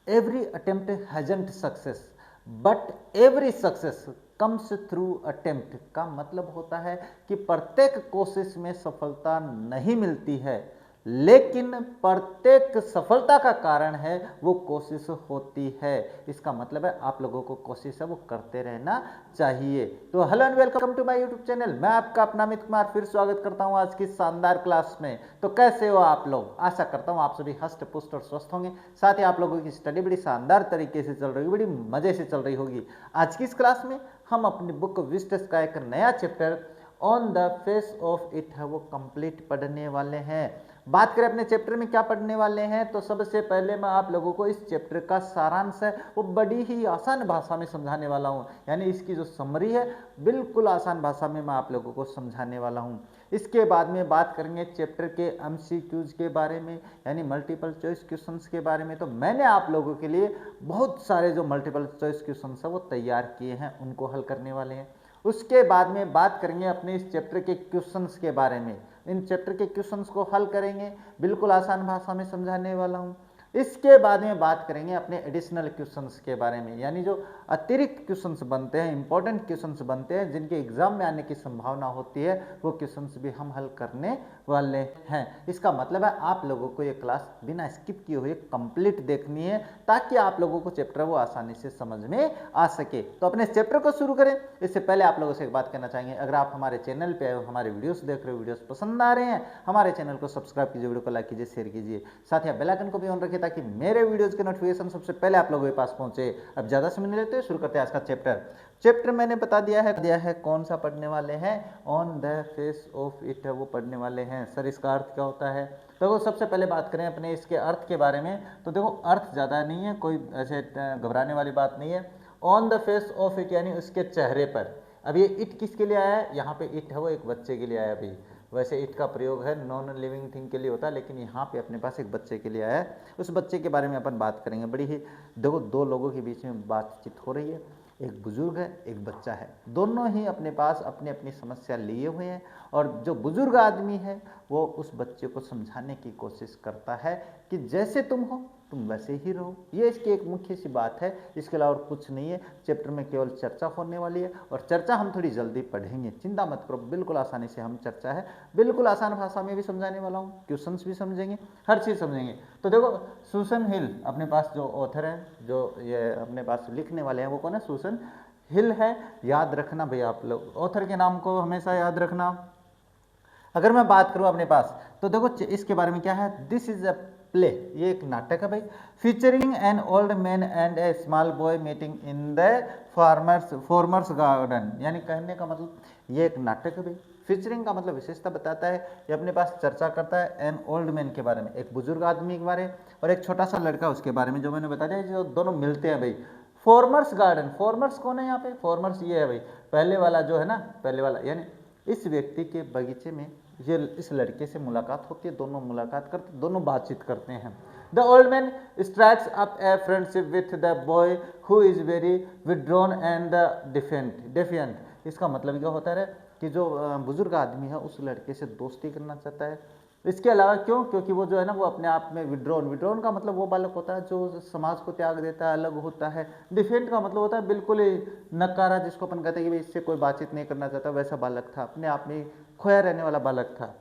Every attempt hasn't success but every success comes through attempt का मतलब होता है कि प्रत्येक कोशिश में सफलता नहीं मिलती है, लेकिन प्रत्येक सफलता का कारण है वो कोशिश होती है। इसका मतलब है आप लोगों को कोशिश है वो करते रहना चाहिए। तो hello and welcome to my YouTube channel. मैं आपका अपना अमित कुमार फिर स्वागत करता हूं आज की शानदार क्लास में। तो कैसे हो आप लोग? आशा करता हूं आप सभी हष्ट पुष्ट और स्वस्थ होंगे। साथ ही आप लोगों की स्टडी बड़ी शानदार तरीके से चल रही होगी, बड़ी मजे से चल रही होगी। आज की इस क्लास में हम अपनी बुक विस्टस का एक नया chapter on the face of it है वो कंप्लीट पढ़ने वाले हैं। बात करें अपने चैप्टर में क्या पढ़ने वाले हैं, तो सबसे पहले मैं आप लोगों को इस चैप्टर का सारांश है वो बड़ी ही आसान भाषा में समझाने वाला हूं। यानी इसकी जो समरी है बिल्कुल आसान भाषा में मैं आप लोगों को समझाने वाला हूं। इसके बाद में बात करेंगे चैप्टर के एमसीक्यूज के बारे में, यानी मल्टीपल चॉइस क्वेश्चंस के बारे में। तो मैंने आप लोगों के लिए बहुत सारे जो मल्टीपल चॉइस क्वेश्चंस है वो तैयार किए हैं, उनको हल करने वाले हैं। उसके बाद में बात करेंगे अपने इस चैप्टर के क्वेश्चंस के बारे में। इन चैप्टर के क्वेश्चंस को हल करेंगे, बिल्कुल आसान भाषा में समझाने वाला हूं। इसके बाद में बात करेंगे अपने एडिशनल क्वेश्चंस के बारे में, यानी जो अतिरिक्त क्वेश्चंस बनते हैं, इंपॉर्टेंट क्वेश्चंस बनते हैं जिनके एग्जाम में आने की संभावना होती है, वो क्वेश्चंस भी हम हल करने वाले हैं। इसका मतलब है आप लोगों को ये क्लास बिना स्किप किए हुए कंप्लीट देखनी है ताकि आप लोगों को चैप्टर वो आसानी से समझ में आ सके। तो अपने चैप्टर को शुरू करें इससे पहले आप लोगों से एक बात कहना चाहेंगे, अगर आप हमारे चैनल पे आए हो, हमारे वीडियोस देख रहे हो, वीडियोस पसंद आ रहे हैं, हमारे चैनल को सब्सक्राइब कीजिए, वीडियो को लाइक कीजिए, शेयर कीजिए, साथ ही बेल आइकन को भी ऑन रखिए ताकि मेरे वीडियोस के नोटिफिकेशन सबसे पहले आप लोगों के पास पहुंचे। अब ज्यादा समय नहीं लेते, शुरू करते हैं आज का चैप्टर मैंने बता दिया है कौन सा पढ़ने वाले हैं, on the face of it है वो पढ़ने वाले हैं। सर इसका अर्थ क्या होता है? तो सबसे पहले बात करें अपने इसके अर्थ के बारे में। तो देखो अर्थ ज़्यादा नहीं है, कोई ऐसे घबराने वाली बात नहीं है। On the face of it यानी उसके चेहरे पर। अब ये इट किसके लिए आया है? यहाँ पे इट है वो एक बच्चे के लिए आया भाई। वैसे इट का प्रयोग है नॉन लिविंग थिंग के लिए होता है, लेकिन यहाँ पे अपने पास एक बच्चे के लिए आया है। उस बच्चे के बारे में अपन बात करेंगे। बड़ी ही देखो दो लोगों के बीच में बातचीत हो रही है, एक बुजुर्ग है एक बच्चा है, दोनों ही अपने पास अपनी अपनी समस्या लिए हुए हैं। और जो बुजुर्ग आदमी है वो उस बच्चे को समझाने की कोशिश करता है कि जैसे तुम हो तुम वैसे ही रहो। ये इसकी एक मुख्य सी बात है, इसके अलावा कुछ नहीं है। चैप्टर में केवल चर्चा होने वाली है और चर्चा हम थोड़ी जल्दी पढ़ेंगे, चिंता मत करो, बिल्कुल आसानी से हम चर्चा है बिल्कुल आसान भाषा में भी समझाने वाला हूँ, क्वेश्चंस भी समझेंगे, हर चीज़ समझेंगे। तो देखो सुसन हिल अपने पास जो ऑथर है, जो ये अपने पास लिखने वाले हैं वो कौन है? सुसन हिल है। याद रखना भैया आप लोग ऑथर के नाम को हमेशा याद रखना। अगर मैं बात करूं अपने पास तो देखो इसके बारे में क्या है, दिस इज अ प्ले, ये एक नाटक है भाई, featuring N old man and a small boy meeting in the farmers garden. यानी कहने का मतलब ये एक नाटक है भाई। फीचरिंग का मतलब विशेषता बताता है, ये अपने पास चर्चा करता है एन ओल्ड मैन के बारे में, एक बुजुर्ग आदमी के बारे और एक छोटा सा लड़का उसके बारे में, जो मैंने बता दिया जो दोनों मिलते हैं भाई। फार्मर्स गार्डन, फार्मर्स कौन है यहाँ पे? फार्मर्स ये है भाई, पहले वाला जो है ना, पहले वाला यानी इस व्यक्ति के बगीचे में ये इस लड़के से मुलाकात होती है, दोनों मुलाकात करते, दोनों बातचीत करते हैं। The old man strikes up a friendship with the boy who is very withdrawn and defiant. इसका मतलब क्या होता है कि जो बुजुर्ग आदमी है उस लड़के से दोस्ती करना चाहता है। इसके अलावा क्यों? क्योंकि वो जो है ना वो अपने आप में विड्रॉन का मतलब वो बालक होता है जो समाज को त्याग देता है, अलग होता है। डिफेंड का मतलब होता है बिल्कुल ही नकारा, जिसको अपन कहते हैं कि भाई इससे कोई बातचीत नहीं करना चाहता, वैसा बालक था, अपने आप में खोया रहने वाला बालक था।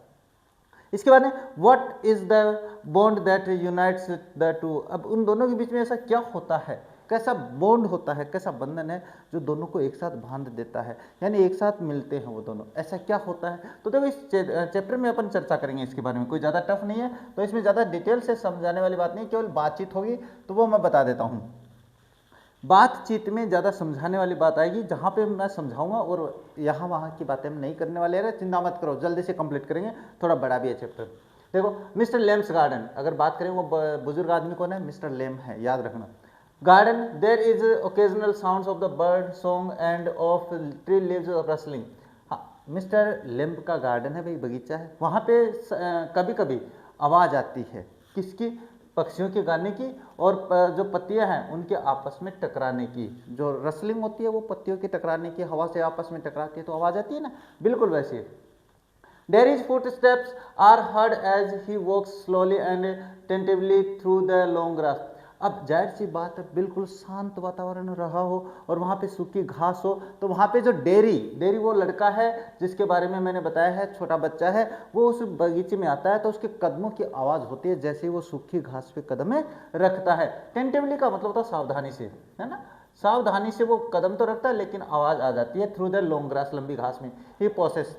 इसके बाद में what is the bond that unites the two. अब उन दोनों के बीच में ऐसा क्या होता है, कैसा बॉन्ड होता है, कैसा बंधन है जो दोनों को एक साथ बांध देता है, यानी एक साथ मिलते हैं वो दोनों, ऐसा क्या होता है? तो देखो इस चैप्टर में अपन चर्चा करेंगे इसके बारे में, कोई ज़्यादा टफ नहीं है, तो इसमें ज़्यादा डिटेल से समझाने वाली बात नहीं, केवल बातचीत होगी, तो वो मैं बता देता हूँ। बातचीत में ज़्यादा समझाने वाली बात आएगी, जहाँ पे मैं समझाऊंगा और यहाँ वहाँ की बातें हम नहीं करने वाले हैं। चिंता मत करो, जल्दी से कंप्लीट करेंगे, थोड़ा बड़ा भी है चैप्टर। देखो मिस्टर लेम्स गार्डन, अगर बात करें वो बुजुर्ग आदमी कौन है? मिस्टर लेम है, याद रखना। Garden there is occasional sounds of the bird song and of tree leaves rustling. हाँ, मिस्टर लेम्प का गार्डन है भाई, बगीचा है, वहाँ पे कभी कभी आवाज़ आती है, किसकी? पक्षियों के गाने की, और जो पत्तियां हैं उनके आपस में टकराने की, जो रसलिंग होती है वो पत्तियों के टकराने की, हवा से आपस में टकराती है तो आवाज़ आती है ना, बिल्कुल वैसे। There his footsteps are heard as he walks slowly and tentatively through the long grass. अब जाहिर सी बात है, बिल्कुल शांत वातावरण रहा हो और वहाँ पे सूखी घास हो, तो वहाँ पे जो डेरी डेरी वो लड़का है जिसके बारे में मैंने बताया है, छोटा बच्चा है, वो उस बगीचे में आता है तो उसके कदमों की आवाज़ होती है जैसे ही वो सूखी घास पे कदम रखता है। टेंटिवली का मतलब होता है सावधानी से, है ना, सावधानी से वो कदम तो रखता है लेकिन आवाज़ आ जाती है थ्रू द लॉन्ग ग्रास, लंबी घास में। ही प्रोसेस,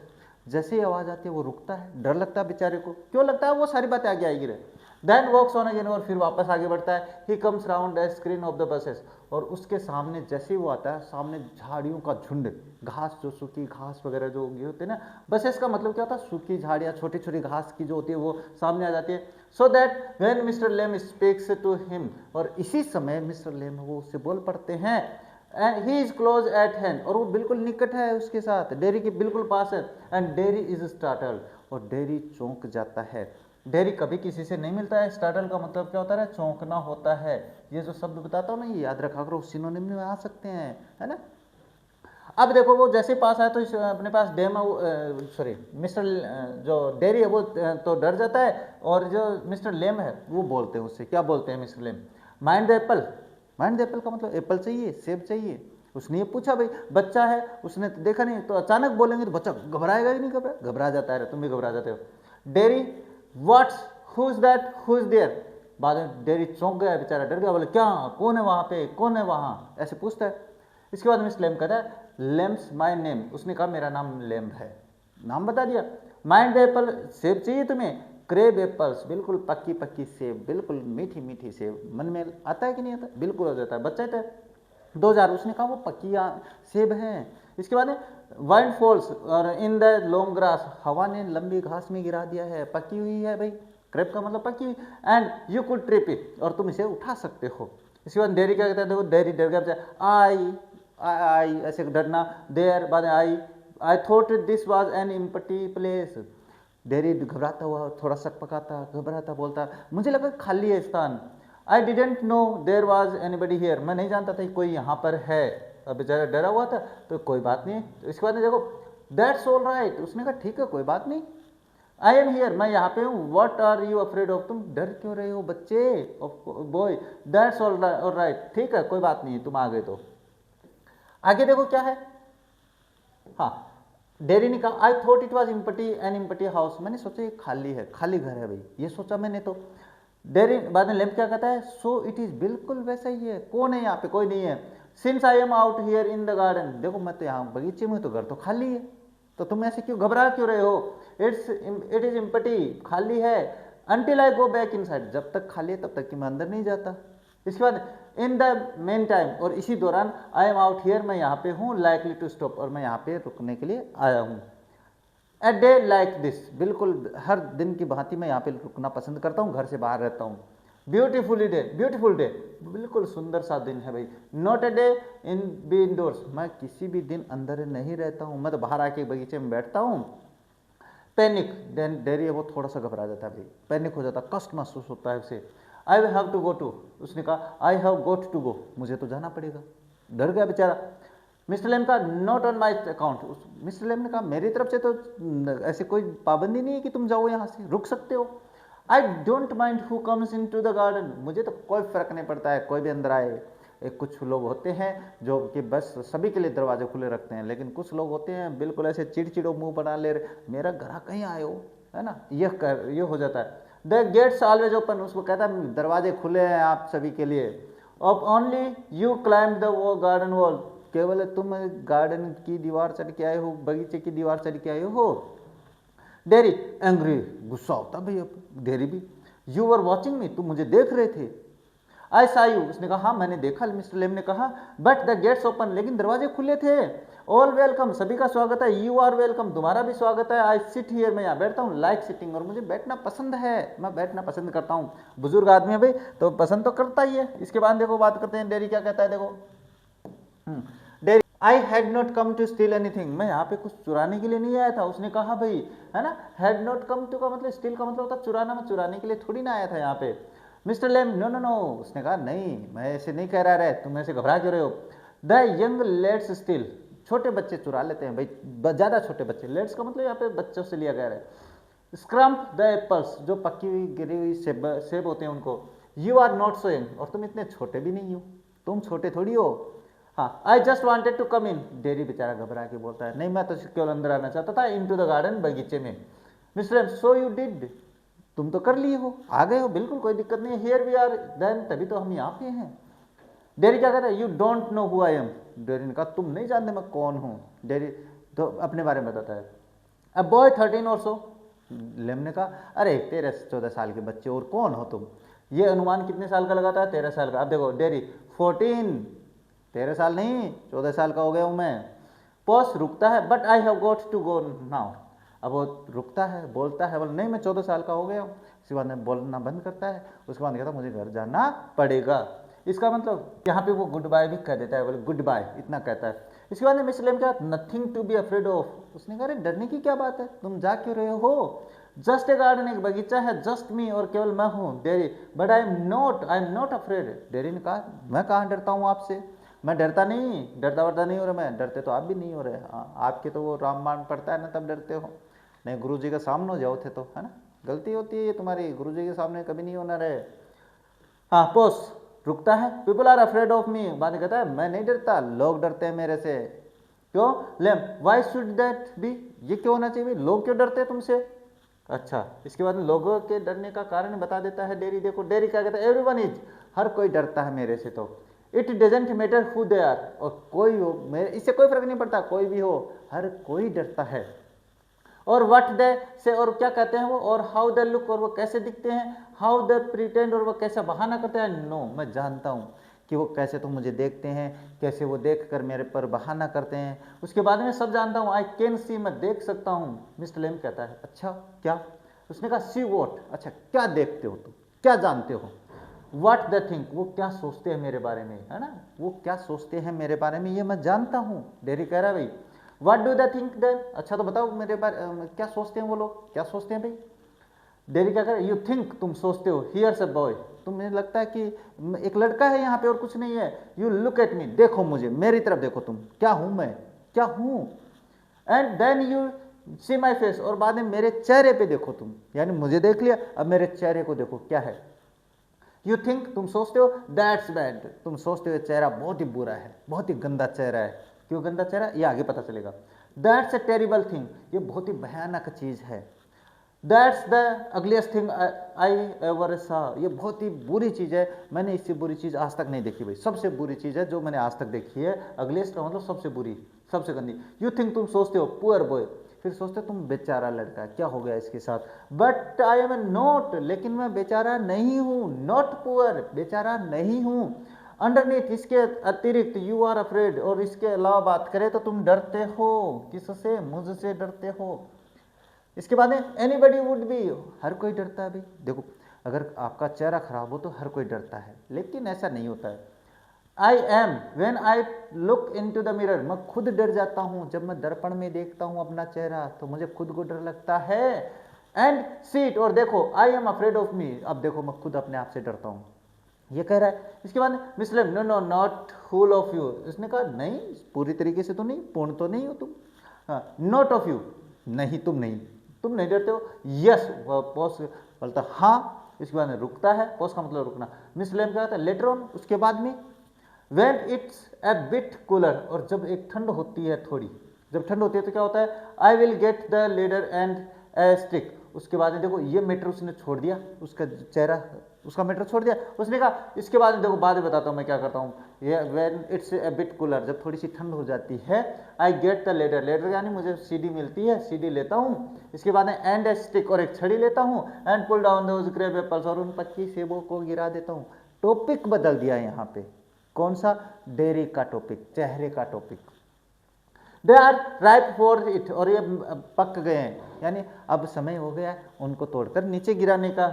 जैसे ही आवाज़ आती है वो रुकता है, डर लगता है बेचारे को, क्यों लगता है, वो सारी बातें आगे आएगी रहे। देन वॉक्स ऑन अगेन, और फिर वापस आगे बढ़ता है। He comes round the screen of the buses, और उसके सामने जैसे ही वो आता है, सामने झाड़ियों का झुंड, घास, जो सूखी घास वगैरह जो उगी होती है ना, बसेस का मतलब क्या होता है, सूखी झाड़ियाँ, छोटी छोटी घास की जो होती है वो सामने आ जाती है। So that when Mr Lamb speaks to him, और इसी समय मिस्टर लेम वो उससे बोल पड़ते हैं, and he is close eight hand, और वो बिल्कुल निकट है उसके साथ, डेरी के बिल्कुल पास है। एंड डेरी इज स्टार्टल्ड, और डेरी चौंक जाता है। डेरी कभी किसी से नहीं मिलता है। स्टार्टल का मतलब क्या होता है, चौंकना होता है। ये जो शब्द बताता हूँ ना, ये याद रखा करो, सिनोनिम में आ सकते हैं, है ना। अब देखो वो जैसे पास आया तो अपने पास डेम, सॉरी मिस्टर, जो डेरी है वो तो डर जाता है, और जो मिस्टर लेम है वो बोलते हैं उससे, क्या बोलते हैं mister lame, mind the Apple. Mind the Apple का मतलब एप्पल चाहिए, सेब चाहिए। उसने ये पूछा, भाई बच्चा है, उसने तो देखा नहीं, तो अचानक बोलेंगे तो बच्चा घबराएगा ही नहीं, घबरा जाता है, तुम भी घबरा जाते हो। Derry what's, who is that, who is there. बाद में डेरी चौंक गया बेचारा, डर गया, बोले क्या, कौन है वहाँ पे, कौन है वहाँ, ऐसे पूछता है। इसके बाद मिस लेम कहता है, लेम्स माय नेम, उसने कहा मेरा नाम लेम है, नाम बता दिया। माइंड एप्पल, सेब चाहिए तुम्हें, क्रेब एप्पल्स, बिल्कुल पक्की पक्की सेब, बिल्कुल मीठी मीठी सेब, मन में आता है कि नहीं आता, बिल्कुल हो जाता है, बच्चा है। 2000, उसने कहा वो पक्की सेब हैं। इसके बाद वाइंड फॉल्स, और इन द लॉन्ग ग्रास, हवा ने लंबी घास में गिरा दिया है, पकी हुई है भाई, क्रेप का मतलब पकी हुई, and you could trip it, और तुम इसे उठा सकते हो। इसके बाद डेरी क्या कहता है, देखो डेरी डर गया, आई ऐसे डरना, देयर, बाद I thought this was an empty place. Dairy घबराता हुआ, थोड़ा सकपकाता, घबराता, बोलता मुझे लगा खाली है स्थान। I didn't know there was anybody here, मैं नहीं जानता था कि कोई यहाँ पर है। अब बेचारा डरा हुआ था, तो कोई बात नहीं। तो इसके बाद में देखो, दैट्स ऑल राइट, उसने कहा ठीक है कोई बात नहीं, आई एम हियर, मैं यहाँ पे हूँ। What are you afraid of, तुम डर क्यों रहे हो बच्चे, बॉय, दैट्स ऑल राइट, ठीक है कोई बात नहीं, तुम आ गए तो। आगे देखो क्या है, हाँ, डेरी ने कहा I thought it was empty an empty house, मैंने सोचा ये खाली है, खाली घर है भाई, ये सोचा मैंने तो। डेरी, बाद में लेम्प क्या कहता है, सो इट इज, बिल्कुल वैसा ही है, कौन है यहाँ पे, कोई नहीं है। Since I am out here in the garden, देखो मैं तो यहाँ बगीचे में, तो घर तो खाली है, तो तुम ऐसे क्यों घबरा क्यों रहे हो। इट इज इम्पटी, खाली है। Until I go back in side, जब तक खाली है तब तक कि मैं अंदर नहीं जाता। इसके बाद इन द मेन टाइम, और इसी दौरान, आई एम आउट हियर, मैं यहाँ पे हूँ, लाइकली टू स्टॉप, और मैं यहाँ पे रुकने के लिए आया हूँ। ए डे लाइक दिस, बिल्कुल हर दिन की भांति मैं यहाँ पे रुकना पसंद करता हूँ, घर से बाहर रहता हूँ। ब्यूटीफुल डे, ब्यूटीफुल डे, बिल्कुल सुंदर सा दिन है भाई। Not a day in be indoors, मैं किसी भी दिन अंदर नहीं रहता हूँ, मैं तो बाहर आके बगीचे में बैठता हूँ। पैनिक, डेरी है वो थोड़ा सा घबरा जाता है भाई, पैनिक हो जाता, कष्ट महसूस होता है उसे। I have to go to, उसने कहा I have got to go, मुझे तो जाना पड़ेगा, डर गया बेचारा। मिस्टर लेम का not on my account, mister Lamb ने कहा मेरी तरफ से तो ऐसे कोई पाबंदी नहीं है कि तुम जाओ यहाँ से, रुक सकते हो। I don't mind who comes in to the garden, मुझे तो कोई फर्क नहीं पड़ता है कोई भी अंदर आए। एक कुछ लोग होते हैं जो कि बस सभी के लिए दरवाजे खुले रखते हैं, लेकिन कुछ लोग होते हैं बिल्कुल ऐसे चिड़चिड़ो मुंह बना ले रहे, मेरा घर कहीं आए हो, है ना, ये हो जाता है। द गेट्स ऑलवेज ओपन, उसको कहता है दरवाजे खुले हैं आप सभी के लिए। अब ओनली यू क्लाइंब द वो गार्डन वॉल, केवल तुम गार्डन की दीवार चढ़ के आए हो, बगीचे की दीवार चढ़ के आए हो। डेरी एंग्री, गुस्सा होता भैया डेरी भी। यू वर वॉचिंग मी, तुम मुझे देख रहे थे। आई सा यू, उसने कहा हाँ मैंने देखा, मिस्टर लेम ने कहा, बट द गेट्स ओपन, लेकिन दरवाजे खुले थे। ऑल वेलकम, सभी का स्वागत है। यू आर वेलकम, तुम्हारा भी स्वागत है। आई सिट हियर, मैं यहाँ बैठता हूँ, लाइक सिटिंग, और मुझे बैठना पसंद है, मैं बैठना पसंद करता हूँ। बुजुर्ग आदमी है भाई तो पसंद तो करता ही है। इसके बाद देखो बात करते हैं, डेरी क्या कहता है, देखो Derry, I had not come to steal anything, मैं यहाँ पे कुछ चुराने के लिए नहीं आया था। उसने कहा भाई, है ना, हैड नॉट कम टू का मतलब स्टील का मतलब होता चुराना, मैं चुराने के लिए थोड़ी ना आया था यहाँ पे। मिस्टर लेम, नो नो नो, उसने कहा नहीं मैं ऐसे नहीं कह रहा है, तुम ऐसे घबरा क्यों रहे हो। द यंग लेट्स स्टील, छोटे बच्चे चुरा लेते हैं भाई, ज़्यादा छोटे बच्चे, लेट्स का मतलब यहाँ पे बच्चों से लिया गया है। स्क्रम्प द एप्पल्स, जो पक्की हुई गिरी हुई सेब होते हैं उनको। You are not so young, और तुम इतने छोटे भी नहीं हो, तुम छोटे थोड़ी हो। हाँ, I just wanted to come in, Derry बेचारा घबरा के बोलता है, नहीं मैं तो केवल अंदर आना चाहता था, इन टू द गार्डन, बगीचे में। Mr M, so you did, तुम तो कर लिए हो, आ गए हो, बिल्कुल कोई दिक्कत नहीं है, हियर वी आर देन, तभी तो हम यहाँ पे हैं। डेरी क्या कहता है, you don't know who I am, dairy ने कहा तुम नहीं जानते मैं कौन हूँ। डेरी तो अपने बारे में बताता है। अब बॉय 13 और सो, लेम ने कहा अरे 13-14 साल के बच्चे, और कौन हो तुम। ये अनुमान कितने साल का लगाता है, 13 साल का। अब देखो डेरी 14, 13 साल नहीं 14 साल का हो गया हूँ मैं। पॉस रुकता है, but I have got to go now, अब वो रुकता है, बोलता है, बोल नहीं मैं 14 साल का हो गया हूँ। उसके बाद में बोलना बंद करता है, उसके बाद कहता मुझे घर जाना पड़ेगा। इसका मतलब यहाँ पे वो गुड बाय भी कह देता है, बोले गुड बाय, इतना कहता है। इसके बाद में मिस लेम क्या, nothing to be afraid of, उसने कहा अरे डरने की क्या बात है, तुम जा क्यों रहे हो, जस्ट ए गार्डन, एक बगीचा है, जस्ट मी, और केवल मैं हूँ। Dairy, but I am not afraid, dairy ने कहा मैं कहाँ डरता हूँ आपसे, मैं डरता नहीं, डरता वर्ता नहीं हो रहा मैं, डरते तो आप भी नहीं हो रहे। आपके तो वो रामबाण पड़ता है ना तब डरते हो, नहीं गुरु जी के सामने हो जाओ थे तो, है ना, गलती होती है ये तुम्हारी, गुरु जी के सामने कभी नहीं होना रहे। हाँ, पोस रुकता है, people are afraid of me, बाद में कहता है मैं नहीं डरता, लोग डरते हैं मेरे से। क्यों, लेम, वाई शुड दैट बी, ये क्यों होना चाहिए, लोग क्यों डरते हैं तुमसे। अच्छा, इसके बाद लोगों के डरने का कारण बता देता है डेरी। देखो डेरी क्या कहता है, एवरीवन इज, हर कोई डरता है मेरे से, तो it doesn't matter who they are, और कोई हो मेरे, इससे कोई फर्क नहीं पड़ता, कोई भी हो, हर कोई डरता है। और व्हाट दे से, और क्या कहते हैं वो, और हाउ दे लुक, और वो कैसे दिखते हैं, हाउ दे प्रिटेंड, और वो कैसे बहाना करते हैं। नो, मैं जानता हूँ कि वो कैसे तो मुझे देखते हैं, कैसे वो देख कर मेरे पर बहाना करते हैं, उसके बाद में सब जानता हूँ, आई कैन सी, मैं देख सकता हूँ। मिस्टर लेम कहता है अच्छा क्या, उसने कहा सी वॉट, अच्छा क्या देखते हो तुम, क्या जानते हो। व्हाट दे थिंक, वो क्या सोचते हैं मेरे बारे में, है ना, वो क्या सोचते हैं मेरे बारे में, ये मैं जानता हूँ। डेरी कह रहा है भाई what do they think then, अच्छा तो बताओ मेरे बारे क्या सोचते हैं वो लोग, क्या सोचते हैं भाई। डेरी क्या करे, यू थिंक, तुम सोचते हो, हियर्स अ बॉय, तुम्हें लगता है कि एक लड़का है यहाँ पे और कुछ नहीं है। यू लुक एट मी, देखो मुझे, मेरी तरफ देखो तुम, क्या हूँ मैं, क्या हूँ। And then you see my face, और बाद में मेरे चेहरे पे देखो तुम, यानी मुझे देख लिया, अब मेरे चेहरे को देखो क्या है। यू थिंक, तुम सोचते हो, दैट्स बैड, तुम सोचते हो चेहरा बहुत ही बुरा है, बहुत ही गंदा चेहरा है। क्यों गंदा चेहरा, ये आगे पता चलेगा। दैट्स ए टेरिबल थिंग, ये बहुत ही भयानक चीज है। That's the ugliest thing I ever सा, ये बहुत ही बुरी चीज है, मैंने इससे बुरी चीज आज तक नहीं देखी भाई, सबसे बुरी चीज है जो मैंने आज तक देखी है। अगलीस्ट का मतलब सबसे बुरी, सबसे गंदी। यू थिंक, तुम सोचते हो, पुअर बॉय, फिर सोचते तुम बेचारा लड़का, क्या हो गया इसके साथ। बट आई एम नॉट, लेकिन मैं बेचारा नहीं हूँ, नॉट पुअर, बेचारा नहीं हूँ। अंडरनीथ, इसके अतिरिक्त, यू आर अफ्रेड, और इसके अलावा बात करें तो तुम डरते हो, किससे, मुझसे डरते हो। इसके बाद में एनीबडी वुड बी, हर कोई डरता है भाई। देखो अगर आपका चेहरा खराब हो तो हर कोई डरता है, लेकिन ऐसा नहीं होता है। I am, when I look in to the mirror, मैं खुद डर जाता हूँ, जब मैं दर्पण में देखता हूँ अपना चेहरा तो मुझे खुद को डर लगता है। एंड सीट, और देखो, आई एम अफ्रेड ऑफ मी, अब देखो मैं खुद अपने आप से डरता हूँ, ये कह रहा है। इसके बाद Miss Lamb, no no not whole of you, इसने कहा नहीं पूरी तरीके से तो नहीं, पूर्ण तो नहीं हो तुम। हाँ, नॉट ऑफ यू, नहीं तुम नहीं डरते हो। यस, पॉस बोलता हाँ, इसके बाद में रुकता है, पॉस का मतलब रुकना। मिस लेम क्या होता है, लेटर ऑन, उसके बाद में, when it's a bit cooler, और जब एक ठंड होती है थोड़ी, जब ठंड होती है तो क्या होता है, I will get the leader and a stick. उसके बाद में देखो ये मैटर उसने छोड़ दिया, उसका चेहरा, उसका मैटर छोड़ दिया। उसने कहा इसके बाद में देखो, बाद में बताता हूँ मैं क्या करता हूँ। ये when it's a bit cooler, जब थोड़ी सी ठंड हो जाती है, I get the ladder, ladder यानी मुझे सीडी मिलती है, सीडी लेता हूँ। इसके बाद में एंड ए स्टिक, और एक छड़ी लेता हूँ, and pull down those grape apples, और उन 25 सेबों को गिरा देता हूँ। टॉपिक बदल दिया यहाँ पे, कौन सा, डेरी का टॉपिक, चेहरे का topic. They are ripe for it, और ये पक गए हैं, यानी अब समय हो गया उनको तोड़कर नीचे गिराने का।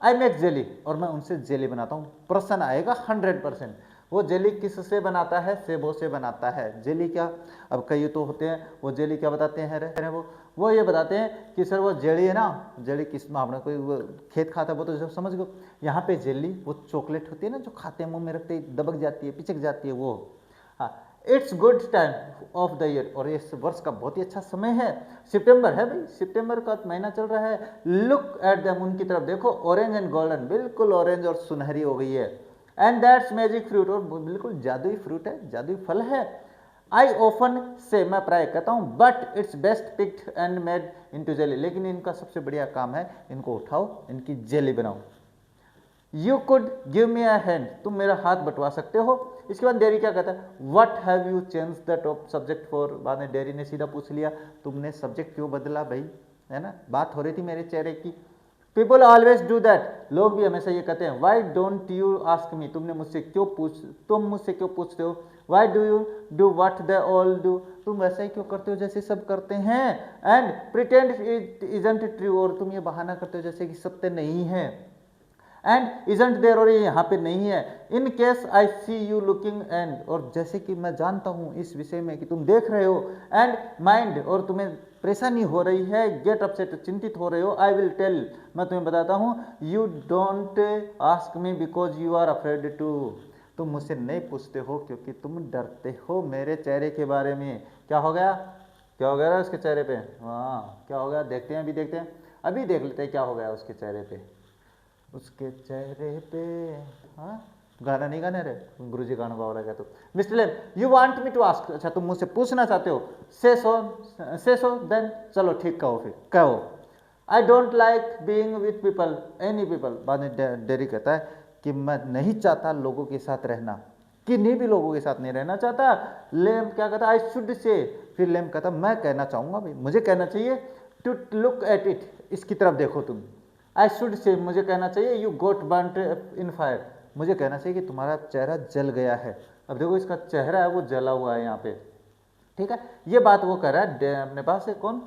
आई मेक जेली, और मैं उनसे जेली बनाता हूँ। प्रश्न आएगा 100%, वो जेली किससे बनाता है, सेबों से बनाता है। जेली क्या, अब कई तो होते हैं वो जेली क्या बताते हैं, वो ये बताते हैं कि सर वो जेली है ना, जेली किस मामला, कोई वो खेत खाता है वो तो जब समझ गो। यहाँ पे जेली वो चॉकलेट होती है ना जो खाते हैं मुंह में रखते ही दबक जाती है, पिचक जाती है वो। हाँ, it's good time of the year, और इस वर्ष का बहुत ही अच्छा समय है। सितंबर है भाई, सितंबर का महीना चल रहा है। लुक एट देम, उनकी तरफ देखो, ऑरेंज एंड गोल्डन, बिल्कुल ऑरेंज और सुनहरी हो गई है। एंड दैट्स मैजिक फ्रूट, और बिल्कुल जादुई फ्रूट है, जादुई फल है। आई ओफन से, मैं प्राय कहता हूँ, but it's best picked and made into jelly, लेकिन इनका सबसे बढ़िया काम है, इनको उठाओ, इनकी जेली बनाओ। You could give me a hand, तुम मेरा हाथ बंटवा सकते हो। इसके बाद डेरी क्या कहता है, what have you change the top subject for, बाद में डेरी ने सीधा पूछ लिया, तुमने सब्जेक्ट क्यों बदला भाई, है ना, बात हो रही थी मेरे चेहरे की। पीपल ऑलवेज डू दैट, लोग भी हमेशा ये कहते हैं, why don't you ask me, तुम मुझसे क्यों पूछते हो। Why do you do what they all do, तुम वैसा ही क्यों करते हो जैसे सब करते हैं। And pretend it isn't true, और तुम ये बहाना करते हो जैसे कि सत्य नहीं है। एंड इजंट देयर, और ये यहाँ पे नहीं है। In case I see you looking and, और जैसे कि मैं जानता हूँ इस विषय में कि तुम देख रहे हो। एंड माइंड, और तुम्हें परेशानी हो रही है। गेट अपसेट, चिंतित हो रहे हो। आई विल टेल, मैं तुम्हें बताता हूँ। You don't ask me because you are afraid to, तुम मुझसे नहीं पूछते हो क्योंकि तुम डरते हो मेरे चेहरे के बारे में। क्या हो गया, क्या हो गया उसके चेहरे पे, हाँ क्या हो गया, देखते हैं, अभी देखते हैं, अभी देख लेते हैं क्या हो गया उसके चेहरे पे। उसके चेहरे पे, हाँ गाना नहीं गाने रे, गुरुजी गाना गा रहा है तो। Mr Lamb, you want me to ask, अच्छा तुम मुझसे पूछना चाहते हो। से सो देन, चलो ठीक कहो, फिर कहो। आई don't like being with people, any people, बाद में डेरी कहता है कि मैं नहीं चाहता लोगों के साथ रहना, किन्हीं भी लोगों के साथ नहीं रहना चाहता। लेम क्या कहता, आई शुड से, फिर लेम कहता मैं कहना चाहूँगा भाई, मुझे कहना चाहिए। टू लुक एट इट, इसकी तरफ देखो तुम। आई शुड से, मुझे कहना चाहिए। You got burnt in fire, मुझे कहना चाहिए कि तुम्हारा चेहरा जल गया है। अब देखो इसका चेहरा है वो जला हुआ है यहाँ पे, ठीक है। ये बात वो कह रहा है अपने पास है, कौन,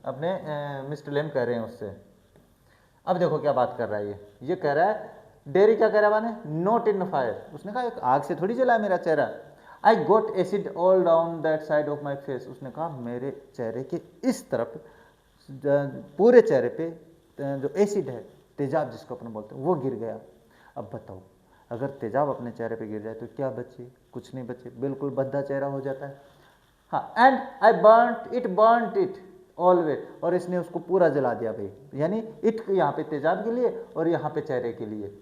अपने मिस्टर लेम कह रहे हैं उससे। अब देखो क्या बात कर रहा है ये कह रहा है, डेरी क्या कह रहा है माने, नॉट इन फायर, उसने कहा एक आग से थोड़ी जला है मेरा चेहरा। I got acid all down that side of my face, उसने कहा मेरे चेहरे के इस तरफ, पूरे चेहरे पे जो एसिड है, तेजाब जिसको अपन बोलते हैं, वो गिर गया। अब बताओ, अगर तेजाब अपने चेहरे पे गिर जाए तो क्या बचे, कुछ नहीं बचे, बिल्कुल भद्दा चेहरा हो जाता है। हाँ, and I burnt it always, और इसने उसको पूरा जला दिया भाई, यानी इट यहाँ पे तेजाब के लिए और यहाँ पे चेहरे के लिए।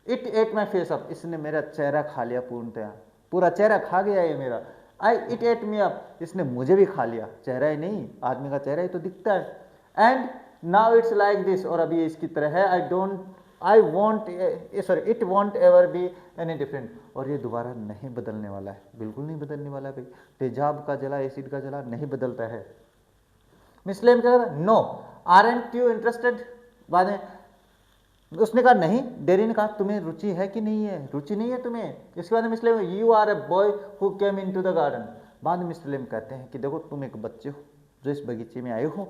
It at my face up, इसने मेरा चेहरा खा लिया पूर्णतया, पूरा चेहरा खा गया ये मेरा। इट एट मी अप, इसने मुझे भी खा लिया, चेहरा ही नहीं, आदमी का चेहरा ही तो दिखता है। And now it's like this, और अभी इसकी तरह है। It won't ever be any different, और ये दोबारा नहीं बदलने वाला है, बिल्कुल नहीं बदलने वाला है भाई। तेजाब का जला, एसिड का जला नहीं बदलता है। मिस्लेम क्या कहता, नो आरंट यू इंटरेस्टेड, बाद में उसने कहा नहीं, डेरी ने कहा तुम्हें रुचि है कि नहीं है, रुचि नहीं है तुम्हें। इसके बाद Mr Lamb, you are a boy who came into the garden, बाद में मिस्टर लेम कहते हैं कि देखो तुम एक बच्चे हो जो इस बगीचे में आए हो।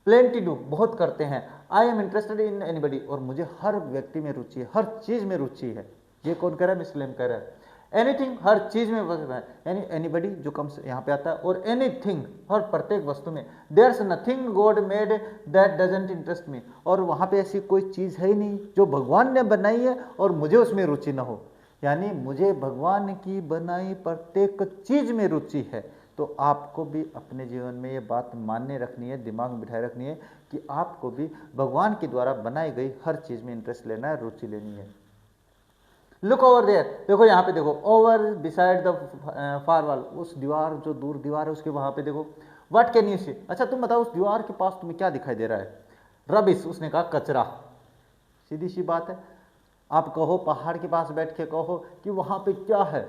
प्लेंटी डू, बहुत करते हैं। I am interested in anybody, और मुझे हर व्यक्ति में रुचि है, हर चीज में रुचि है। ये कौन कह रहा है, मिस्टर लेम कह रहा है। एनीथिंग, हर चीज में वस्तु है, यानी एनीबडी जो कम से यहाँ पे आता है, और एनीथिंग, हर प्रत्येक वस्तु में। There's nothing God made that doesn't interest me, और वहाँ पे ऐसी कोई चीज है ही नहीं जो भगवान ने बनाई है और मुझे उसमें रुचि न हो, यानी मुझे भगवान की बनाई प्रत्येक चीज में रुचि है। तो आपको भी अपने जीवन में ये बात मान्य रखनी है, दिमाग में बिठाए रखनी है कि आपको भी भगवान के द्वारा बनाई गई हर चीज में इंटरेस्ट लेना है, रुचि लेनी है। लुक ओवर देयर, देखो यहाँ पे देखो, over beside the far wall, उस दीवार, जो दूर दीवार है उसके वहां पे देखो। व्हाट कैन यू सी, अच्छा तुम बताओ उस दीवार के पास तुम्हें क्या दिखाई दे रहा है। रबिश, उसने कहा कचरा, सीधी सी बात है। आप कहो पहाड़ के पास बैठ के कहो कि वहां पे क्या है,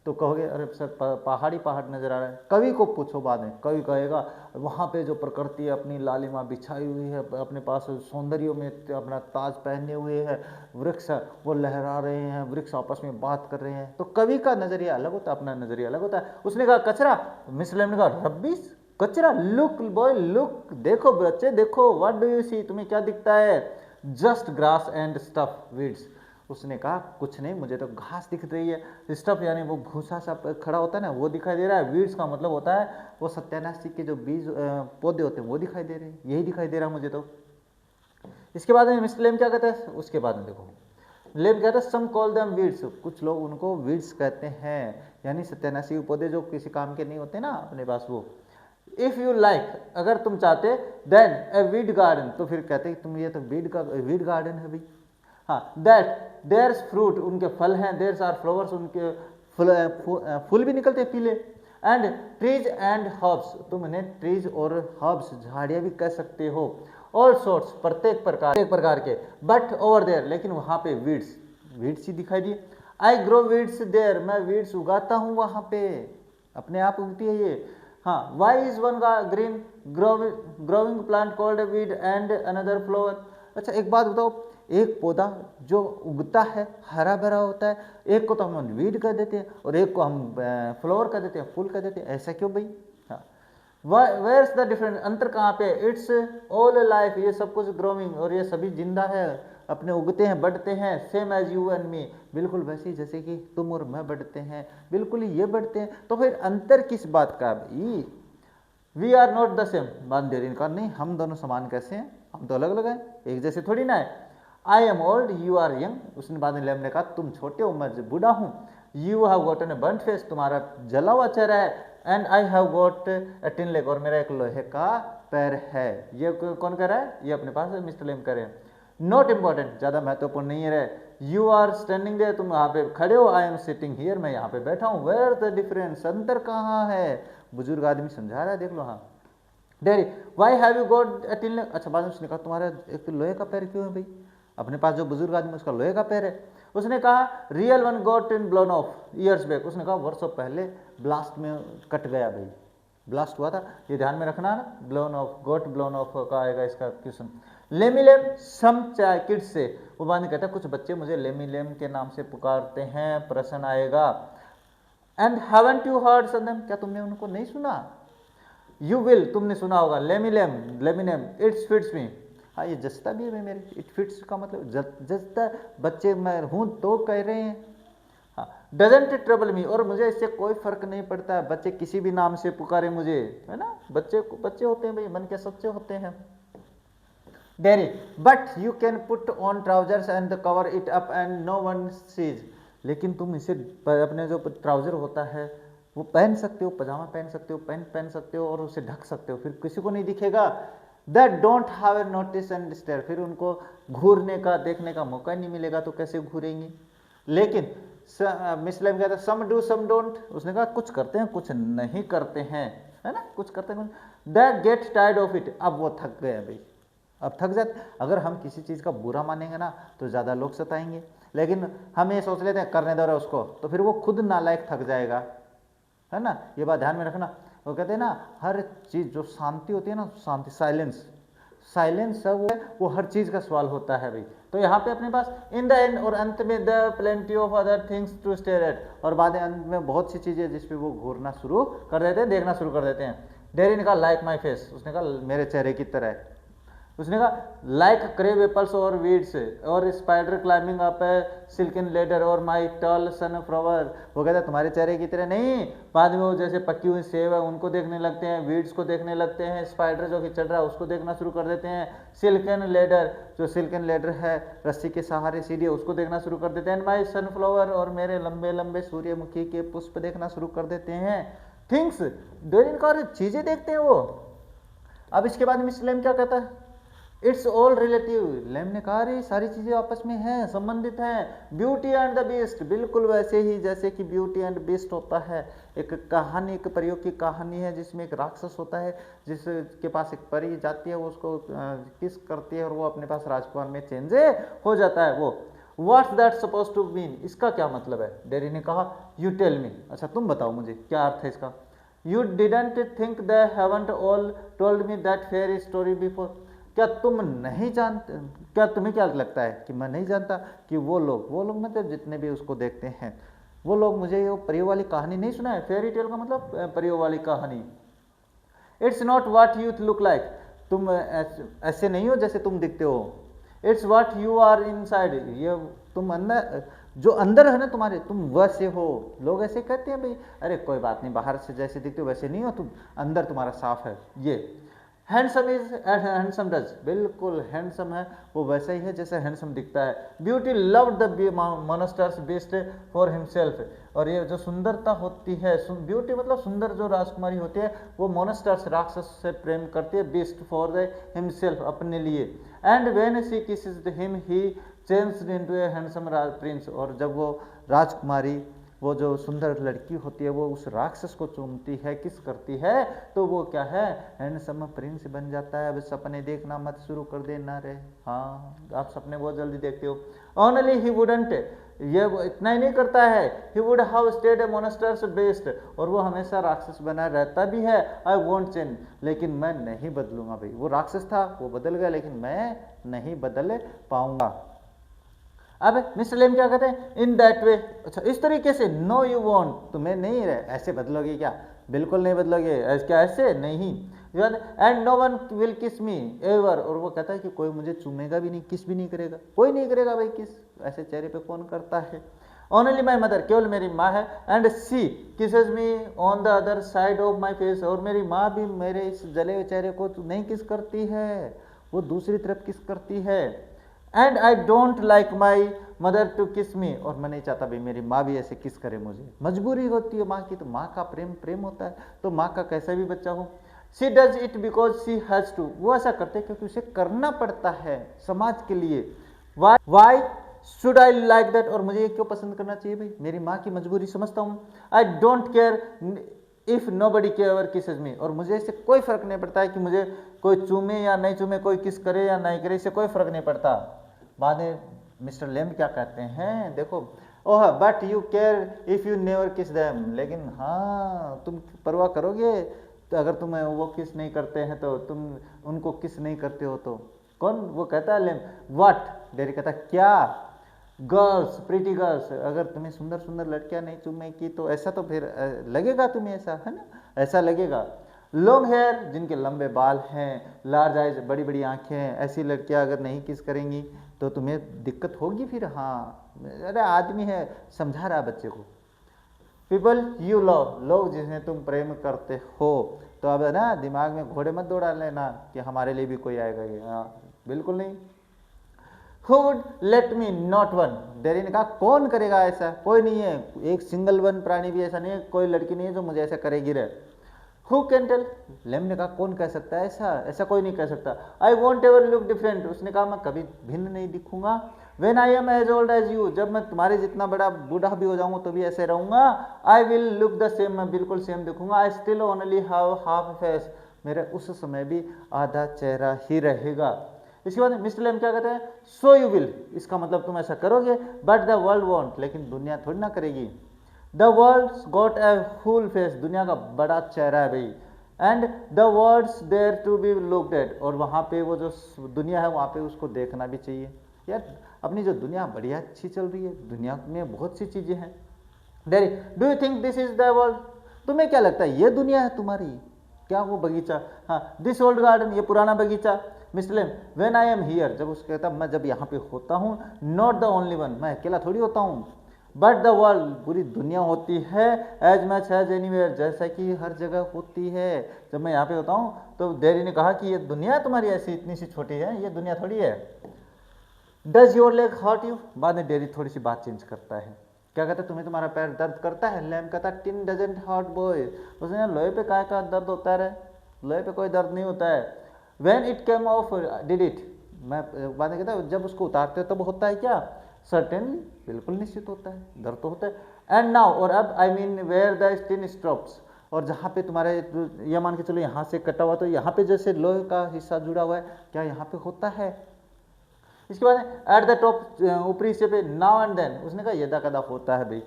तो कहोगे अरे सर पहाड़ ही पहाड़ नजर आ रहा है। कवि को पूछो, बाद में कवि कहेगा वहाँ पे जो प्रकृति अपनी लालिमा बिछाई हुई है, अपने पास सौंदर्य में अपना ताज पहने हुए है, वृक्ष वो लहरा रहे हैं, वृक्ष आपस में बात कर रहे हैं, तो कवि का नजरिया अलग होता है, अपना नजरिया अलग होता है। उसने कहा कचरा, मिस्टर लेम ने कहा रब्बिश, कचरा, लुक बॉय लुक, देखो बच्चे देखो, व्हाट डू यू सी, तुम्हें क्या दिखता है। Just grass and stuff weeds, उसने कहा कुछ नहीं, मुझे तो घास दिख रही है। स्टफ यानी वो भूसा सा खड़ा होता है ना, वो दिखाई दे रहा है। वीड्स का मतलब होता है वो सत्यानाशी के जो बीज पौधे होते हैं वो दिखाई दे रहे हैं, यही दिखाई दे रहा है मुझे तो। इसके बाद में मिस्टर लेम क्या कहता है, उसके बाद में देखो लेम कहता है सम कॉल देम वीड्स, कुछ लोग उनको वीड्स कहते हैं, यानी सत्यानाशी पौधे जो किसी काम के नहीं होते ना अपने पास वो। इफ यू लाइक, अगर तुम चाहते, देन ए वीड गार्डन, तो फिर कहते तुम ये तो वीड गार्डन है भाई। हाँ, दैट देयर्स फ्रूट, उनके फल हैं, देयर्स आर फ्लावर्स, उनके फूल भी निकलते पीले, एंड ट्रीज एंड हर्ब्स, तुम इन्हें ट्रीज और हर्ब्स झाड़ियाँ भी कह सकते हो, ऑल सॉर्ट्स, प्रत्येक प्रकार के, बट ओवर देयर, लेकिन वहाँ पे वीड्स ही दिखाई दिए। आई ग्रो वीड्स देयर, मैं वीड्स उगाता हूँ वहाँ पे, अपने आप उगती है ये। हाँ, why is one green growing plant called weed and another flower. अच्छा एक बात बताओ, एक पौधा जो उगता है हरा भरा होता है, एक को तो हम वीड कर देते हैं और एक को हम फ्लावर कर देते हैं, फूल कर देते हैं, ऐसा क्यों भाई? हाँ, वेयर्स द डिफरेंस, अंतर कहाँ पे? इट्स ऑल लाइफ, ये सब कुछ ग्रोविंग, और ये सभी जिंदा है, अपने उगते हैं, बढ़ते हैं, same as you and me, बिल्कुल वैसे ही जैसे कि तुम और मैं बढ़ते हैं, बिल्कुल ही ये बढ़ते हैं, तो फिर अंतर किस बात का भाई? We are not the same, बात दे रही इनका, नहीं हम दोनों समान कैसे हैं, हम तो अलग अलग हैं, एक जैसे थोड़ी ना है। I am old you are young, उसने बाद में लेम ने कहा तुम छोटे हो मैं बूढ़ा हूँ। You have gotten A burned face, तुम्हारा जला हुआ चेहरा है, and I have got A tin leg, और मेरा एक लोहे का पैर है। ये कौन कह रहा है? ये अपने पास मिस्टर लेम कह रहे हैं। नॉट इम्पॉर्टेंट, ज़्यादा महत्वपूर्ण नहीं है रहे। यू आर स्टैंडिंग देयर, तुम यहाँ पे खड़े हो, आई एम सिटिंग हियर, मैं यहाँ पे बैठा हूँ। वेयर द डिफरेंस, अंतर कहाँ है? बुजुर्ग आदमी समझा रहा है, देख लो। हाँ, daddy why have you got a tin leg, अच्छा बाद में उसने कहा तुम्हारा एक लोहे का पैर क्यों है भाई? अपने पास जो बुजुर्ग आदमी उसका लोहे का पैर है। उसने कहा real one got in blown of years back, उसने कहा वर्षों पहले ब्लास्ट में कट गया भाई, ब्लास्ट हुआ था, ये ध्यान में रखना ना, blown of, got blown of का आएगा इसका क्वेश्चन। लेमिलेम सम किड्स से, वो बाद में कहता है कुछ बच्चे मुझे लेमिलेम के नाम से पुकारते हैं, प्रश्न आएगा। And haven't you heard some, क्या तुमने उनको नहीं सुना? यू विल, तुमने सुना होगा, लेमिनेम इट्स फिट्स मी, हाँ ये जचता भी है मेरे, इट फिट्स का मतलब जचता, बच्चे मैं हूँ तो कह रहे हैं। हाँ, डजंट ट्रबल मी, और मुझे इससे कोई फर्क नहीं पड़ता है, बच्चे किसी भी नाम से पुकारे मुझे, है ना, बच्चे होते हैं भाई, मन के सच्चे होते हैं। Derry but you can put on trousers and cover it up and no one sees, लेकिन तुम इसे अपने जो ट्राउजर होता है वो पहन सकते हो, पजामा पहन सकते हो, पैंट पहन सकते हो और उसे ढक सकते हो, फिर किसी को नहीं दिखेगा। That don't have a notice and stare, फिर उनको घूरने का देखने का मौका नहीं मिलेगा तो कैसे घूरेंगे। लेकिन मिस्लेम कहता है सम डू सम डोंट, उसने कहा कुछ करते हैं कुछ नहीं करते हैं, है ना, कुछ करते हैं। That get tired of it, अब वो थक गए भाई, अब थक जाते। अगर हम किसी चीज़ का बुरा मानेंगे ना तो ज़्यादा लोग सताएंगे, लेकिन हम ये सोच लेते हैं करने दो रहे उसको, तो फिर वो खुद नालायक थक जाएगा, है ना, ये बात ध्यान में रखना। वो कहते हैं ना हर चीज़ जो शांति होती है ना, शांति, साइलेंस सब वो हर चीज़ का सवाल होता है भाई। तो यहाँ पे अपने पास इन द एंड, और अंत में the plenty of other things to stare at, और बाद अंत में बहुत सी चीज़ें जिस पे वो घूरना शुरू कर देते हैं, देखना शुरू कर देते हैं। डेरी ने कहा लाइक माई फेस, उसने कहा मेरे चेहरे की तरह। उसने कहा लाइक क्रेव एपल्स और वीड्स, और spider climbing up silken ladder और माई टॉल सनफ्लावर, वो कहता है तुम्हारे चेहरे की तरह नहीं। बाद में वो जैसे पकी हुई सेब है उनको देखने लगते हैं, वीड्स को देखने लगते हैं, स्पाइडर जो कि चढ़ रहा है उसको देखना शुरू कर देते हैं, सिल्कन लेडर, जो सिल्कन लेडर है रस्सी के सहारे सीढ़ी है उसको देखना शुरू कर देते हैं, माई सनफ्लावर, और मेरे लंबे लंबे सूर्यमुखी के पुष्प देखना शुरू कर देते हैं। थिंग्स डेरिन का चीज़ें देखते हैं वो। अब इसके बाद मिस्टर लेम क्या कहता है? इट्स ऑल रिलेटिव, लेम ने कहा रे सारी चीज़ें आपस में हैं, संबंधित हैं। ब्यूटी एंड द बीस्ट, बिल्कुल वैसे ही जैसे कि ब्यूटी एंड बीस्ट होता है, एक कहानी, एक परियों की कहानी है जिसमें एक राक्षस होता है जिसके पास एक परी जाती है, वो उसको किस करती है और वो अपने पास राजकुमार में चेंज हो जाता है। वो what's that suppose to mean, इसका क्या मतलब है? डेरी ने कहा यू टेल मी, अच्छा तुम बताओ मुझे क्या अर्थ है इसका। You didn't think they haven't all told me that fair story before, क्या तुम नहीं जानते, क्या तुम्हें क्या लगता है कि मैं नहीं जानता कि वो लोग मतलब जितने भी उसको देखते हैं वो लोग मुझे ये परियों वाली कहानी नहीं सुना है? फेयरी टेल का मतलब परियों वाली कहानी। It's not what you look like, तुम ऐसे नहीं हो जैसे तुम दिखते हो। It's what you are inside, ये तुम अंदर, जो अंदर है ना तुम्हारे, तुम वैसे हो। लोग ऐसे कहते हैं भाई अरे कोई बात नहीं, बाहर से जैसे दिखते हो वैसे नहीं हो तुम, अंदर तुम्हारा साफ है। ये हैंडसम इज हैंडसम डज, बिल्कुल हैंडसम है वो वैसा ही है जैसे हैंडसम दिखता है। Beauty loved the मोनेस्टर्स best for himself, और ये जो सुंदरता होती है, ब्यूटी मतलब सुंदर जो राजकुमारी होती है, वो मोनेस्टर्स राक्षस से प्रेम करती है, बेस्ट फॉर द हिमसेल्फ अपने लिए। And when she kisses him he changed into A handsome Prince, और जब वो राजकुमारी, वो जो सुंदर लड़की होती है, वो उस राक्षस को चूमती है, किस करती है, तो वो क्या है, हैंडसम प्रिंस बन जाता है। अब सपने देखना मत शुरू कर देना रे, हाँ आप सपने बहुत जल्दी देखते हो। ओनली ही वुडंट, ये इतना ही नहीं करता है, ही would have stayed A मोनेस्टर्स best, और वो हमेशा राक्षस बना रहता भी है। आई वोंट चेंज, लेकिन मैं नहीं बदलूंगा भाई, वो राक्षस था वो बदल गया, लेकिन मैं नहीं बदल पाऊंगा। अब मिस्टर लेम क्या कहते हैं, इन दैट वे, अच्छा इस तरीके से, नो यू वॉन्ट, तुम्हें नहीं रहे ऐसे बदलोगे क्या, बिल्कुल नहीं बदलोगे, क्या ऐसे नहीं, एंड नो वन विल किस मी एवर, और वो कहता है कि कोई मुझे चूमेगा भी नहीं, किस भी नहीं करेगा, कोई नहीं करेगा भाई किस, ऐसे चेहरे पे कौन करता है। ओनली माई मदर, केवल मेरी माँ है, and she kisses me on the other side of my face, और मेरी माँ भी मेरे इस जले हुए चेहरे को नहीं किस करती है, वो दूसरी तरफ किस करती है। And I don't like my mother to kiss me, और मैं नहीं चाहता भाई मेरी माँ भी ऐसे किस करे मुझे, मजबूरी होती है माँ की, तो माँ का प्रेम प्रेम होता है, तो माँ का कैसा भी बच्चा हो। She does it because she has to, वो ऐसा करते क्योंकि उसे करना पड़ता है समाज के लिए। Why should I like that, और मुझे ये क्यों पसंद करना चाहिए भाई, मेरी माँ की मजबूरी समझता हूँ। I don't care if nobody के एवर किसेज मी, और मुझे इससे कोई फर्क नहीं पड़ता है कि मुझे कोई चूमे या नहीं चूमे, कोई किस करे या नहीं करे, इससे कोई फर्क नहीं पड़ता। बाद में मिस्टर लेम क्या कहते हैं, देखो, oh but you care if you never किस देम, लेकिन हाँ तुम परवाह करोगे तो अगर तुम वो किस नहीं करते हैं तो तुम उनको किस नहीं करते हो तो कौन, वो कहता है लेम, व्हाट, डेरी कहता है क्या, गर्ल्स प्रीटी गर्ल्स, अगर तुम्हें सुंदर सुंदर लड़कियां नहीं चूमेगी तो ऐसा तो फिर लगेगा तुम्हें, ऐसा है ना, ऐसा लगेगा। लॉन्ग हेयर, जिनके लंबे बाल हैं, लार्ज आइज, बड़ी बड़ी आंखें हैं, ऐसी लड़कियां अगर नहीं किस करेंगी तो तुम्हें दिक्कत होगी फिर, हाँ अरे आदमी है समझा रहा है बच्चे को। पीपल यू लव, लोग जिन्हें तुम प्रेम करते हो, तो अब है ना दिमाग में घोड़े मत दौड़ा लेना कि हमारे लिए भी कोई आएगा ये, हाँ बिल्कुल नहीं। Who would let me not one, dairy ने कहा कौन करेगा ऐसा, कोई नहीं है, एक सिंगल वन प्राणी भी ऐसा नहीं है, कोई लड़की नहीं है जो मुझे ऐसा करेगी रे। Who can tell, लेम ने कहा कौन कह सकता है ऐसा, ऐसा कोई नहीं कह सकता। I won't ever look different, उसने कहा मैं कभी भिन्न नहीं दिखूंगा। When I am as old as you, जब मैं तुम्हारे जितना बड़ा बूढ़ा भी हो जाऊंगा तो भी ऐसे रहूंगा। I will look the same, मैं बिल्कुल same दिखूंगा। I still only have half face, मेरे उस समय भी आधा चेहरा ही रहेगा। इसके बाद मिस्टर लेम क्या कहते हैं, सो यू विल, इसका मतलब तुम ऐसा करोगे, बट द वर्ल्ड वॉन्ट, लेकिन दुनिया थोड़ी ना करेगी। The world got a full face, दुनिया का बड़ा चेहरा है भाई, and the world's there to be looked at, और वहाँ पे वो जो दुनिया है वहाँ पे उसको देखना भी चाहिए। यार अपनी जो दुनिया बढ़िया अच्छी चल रही है, दुनिया में बहुत सी चीज़ें हैं। Dairy, do you think this is the world, तुम्हें क्या लगता है ये दुनिया है तुम्हारी, क्या वो बगीचा, हाँ दिस ओल्ड गार्डन, ये पुराना बगीचा। Mister lame, when I am here, जब उसके कहता मैं जब यहाँ पे होता हूँ, नॉट द ओनली वन, मैं अकेला थोड़ी होता हूँ, बट द वर्ल्ड, पूरी दुनिया होती है, एज मच एज एनीवेयर, जैसा कि हर जगह होती है। जब मैं यहाँ पे होता हूँ तो डेरी ने कहा कि ये दुनिया तुम्हारी ऐसी इतनी सी छोटी है, ये दुनिया थोड़ी है। Does your leg hurt you, बाद में डेरी थोड़ी सी बात चेंज करता है, क्या कहता है तुम्हें तुम्हारा पैर दर्द करता है। लैम कहता है टिन डजंट हर्ट बॉय, उसने लोहे पे काय का दर्द होता है, लोहे पे कोई दर्द नहीं होता है। When it came of did it, मैं बाद में कहता है जब उसको उतारते हो तब होता है क्या, सर्टेनली, बिल्कुल निश्चित होता है, दर्द तो होता है। एंड नाउ, और अब I mean where the sting stops, और जहाँ पे तुम्हारे ये मान के चलो यहाँ से कटा हुआ तो यहाँ पे जैसे लोहे का हिस्सा जुड़ा हुआ है, क्या यहाँ पे होता है। इसके बाद एट द टॉप, ऊपरी हिस्से पे, नाउ एंड देन, उसने कहा यदा कदा होता है भाई।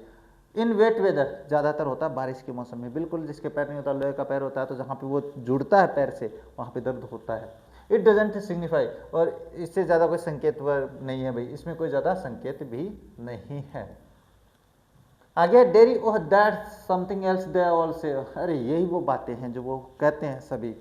इन वेट वेदर, ज़्यादातर होता है बारिश के मौसम में, बिल्कुल जिसके पैर नहीं होता लोहे का पैर होता है, तो जहाँ पे वो जुड़ता है पैर से वहाँ पे दर्द होता है। इट डजेंट सिग्निफाई, और इससे ज़्यादा कोई संकेत नहीं है भाई, इसमें कोई ज़्यादा संकेत भी नहीं है। आगे dairy, oh that something else they all से, अरे यही वो बातें हैं जो वो कहते हैं सभी।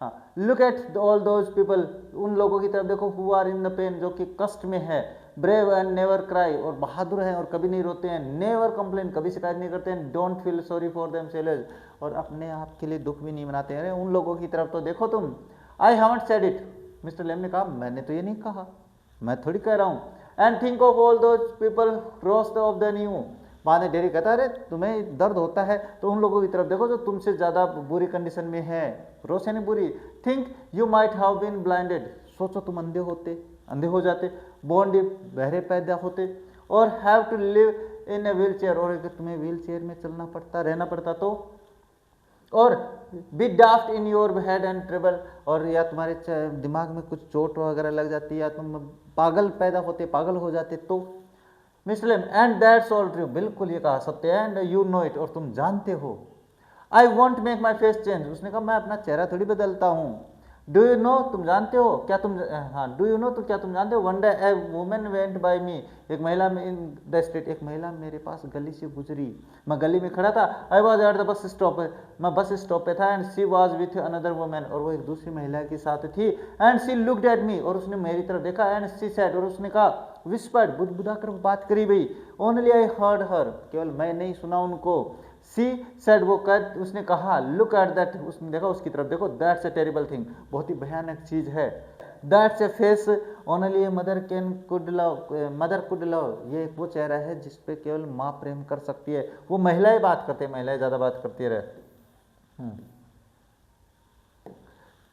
हाँ, look at all those people, उन लोगों की तरफ देखो, who are in the pain, जो कि कष्ट में है, ब्रेव एंड नेवर क्राई, और बहादुर हैं और कभी नहीं रोते हैं, नेवर कंप्लेन, कभी शिकायत नहीं करते हैं, don't feel sorry for them selves, और अपने आप के लिए दुख भी नहीं मनाते हैं। अरे उन लोगों की तरफ तो देखो तुम, I haven't said it, mister Lamb ने कहा मैंने तो ये नहीं कहा, मैं थोड़ी कह रहा हूँ। And think of all those people roast of the new, बाद में डेरी कहता है अरे तुम्हें दर्द होता है तो उन लोगों की तरफ देखो जो तुमसे ज़्यादा बुरी कंडीशन में है, रोस यानी बुरी। Think you might have been blinded, सोचो तुम अंधे हो जाते, बॉन्ड बहरे पैदा होते, और have to live in a wheelchair, और अगर तुम्हें व्हील चेयर में चलना पड़ता रहना पड़ता तो, और be daft in your head and dribble, और या तुम्हारे दिमाग में कुछ चोट वगैरह लग जाती या तुम पागल पैदा होते, पागल हो जाते तो। Mr lame and that's all true, बिल्कुल ये कहा सत्य है, एंड यू नो इट, और तुम जानते हो। I want make my face change, उसने कहा मैं अपना चेहरा थोड़ी बदलता हूँ। डू यू नो, तुम जानते हो क्या, तुम हाँ डू यू नो, तो क्या तुम जानते हो, one day a woman went by me, एक महिला इन द स्ट्रीट, एक महिला मेरे पास गली से गुजरी, मैं गली में खड़ा था, I was at the bus stop, मैं बस स्टॉप पे था, and she was with another women, और वो एक दूसरी महिला के साथ थी, and she looked at me, और उसने मेरी तरफ देखा, एंड शी सेड, और उसने कहा, विस्पर्ड, बुदबुदा कर बात करी भाई, ओनली आई हर्ड हर, केवल मैं नहीं सुना उनको। सी सेड, वो कर उसने कहा, लुक एट दैट, उसने देखा उसकी तरफ देखो, दैट्स ए टेरिबल थिंग, बहुत ही भयानक चीज है। That's a face only a mother can could love, mother could love, ये वो चेहरा है जिस पे केवल माँ प्रेम कर सकती है। वो महिलाएं बात करते हैं, महिलाएं ज्यादा बात करती रहे।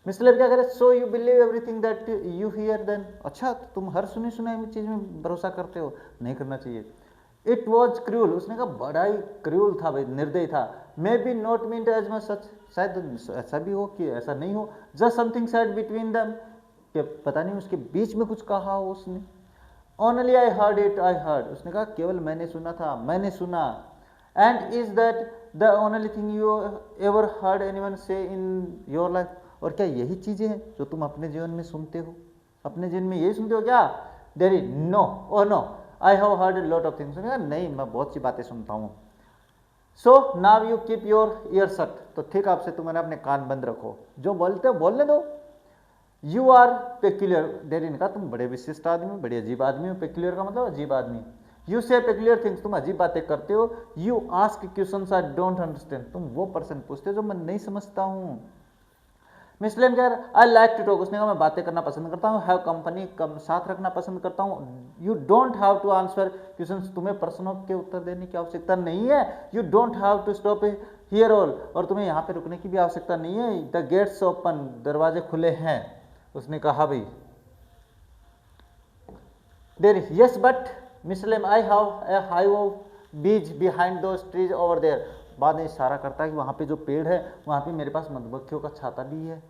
मिस्टर क्या करे, so you believe everything that you hear then, अच्छा तो तुम हर सुनी सुनाई चीज में भरोसा करते हो, नहीं करना चाहिए। इट वॉज क्रूल, उसने कहा बड़ा ही क्रूल था भाई, निर्दयी था। Maybe not mean as much such, शायद ऐसा भी हो कि ऐसा नहीं हो। Just something said between them, कि पता नहीं उसके बीच में कुछ कहा हो उसने। Only I heard it, I heard, उसने कहा केवल मैंने सुना था, मैंने सुना। And is that the only thing you ever heard anyone से इन योर लाइफ, और क्या यही चीजें हैं जो तुम अपने जीवन में सुनते हो, अपने जीवन में यही सुनते हो क्या? Derry no, oh no, I have heard a lot of things, नहीं मैं बहुत सी बातें सुनता हूँ। So now you keep your ear shut, तो ठीक आपसे तुम्हारे अपने कान बंद रखो, जो बोलते हो बोलने दो। यू आर पेक्यूलियर, डेरी ने कहा तुम बड़े विशिष्ट आदमी, बड़े अजीब आदमी हो, पेक्यूलियर का मतलब अजीब आदमी। यू से पेक्यूलियर थिंग्स, तुम अजीब बातें करते हो। You ask questions I don't understand, तुम वो पर्सन पूछते हो जो मैं नहीं समझता हूँ। मिस्टर लेम कह रहा, आई लाइक टू टॉक, उसने कहा मैं बातें करना पसंद करता हूँ। हैव कंपनी, कम साथ रखना पसंद करता हूँ। You don't have to answer questions, तुम्हें प्रश्नों के उत्तर देने की आवश्यकता नहीं है। You don't have to stop here all, और तुम्हें यहाँ पे रुकने की भी आवश्यकता नहीं है। द गेट्स ओपन, दरवाजे खुले हैं, उसने कहा भाई। There yes but mister Lamb I have a hive of bees behind those trees over there, बाद में इशारा करता है कि वहाँ पे जो पेड़ है वहाँ पे मेरे पास मधुमक्खियों का छाता भी है।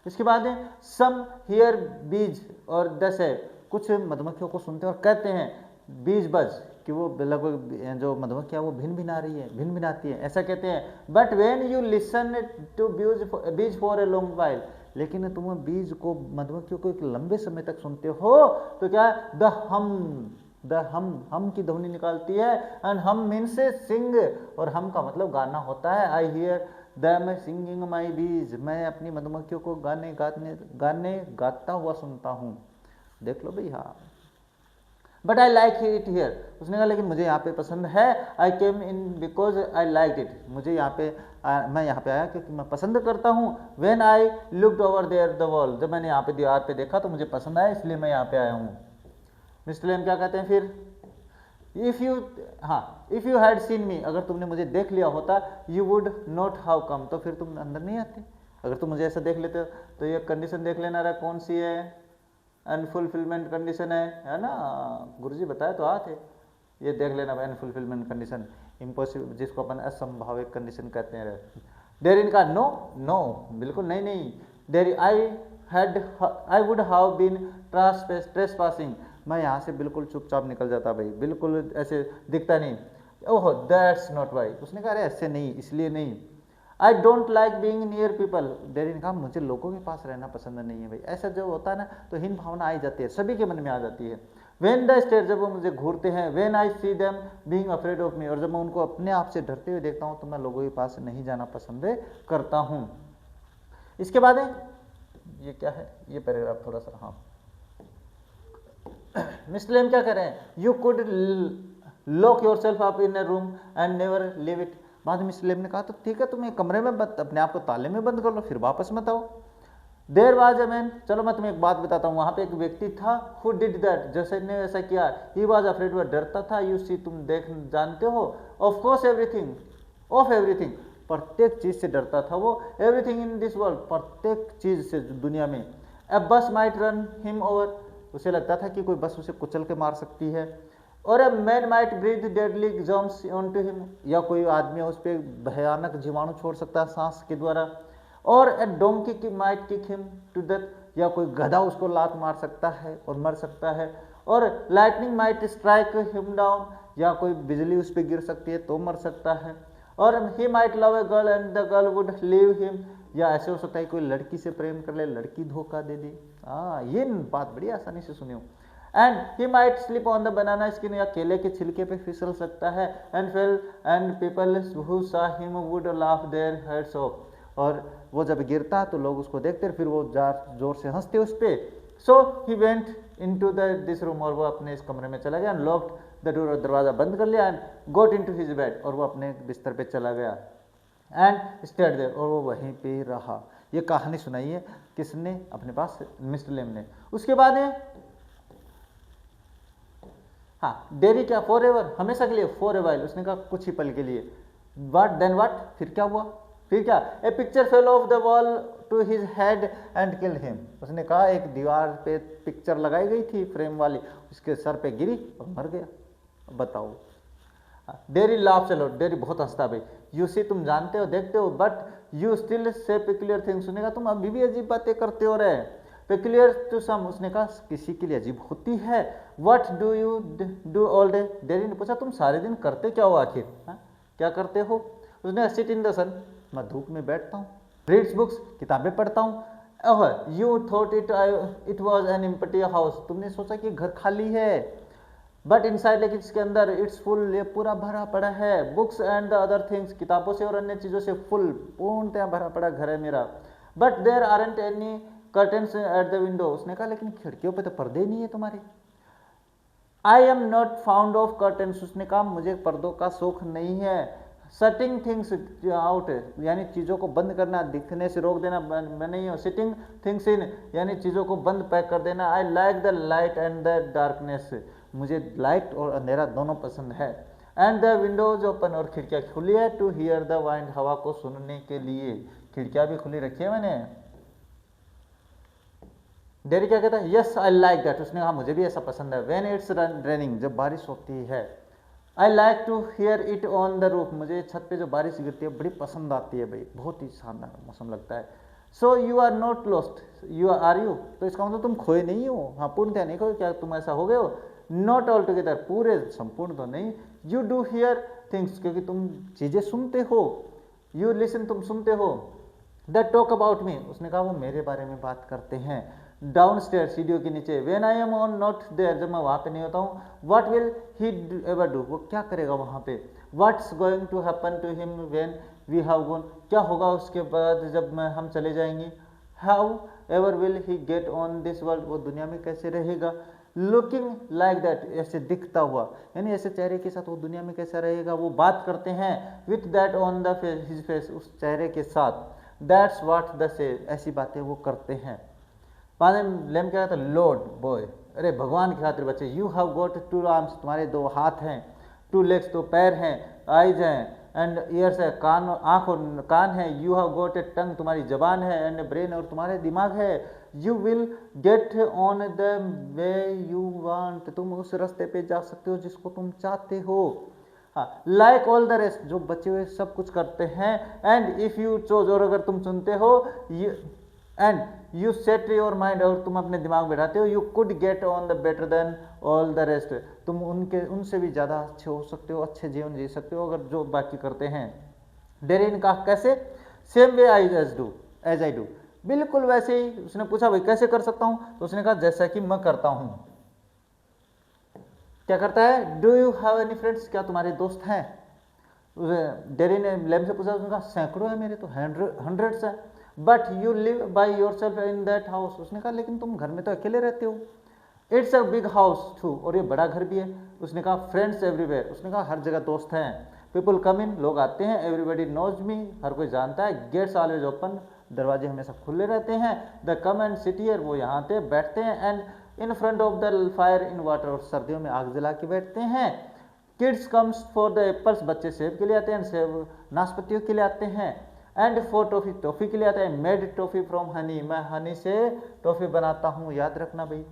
इसके बाद सम हियर बीज, और दस है कुछ मधुमक्खियों को सुनते हैं और कहते हैं बीज बज, कि वो लगभग जो मधुमक्खियाँ वो भिन भिनाती हैं, ऐसा कहते हैं। But when you listen to bees for a long while, लेकिन तुम बीज को, मधुमक्खियों को एक लंबे समय तक सुनते हो तो क्या द हम की ध्वनि निकालती है। एंड हम मीन से सिंग, और हम का मतलब गाना होता है। आई हियर दैम सिंगिंग माई बीज, मैं अपनी मधुमक्खियों को गाने गाता हुआ सुनता हूँ। देख लो भाई, हाँ। But I like it here, उसने कहा लेकिन मुझे यहाँ पे पसंद है। I came in because I like it, मुझे यहाँ पे मैं यहाँ पे आया क्योंकि मैं पसंद करता हूँ। When I looked over there the wall, जब मैंने यहाँ पे दीवार पे देखा तो मुझे पसंद आया, इसलिए मैं यहाँ पे आया हूँ। मिस्टर लेम क्या कहते हैं फिर, इफ़ यू हैड सीन मी, अगर तुमने मुझे देख लिया होता, you would not how come, तो फिर तुम अंदर नहीं आते। अगर तुम मुझे ऐसा देख लेते हो तो ये कंडीशन देख लेना रहा कौन सी है, अनफुलफिलमेंट कंडीशन है ना, गुरुजी बताए तो आते, ये देख लेना भाई, अनफुलफिलमेंट कंडीशन, इम्पॉसिबल, जिसको अपन असंभाविक कंडीशन कहते हैं। देर इनका नो, बिल्कुल नहीं। There I would have been trespassing, मैं यहाँ से बिल्कुल चुपचाप निकल जाता भाई, बिल्कुल ऐसे दिखता नहीं। ओह दैट्स नॉट वाई, उसने कहा अरे ऐसे नहीं, इसलिए नहीं। आई don't like being near people, dairy ने कहा मुझे लोगों के पास रहना पसंद नहीं है भाई। ऐसा जब होता है ना तो हीन भावना आई जाती है, सभी के मन में आ जाती है। वेन द स्टेट, जब वो मुझे घूरते हैं। When I see them being afraid of मी, और जब मैं उनको अपने आप से डरते हुए देखता हूँ तो मैं लोगों के पास नहीं जाना पसंद करता हूँ। इसके बाद ये क्या है, ये पैराग्राफ थोड़ा सा, हाँ। मिस्टर लेम क्या कह रहे हैं, you could lock your self up in A room and never leave it. बाद में मिस्टर लेम ने कहा तो ठीक है, तुम एक कमरे में अपने आप को ताले में बंद कर लो, फिर वापस मत आओ। देर वाज अ मैन, चलो मैं तुम्हें एक बात बताता हूँ, वहां पे एक व्यक्ति था, हु डिड दैट, जैसे ने ऐसा किया, ही वाज अफ्रेड, वह डरता था, यू सी, तुम देख जानते हो, of course everything, of everything, प्रत्येक चीज से डरता था वो, एवरीथिंग इन दिस वर्ल्ड, प्रत्येक चीज से दुनिया में, ए बस माइट रन हिम ओवर, उसे लगता था कि कोई बस उसे कुचल के मार सकती है, और a man might breathe deadly germs onto him, या कोई आदमी उस पर भयानक जीवाणु छोड़ सकता है सांस के द्वारा, और ए डोंकी की might kick him to death, या कोई गधा उसको लात मार सकता है और मर सकता है, और lightning might strike him down, या कोई बिजली उस पर गिर सकती है तो मर सकता है, और he might love a girl and the girl would leave him, या ऐसे हो सकता है कोई लड़की से प्रेम कर ले, लड़की धोखा दे दी। हाँ, ये बात बड़ी आसानी से सुनियो। And he might slip on the banana skin, या केले के छिलके पे फिसल सकता है, and fail and people who सा him would laugh their heads of, और वो जब गिरता तो लोग उसको देखते फिर वो जोर से हंसते उस पर। So he went into this room, और वो अपने इस कमरे में चला गया, एंड लॉक्ड द डोर, दरवाजा बंद कर लिया, and got into his bed, और वो अपने बिस्तर पे चला गया, एंड स्टेड देयर, और वो वहीं पे रहा। ये कहानी सुनाई है किसने? अपने पास मिस्टर लेम ने। उसके बाद है, हाँ, देरी क्या, फॉर एवर, हमेशा के लिए, फॉर ए वाइल, उसने कहा कुछ ही पल के लिए, व्हाट देन व्हाट, फिर क्या हुआ, फिर क्या, a picture fell off the wall to his head and killed him, उसने कहा एक दीवार पे पिक्चर लगाई गई थी फ्रेम वाली, उसके सर पे गिरी और मर गया। बताओ। डेरी लाफ, चलो डेरी बहुत हंसता भाई, यू सी, तुम जानते हो देखते हो, but you still say peculiar things, उसने कहा तुम अभी भी अजीब बातें करते हो रहे, पेक्युलियर टू सम, उसने कहा किसी के लिए अजीब होती है, what do you do all day, dairy ने पूछा तुम सारे दिन करते क्या हो आखिर, क्या करते हो, उसने सिट इन द सन, मैं धूप में बैठता हूँ, रीड्स बुक्स, किताबें पढ़ता हूँ, oh you thought it was an empty house, तुमने सोचा कि घर खाली है, बट इनसाइड, लेकिन इसके अंदर इट्स फुल, ये पूरा भरा पड़ा है, books and the other things, किताबों से और अन्य चीज़ों से फुल, पूर्णतः भरा पड़ा घर है मेरा, but there aren't any curtains at the window, उसने कहा लेकिन खिड़कियों पे तो पर्दे नहीं है तुम्हारे, I am not found of curtains, उसने कहा मुझे पर्दों का शौक नहीं है, शटिंग थिंग्स आउट, यानी चीज़ों को बंद करना, दिखने से रोक देना मैं नहीं हूँ, सिटिंग थिंग्स इन, यानी चीज़ों को बंद पैक कर देना, I like the light and the darkness, मुझे लाइट और अंधेरा दोनों पसंद है, एंड द विंडोज ओपन, और खिड़कियाँ खुली है, टू हियर द वाइंड, हवा को सुनने के लिए खिड़कियाँ भी खुली रखी है मैंने। डेरी क्या कहता है, यस आई लाइक दैट, उसने कहा मुझे भी ऐसा पसंद है, व्हेन इट्स रेनिंग, जब बारिश होती है, I like to hear it on the roof, मुझे छत पे जो बारिश गिरती है बड़ी पसंद आती है भाई, बहुत ही शानदार मौसम लगता है। So you are not lost, you are you, तो इसका मतलब तुम खोए नहीं हो, हाँ पूर्णतः नहीं खोए, क्या तुम ऐसा हो गए हो, नॉट ऑल टुगेदर, पूरे संपूर्ण तो नहीं, यू डू हियर थिंग्स, क्योंकि तुम चीज़ें सुनते हो, यू लिसन, तुम सुनते हो, दैट टॉक अबाउट मी, उसने कहा वो मेरे बारे में बात करते हैं, डाउन स्टेयर, सीढ़ियों के नीचे, when I am on not there, जब मैं वहाँ पे नहीं होता हूँ, what will he ever do, वो क्या करेगा वहाँ पे, what's going to happen to him when we have gone, क्या होगा उसके बाद जब हम चले जाएंगे, how ever will he get on this world, वो दुनिया में कैसे रहेगा, लुकिंग लाइक दैट, ऐसे दिखता हुआ, यानी ऐसे चेहरे के साथ वो दुनिया में कैसा रहेगा, वो बात करते हैं, with that on the face, his face, उस चेहरे के साथ, दैट्स व्हाट द से, ऐसी बातें वो करते हैं। बाद में लेम क्या कहता है, लॉर्ड बॉय, अरे भगवान की खातिर बच्चे, you have got two arms, तुम्हारे दो हाथ हैं, टू लेग्स, दो पैर हैं, आइज हैं, एंड ईयर्स है, कान, आँख और कान है, यू हैव गॉट ए टंग, तुम्हारी जबान है, एंड ब्रेन, और तुम्हारे दिमाग है, you will get on the way you want, तुम उस रास्ते पे जा सकते हो जिसको तुम चाहते हो, हाँ, लाइक ऑल द रेस्ट, जो बचे हुए सब कुछ करते हैं, एंड इफ यू चोज, और अगर तुम चुनते हो, and you set your mind, और तुम अपने दिमाग में बैठाते हो, you could get on the better than all the rest, तुम उनसे भी ज़्यादा अच्छे हो सकते हो, अच्छे जीवन जी सकते हो अगर जो बाकी करते हैं। डेरी ने कहा कैसे, same way as I do, बिल्कुल वैसे ही, उसने पूछा भाई कैसे कर सकता हूँ, तो उसने कहा जैसा कि मैं करता हूँ। क्या करता है, do you have any friends, क्या तुम्हारे दोस्त हैं, डेरी ने लेम से पूछा, उसने कहा सैकड़ों है मेरे तो, हंड्रेड्स है, but you live by your self in that house, उसने कहा लेकिन तुम घर में तो अकेले रहते हो, it's a big house too, और ये बड़ा घर भी है, उसने कहा फ्रेंड्स एवरीवेयर, उसने कहा हर जगह दोस्त हैं, पीपल कम इन, लोग आते हैं, एवरीबडी नोज मी, हर कोई जानता है, गेट्स ऑलवेज ओपन, दरवाजे हमेशा खुले रहते हैं। The come and sit here, वो यहाँ पे बैठते हैं। And in front of the fire in water, और सर्दियों में आग जला के बैठते हैं। Kids comes for the apples, बच्चे सेब के लिए आते हैं, सेब नाशपातियों के लिए आते हैं। एंड फॉर टॉफ़ी, टॉफ़ी के लिए आता है। मेड टॉफ़ी फ्रॉम हनी, मैं हनी से टॉफ़ी बनाता हूँ, याद रखना भाई।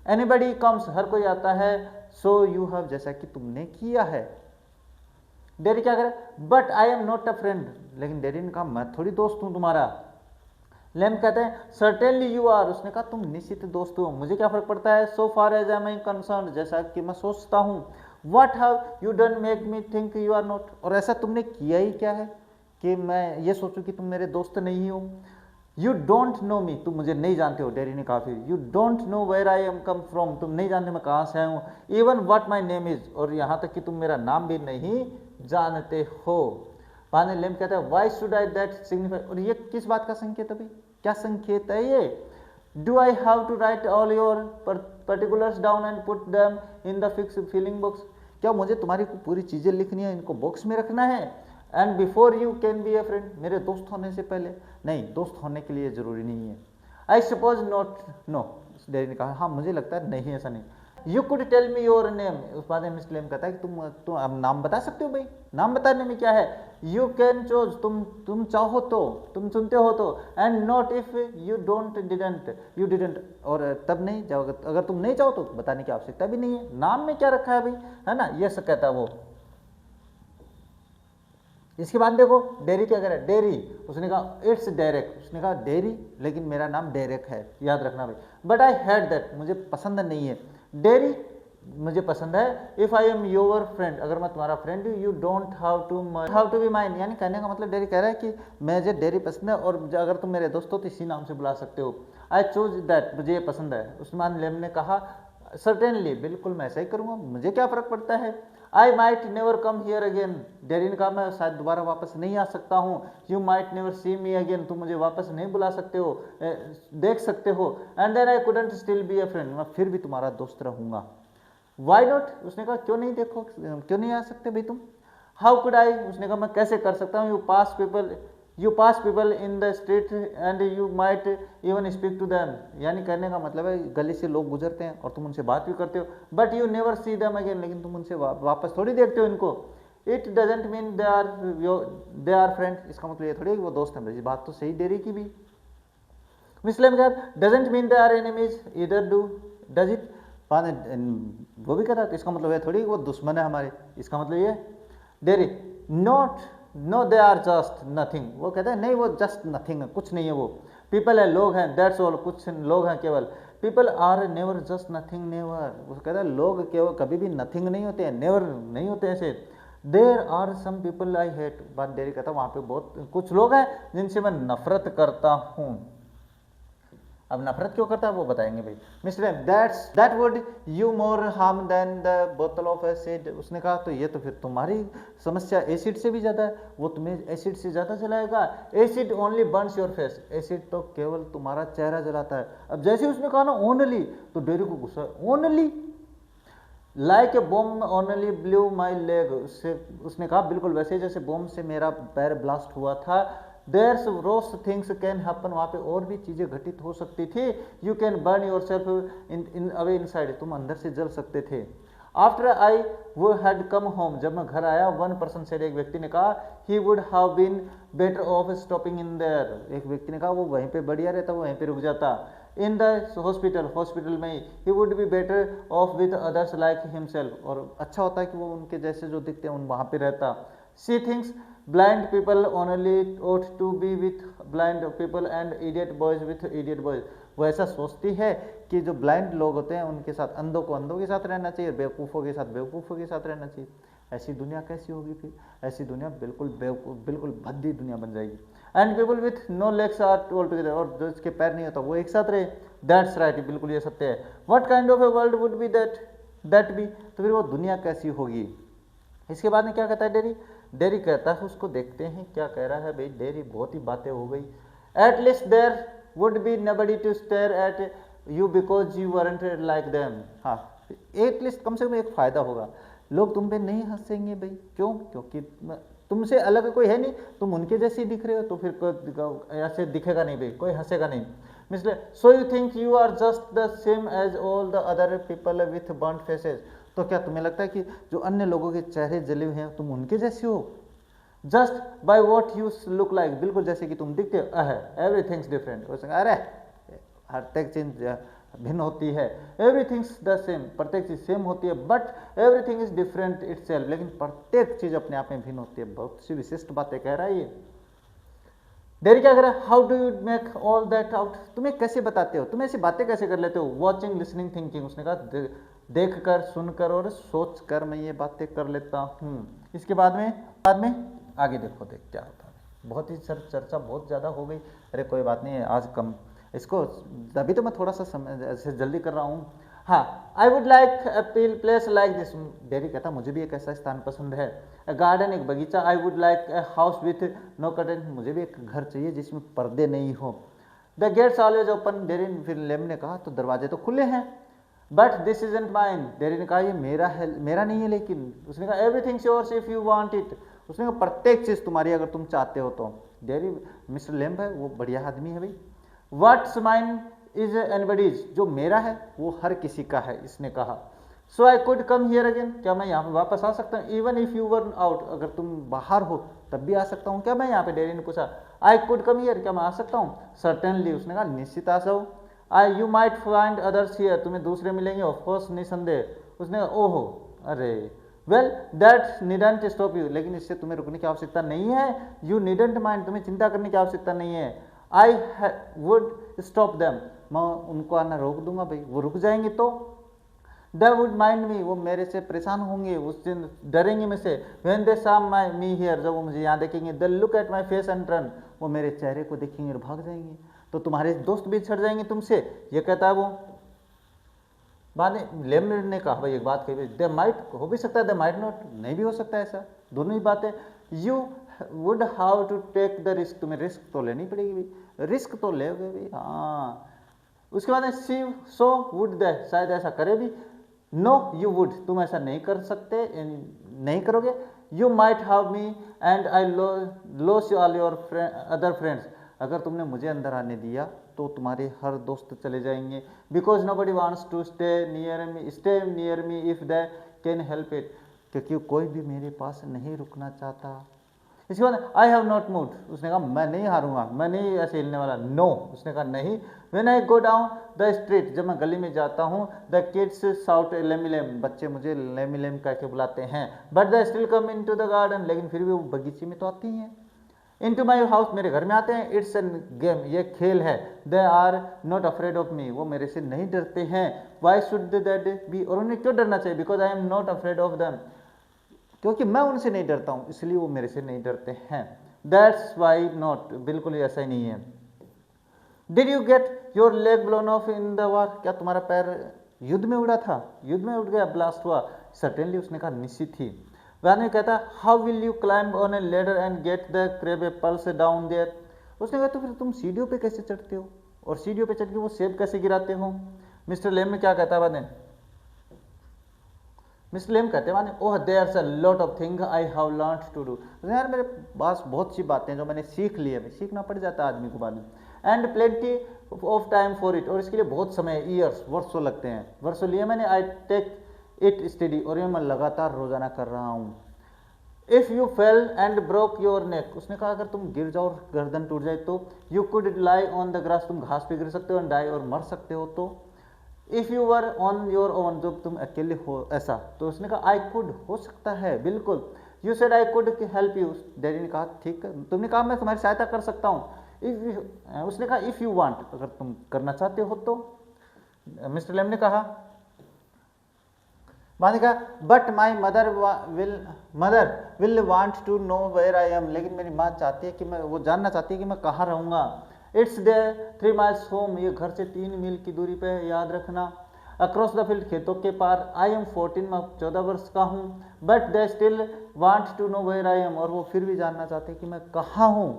एनीबडी कम्स, हर कोई आता है। सो यू हैव, जैसा कि तुमने किया है। डेरी क्या करे, but I am not a friend, लेकिन डेरी ने कहा मैं थोड़ी दोस्त हूँ तुम्हारा। लैम कहते हैं सर्टेनली यू आर, उसने कहा तुम निश्चित दोस्त हो, मुझे क्या फर्क पड़ता है। So far as I am concern, जैसा कि मैं सोचता हूँ। What have you done make me think you are not, और ऐसा तुमने किया ही क्या है कि मैं ये सोचूं कि तुम मेरे दोस्त नहीं हो। यू डोंट नो मी, तुम मुझे नहीं जानते हो, डेरी ने कहा फिर। You don't know where I am come from, तुम नहीं जानते मैं कहाँ से आया हूँ। Even what my name is, और यहाँ तक कि तुम मेरा नाम भी नहीं जानते हो। बाद में लेम कहता है why should I that signify, और ये किस बात का संकेत है भाई, क्या संकेत है ये। Do I have to write all your particulars down and put them in the fix filling box, क्या मुझे तुम्हारी पूरी चीज़ें लिखनी है, इनको बॉक्स में रखना है। And before you can be A friend, मेरे दोस्त होने से पहले, नहीं दोस्त होने के लिए ज़रूरी नहीं है। I suppose not, no, Derry ने कहा हाँ मुझे लगता है नहीं, ऐसा नहीं। You could tell me your name, उस बाद में मिस लेम कहता है कि तुम अब नाम बता सकते हो भाई, नाम बताने में क्या है। यू कैन चूज, तुम चाहो तो, तुम चुनते हो तो। And not if you don't didn't, you didn't, और तब नहीं जाओ, अगर तुम नहीं चाहो तो बताने की आवश्यकता भी नहीं है, नाम में क्या रखा है भाई, है ना, ये सब कहता है वो। इसके बाद देखो डेरी क्या करे, डेरी, उसने कहा इट्स डेरेक, उसने कहा डेरी लेकिन मेरा नाम डेरेक है, याद रखना भाई। बट आई हेट दैट, मुझे पसंद नहीं है। डेरी मुझे पसंद है। If I am your friend, अगर मैं तुम्हारा फ्रेंड हूँ, you don't have to be mine, यानी कहने का मतलब डेरी कह रहा है कि मुझे डेरी पसंद है, और अगर तुम मेरे दोस्त हो तो इसी नाम से बुला सकते हो। आई चूज दैट, मुझे ये पसंद है। उस्मान लेम ने कहा सर्टेनली, बिल्कुल मैं ऐसा ही करूँगा, मुझे क्या फ़र्क पड़ता है। I might never come here again, dairy ने कहा मैं शायद दोबारा वापस नहीं आ सकता हूँ। You might never see me again, तुम मुझे वापस नहीं बुला सकते हो, देख सकते हो। And then I couldn't still be a friend, मैं फिर भी तुम्हारा दोस्त रहूँगा। वाई नॉट, उसने कहा क्यों नहीं, देखो क्यों नहीं आ सकते भाई तुम। हाउ कुड आई, उसने कहा मैं कैसे कर सकता हूँ। You pass people in the street and you might even speak to them, यानी कहने का मतलब है गली से लोग गुजरते हैं और तुम उनसे बात भी करते हो, but you never see them again, लेकिन तुम उनसे वापस थोड़ी देखते हो इनको। It doesn't mean they are friend, इसका मतलब ये थोड़ी है कि वो दोस्त हैं। मेरी बात तो सही डेरी की भी। Muslim doesn't mean they are enemies, इधर डू डज इट, वो भी कहता है, तो इसका मतलब ये थोड़ी वो दुश्मन है हमारे, इसका मतलब ये। Derry not, no they are just nothing, वो कहते हैं नहीं वो जस्ट नथिंग है, कुछ नहीं है वो। पीपल है, लोग हैं, दैट्स ऑल, कुछ लोग हैं केवल। People are never just nothing, never, वो कहता है लोग केवल कभी भी नथिंग नहीं होते हैं, नेवर नहीं होते ऐसे। There are some people I hate, बात डेरी कहता है वहाँ पे बहुत कुछ लोग हैं जिनसे मैं नफरत करता हूँ। अब नफरत क्यों करता है वो बताएंगे भाई। Mister that would you more harm then the बोतल ऑफ एसिड, उसने कहा तो ये तो फिर तुम्हारी समस्या एसिड से भी ज़्यादा है, वो तुम्हें एसिड से ज़्यादा जलाएगा। Acid only burns your face, acid तो केवल तुम्हारा चेहरा जलाता है। अब जैसे उसने कहा ना ओनली, तो डेरी को गुस्सा, only like a bomb only blew my leg, उसने कहा बिल्कुल वैसे जैसे बॉम्ब से मेरा पैर ब्लास्ट हुआ था। There's worse things can happen, वहाँ पे और भी चीज़ें घटित हो सकती थी। You can burn yourself in away inside, तुम अंदर से जल सकते थे। आफ्टर आई वो हैड कम होम, जब मैं घर आया, वन पर्सन सेड, एक व्यक्ति ने कहा, he would have been better off stopping in there, एक व्यक्ति ने कहा वो वहीं पे बढ़िया रहता, वो वहीं पे रुक जाता। इन द हॉस्पिटल में he would be better of with others like himself, और अच्छा होता है कि वो उनके जैसे जो दिखते हैं उन वहाँ पे रहता। See things blind people only ought to be with blind people and idiot boys with idiot boys, वो ऐसा सोचती है कि जो ब्लाइंड लोग होते हैं उनके साथ अंधों को अंधों के साथ रहना चाहिए, बेवकूफ़ों के साथ बेवकूफ़ों के साथ रहना चाहिए। ऐसी दुनिया कैसी होगी फिर, ऐसी दुनिया बिल्कुल बेवकूफ़, बिल्कुल भद्दी दुनिया बन जाएगी। And people with no legs are all together, और जो इसके पैर नहीं होता वो एक साथ रहे। दैट्स राइट, बिल्कुल ये सत्य है। What kind of a world would be that be, तो फिर वो दुनिया कैसी होगी। इसके बाद में क्या कहता है डेरी कहता है, उसको देखते हैं क्या कह रहा है भाई। डेरी बहुत ही बातें हो गई। At least there would be nobody to stare at you because you weren't like them, हाँ एट लीस्ट कम से कम एक फ़ायदा होगा, लोग तुम पे नहीं हंसेंगे भाई। क्यों? क्योंकि तुमसे अलग कोई है नहीं, तुम उनके जैसे ही दिख रहे हो, तो फिर ऐसे दिखेगा नहीं भाई, कोई हंसेगा नहीं। Mister so you think you are just the same as all the other people with burned faces, तो क्या तुम्हें लगता है कि जो अन्य लोगों के चेहरे जले हुए हैं तुम उनके जैसे हो? Just by what you look like, बिल्कुल जैसे कि तुम दिखते हो। एवरीथिंग्स डिफरेंट, अरे हर एक चीज भिन्न होती है। एवरीथिंग्स द सेम, प्रत्येक चीज सेम होती है, but everything is different itself, लेकिन प्रत्येक चीज अपने आप में भिन्न होती है। बहुत सी विशिष्ट बातें कह रहा है ये। डेरी क्या कह रहा है, how do you make all that out, तुम्हें कैसे बताते हो, तुम ऐसी बातें कैसे कर लेते हो? वॉचिंग, लिसनिंग, थिंकिंग, उसने कहा देख कर, सुनकर और सोच कर मैं ये बातें कर लेता हूँ। इसके बाद में आगे देखो, देख क्या होता है। बहुत ही चर्चा बहुत ज़्यादा हो गई, अरे कोई बात नहीं है, आज कम इसको, अभी तो मैं थोड़ा सा समय ऐसे जल्दी कर रहा हूँ। हाँ, आई would like a place like this, dairy कहता मुझे भी एक ऐसा स्थान पसंद है। अ गार्डन, एक बगीचा। I would like a house with no curtain, मुझे भी एक घर चाहिए जिसमें पर्दे नहीं हो। The gates always open, Derry फिर लेम ने कहा तो दरवाजे तो खुले हैं। But this isn't mine, Derry ने कहा ये मेरा है, मेरा नहीं है। लेकिन उसने कहा everything yours if you want it, उसने कहा प्रत्येक चीज तुम्हारी अगर तुम चाहते हो तो। डेरी, मिस्टर लेम्ब है वो बढ़िया आदमी है भाई। व्हाट्स माइन इज एनीबडीज, जो मेरा है वो हर किसी का है, इसने कहा। So I could come here again, क्या मैं यहाँ पे वापस आ सकता हूँ? Even if you were out, अगर तुम बाहर हो तब भी आ सकता हूँ क्या मैं यहाँ पे? डेरी ने पूछा। आई कुड कम हियर, क्या मैं आ सकता हूँ? सर्टेनली, उसने कहा निश्चित आ जाओ। I you might find others here, तुम्हें दूसरे मिलेंगे ऑफकोर्स, निसंदेह। उसने कहा ओहो, अरे well that needn't stop you, लेकिन इससे तुम्हें रुकने की आवश्यकता नहीं है। यू नीडंट माइंड, तुम्हें चिंता करने की आवश्यकता नहीं है। आई वुड स्टॉप देम, मैं उनको आना रोक दूंगा भाई, वो रुक जाएंगे तो। दे वुड माइंड मी, वो मेरे से परेशान होंगे, उस दिन डरेंगे मुझसे। व्हेन दे सा माई मी हियर, जब वो मुझे यहाँ देखेंगे। They look at my face and run, वो मेरे चेहरे को देखेंगे और भाग जाएंगे, तो तुम्हारे दोस्त भी छड़ जाएंगे तुमसे, ये कहता है वो। बाद में लेम ने कहा भाई एक बात कही, दे माइट, हो भी सकता है, दे माइट नॉट, नहीं भी हो सकता है ऐसा, दोनों ही बातें। You would how to take the risk, तुम्हें रिस्क तो लेनी पड़ेगी भाई, रिस्क तो लेोगे भाई। हाँ, उसके बाद सी सो वुड दे, शायद ऐसा करे भी। नो यू वुड, तुम ऐसा नहीं कर सकते, नहीं करोगे। You might have me and I loss all your other friends, अगर तुमने मुझे अंदर आने दिया तो तुम्हारे हर दोस्त चले जाएंगे। Because nobody wants to stay near me if they can help it, क्योंकि कोई भी मेरे पास नहीं रुकना चाहता। इसके बाद आई हैव नॉट मूड, उसने कहा मैं नहीं हारूंगा, मैं नहीं ऐसे हिलने वाला। नो, उसने कहा नहीं। When I go down the street, जब मैं गली में जाता हूँ। The kids shout Lamey Lamb, बच्चे मुझे लेमी लेम कह के बुलाते हैं। But they still come in to the garden, लेकिन फिर भी वो बगीचे में तो आती हैं। इनटू माई हाउस, मेरे घर में आते हैं। इट्स एन गेम, ये खेल है। They are not afraid of me, वो मेरे से नहीं डरते हैं। वाई शुड दैट बी, और उन्हें क्यों डरना चाहिए? Because I am not afraid of them, क्योंकि मैं उनसे नहीं डरता हूँ, इसलिए वो मेरे से नहीं डरते हैं। दैट्स वाई नॉट, बिल्कुल ऐसा ही नहीं है। Did you get your leg blown of in the war, क्या तुम्हारा पैर युद्ध में उड़ा था? युद्ध में उड़ गया, ब्लास्ट हुआ? सर्टेनली, उसने कहा निश्चित ही। वह ने कहता how will you climb on a ladder and get the crab apples down there, उसने कहा तो फिर तुम सीढ़ियों पे कैसे चढ़ते हो और सीढ़ियों पे चढ़ के वो सेब कैसे गिराते हो? मिस्टर लेम में क्या कहता है बाद मिस्टर लेम कहते हैं oh there's a lot of thing I have learned to do, यार मेरे पास बहुत सी बातें जो मैंने सीख ली है, सीखना पड़ जाता है आदमी को बाद में। And plenty of time for it, और इसके लिए बहुत समय, ईयर्स, वर्षों लगते हैं, वर्षों लिए मैंने। आई टेक इट स्टडी, और ये मैं लगातार रोजाना कर रहा हूँ। If you fail and broke your neck, उसने कहा अगर तुम गिर जाओ और गर्दन टूट जाए तो। You could lie on the grass, तुम घास पे गिर सकते हो। एंड डाई, और मर सकते हो तो। If you were on your own, जब तुम अकेले हो ऐसा, तो उसने कहा आई कुड, हो सकता है, बिल्कुल। You said I could help you, daddy ने कहा ठीक है, तुमने कहा मैं तुम्हारी सहायता कर सकता हूँ। उसने कहा इफ यू वांट, अगर तुम करना चाहते हो तो। मिस्टर लेम ने कहा, but my mother will want to know where I am, लेकिन मेरी माँ चाहती है कि मैं, वो जानना चाहती है कि मैं कहाँ रहूँगा। इट्स देयर 3 miles होम, ये घर से 3 मील की दूरी पे, याद रखना। अक्रॉस द फील्ड, खेतों के पार। आई एम 14, मैं 14 वर्ष का हूँ। But they still want to know where I am, और वो फिर भी जानना चाहते हैं कि मैं कहाँ हूँ।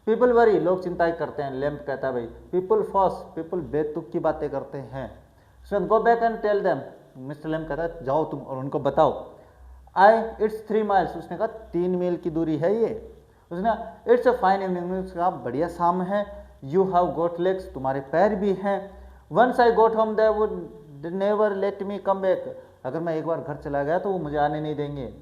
पीपल वरी, लोग चिंता करते हैं। लेम्प कहता है भाई पीपल फॉस, पीपल बेतुक की बातें करते हैं। So go back and tell them, mister Lamb कहता है जाओ तुम और उनको बताओ। आई इट्स 3 माइल्स, उसने कहा 3 मील की दूरी है ये। उसने कहा इट्स अ फाइन इवनिंग, उसने कहा बढ़िया शाम है। यू हैव गोट लेग्स, तुम्हारे पैर भी हैं। Once I got home they would never let me come back, अगर मैं एक बार घर चला गया तो वो मुझे आने नहीं देंगे।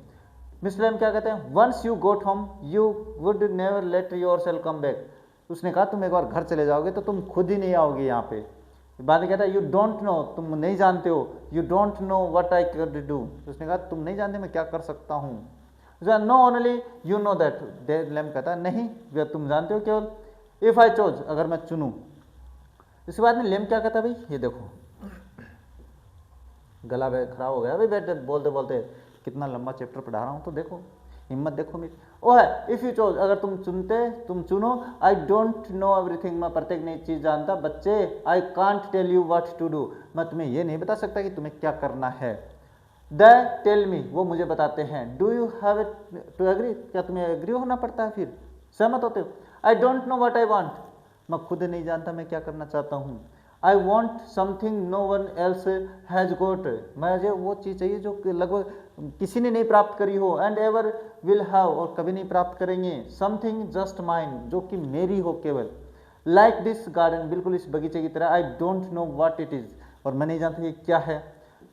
मिस्टर एम क्या कहते हैं, once you got home you would never let yourself come back, उसने कहा तुम एक बार घर चले जाओगे तो तुम खुद ही नहीं आओगे यहाँ पे। बाद में कहता है यू डोंट नो, तुम नहीं जानते हो, you don't know what I can do, उसने कहा तुम नहीं जानते मैं क्या कर सकता हूँ। No only you know that, Lamb कहता है नहीं वह तुम जानते हो केवल, इफ आई चोज, अगर मैं चुनूं। इसके बाद में लेम क्या कहता है, भाई ये देखो गला खराब हो गया भाई बैठे बोलते बोलते, कितना लंबा चैप्टर पढ़ा रहा हूँ तो देखो हिम्मत देखो मेरी। ओ है इफ़ यू चोज, अगर तुम चुनो, आई डोंट नो एवरीथिंग, मैं प्रत्येक नई चीज़ जानता बच्चे, I can't tell you what to do, मैं तुम्हें ये नहीं बता सकता कि तुम्हें क्या करना है। दे टेल मी, वो मुझे बताते हैं। Do you have it to agree, क्या तुम्हें एग्री होना पड़ता है, फिर सहमत होते हो। I don't know what I want, मैं खुद नहीं जानता मैं क्या करना चाहता हूँ। I want something no one else has got, मुझे वो चीज़ चाहिए जो लगभग किसी ने नहीं प्राप्त करी हो, एंड एवर विल हैव, और कभी नहीं प्राप्त करेंगे। समथिंग जस्ट माइन, जो कि मेरी हो केवल। लाइक दिस गार्डन, बिल्कुल इस बगीचे की तरह। आई don't know what it is, और मैं नहीं जानता ये क्या है।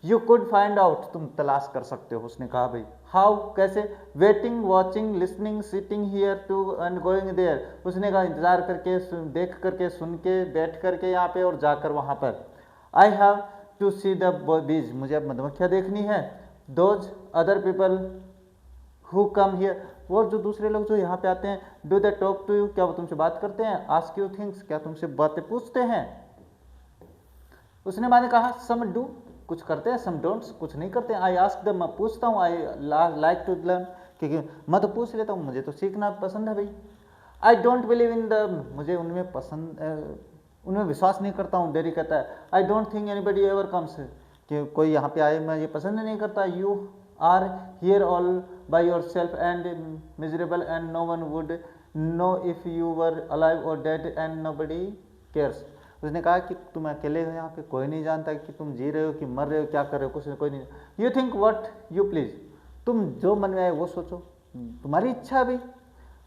यू कुड फाइंड आउट, तुम तलाश कर सकते हो, उसने कहा भाई। हाउ, कैसे। Waiting, watching, listening, sitting here to and going there, उसने कहा इंतजार करके, देख करके, सुन के, बैठ करके यहाँ पे और जाकर वहाँ पर। I have to see the bees, मुझे अब मधुमक्खियाँ देखनी है। Those other people who come here, और जो दूसरे लोग जो यहाँ पे आते हैं। Do they talk to you, क्या वो तुमसे बात करते हैं। आस्क यू थिंग्स, क्या तुमसे बातें पूछते हैं। उसने बाद में कहा सम डू, कुछ करते हैं, सम डोंट्स, कुछ नहीं करते। आई आस्क देम, मैं पूछता हूँ। आई लाइक टू लर्न, क्योंकि मैं तो पूछ लेता हूँ, मुझे तो सीखना पसंद है भाई। I don't believe in the, मुझे उनमें उनमें विश्वास नहीं करता हूँ। डेरी कहता है I don't think anybody ever comes, कि कोई यहाँ पे आए मैं ये पसंद नहीं करता। You are here all by yourself and miserable and no one would know if you were alive और डेड एंड नोबडी केयर्स, उसने कहा कि तुम अकेले हो यहाँ पे, कोई नहीं जानता कि तुम जी रहे हो कि मर रहे हो, क्या कर रहे हो, कुछ कोई नहीं। You think what you please, तुम जो मन में आए वो सोचो, तुम्हारी इच्छा भी।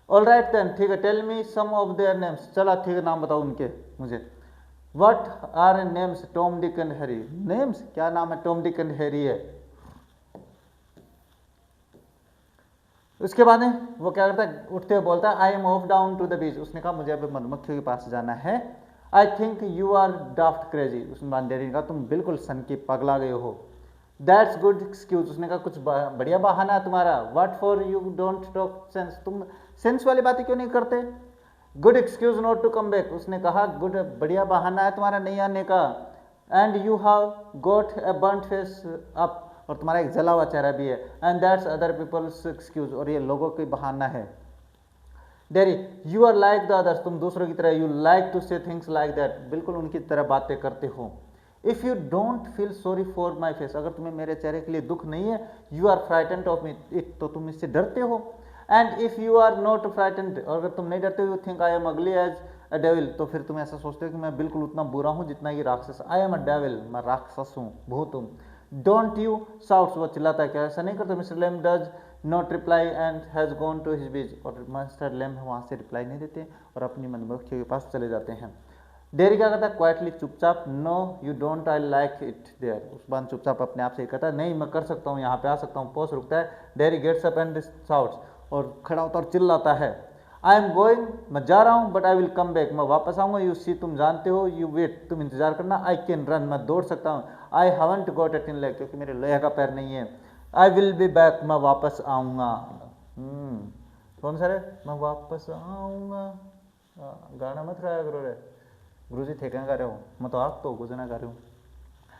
ऑल राइट देन, ठीक है। Tell me some of their names, चला ठीक है नाम बताओ उनके मुझे। What are names, Tom Dick and Harry. Names, क्या नाम है, टॉम डिक एंड हैरी है। उसके बाद में वो क्या करता है, उठते हुए बोलता है I am off down to the bees, उसने कहा मुझे अब मधुमक्खियों के पास जाना है। I think you are daft crazy, उसने बांडेरी ने कहा तुम बिल्कुल सन की पगला गए हो। दैट्स गुड एक्सक्यूज, उसने कहा कुछ बढ़िया बहाना है तुम्हारा। What for you don't talk sense, तुम सेंस वाली बातें क्यों नहीं करते। Good excuse not to come back, उसने कहा गुड बढ़िया बहाना है तुम्हारा नहीं आने का। And you have got a burnt face up, और तुम्हारा एक जला हुआ चेहरा भी है। And that's other people's excuse, और ये लोगों की बहाना है। Derry you are like the others, तुम दूसरों की तरह। You like to say things like that, बिल्कुल उनकी तरह बातें करते हो। If you don't feel sorry for my face, अगर तुम्हें मेरे चेहरे के लिए दुख नहीं है। You are frightened of me it, तो तुम इससे डरते हो। And if you are not frightened, और अगर तुम नहीं डरते, you think I am ugly as a devil, तो फिर तुम ऐसा सोचते हो कि मैं बिल्कुल उतना बुरा हूँ जितना ये राक्षस। आई एम अ डेविल, मैं राक्षस हूँ, भूत हूँ। डोंट यू साउट्स, वो चिल्लाता है, क्या ऐसा नहीं करते। Mister Lamb does not reply and has gone to his beach, और मिस्टर लेम वहाँ से रिप्लाई नहीं देते और अपनी मधुमक्खियों के पास चले जाते हैं। डेरी क्या करता है, क्वाइटली चुपचाप। No you don't, I like it there, उस बार चुपचाप अपने आप से कहता है नहीं मैं कर सकता हूँ, यहाँ पे आ सकता हूँ। पॉज रुकता है। Derry gets up and shouts, और खड़ा होता और चिल्लाता है आई एम गोइंग, मैं जा रहा हूँ, but I will come back, मैं वापस आऊँगा। यू सी, तुम जानते हो। यू वेट, तुम इंतजार करना। आई कैन रन, मैं दौड़ सकता हूँ। I haven't got it in leg, क्योंकि मेरे लोहे का पैर नहीं है। आई विल बी बैक, मैं वापस आऊँगा। कौन सा रे, मैं वापस आऊँगा, गाना मत गाया करो रे गुरु जी, ठेका गा रहे हो, मैं तो आप तो गुजना गा रही हूँ।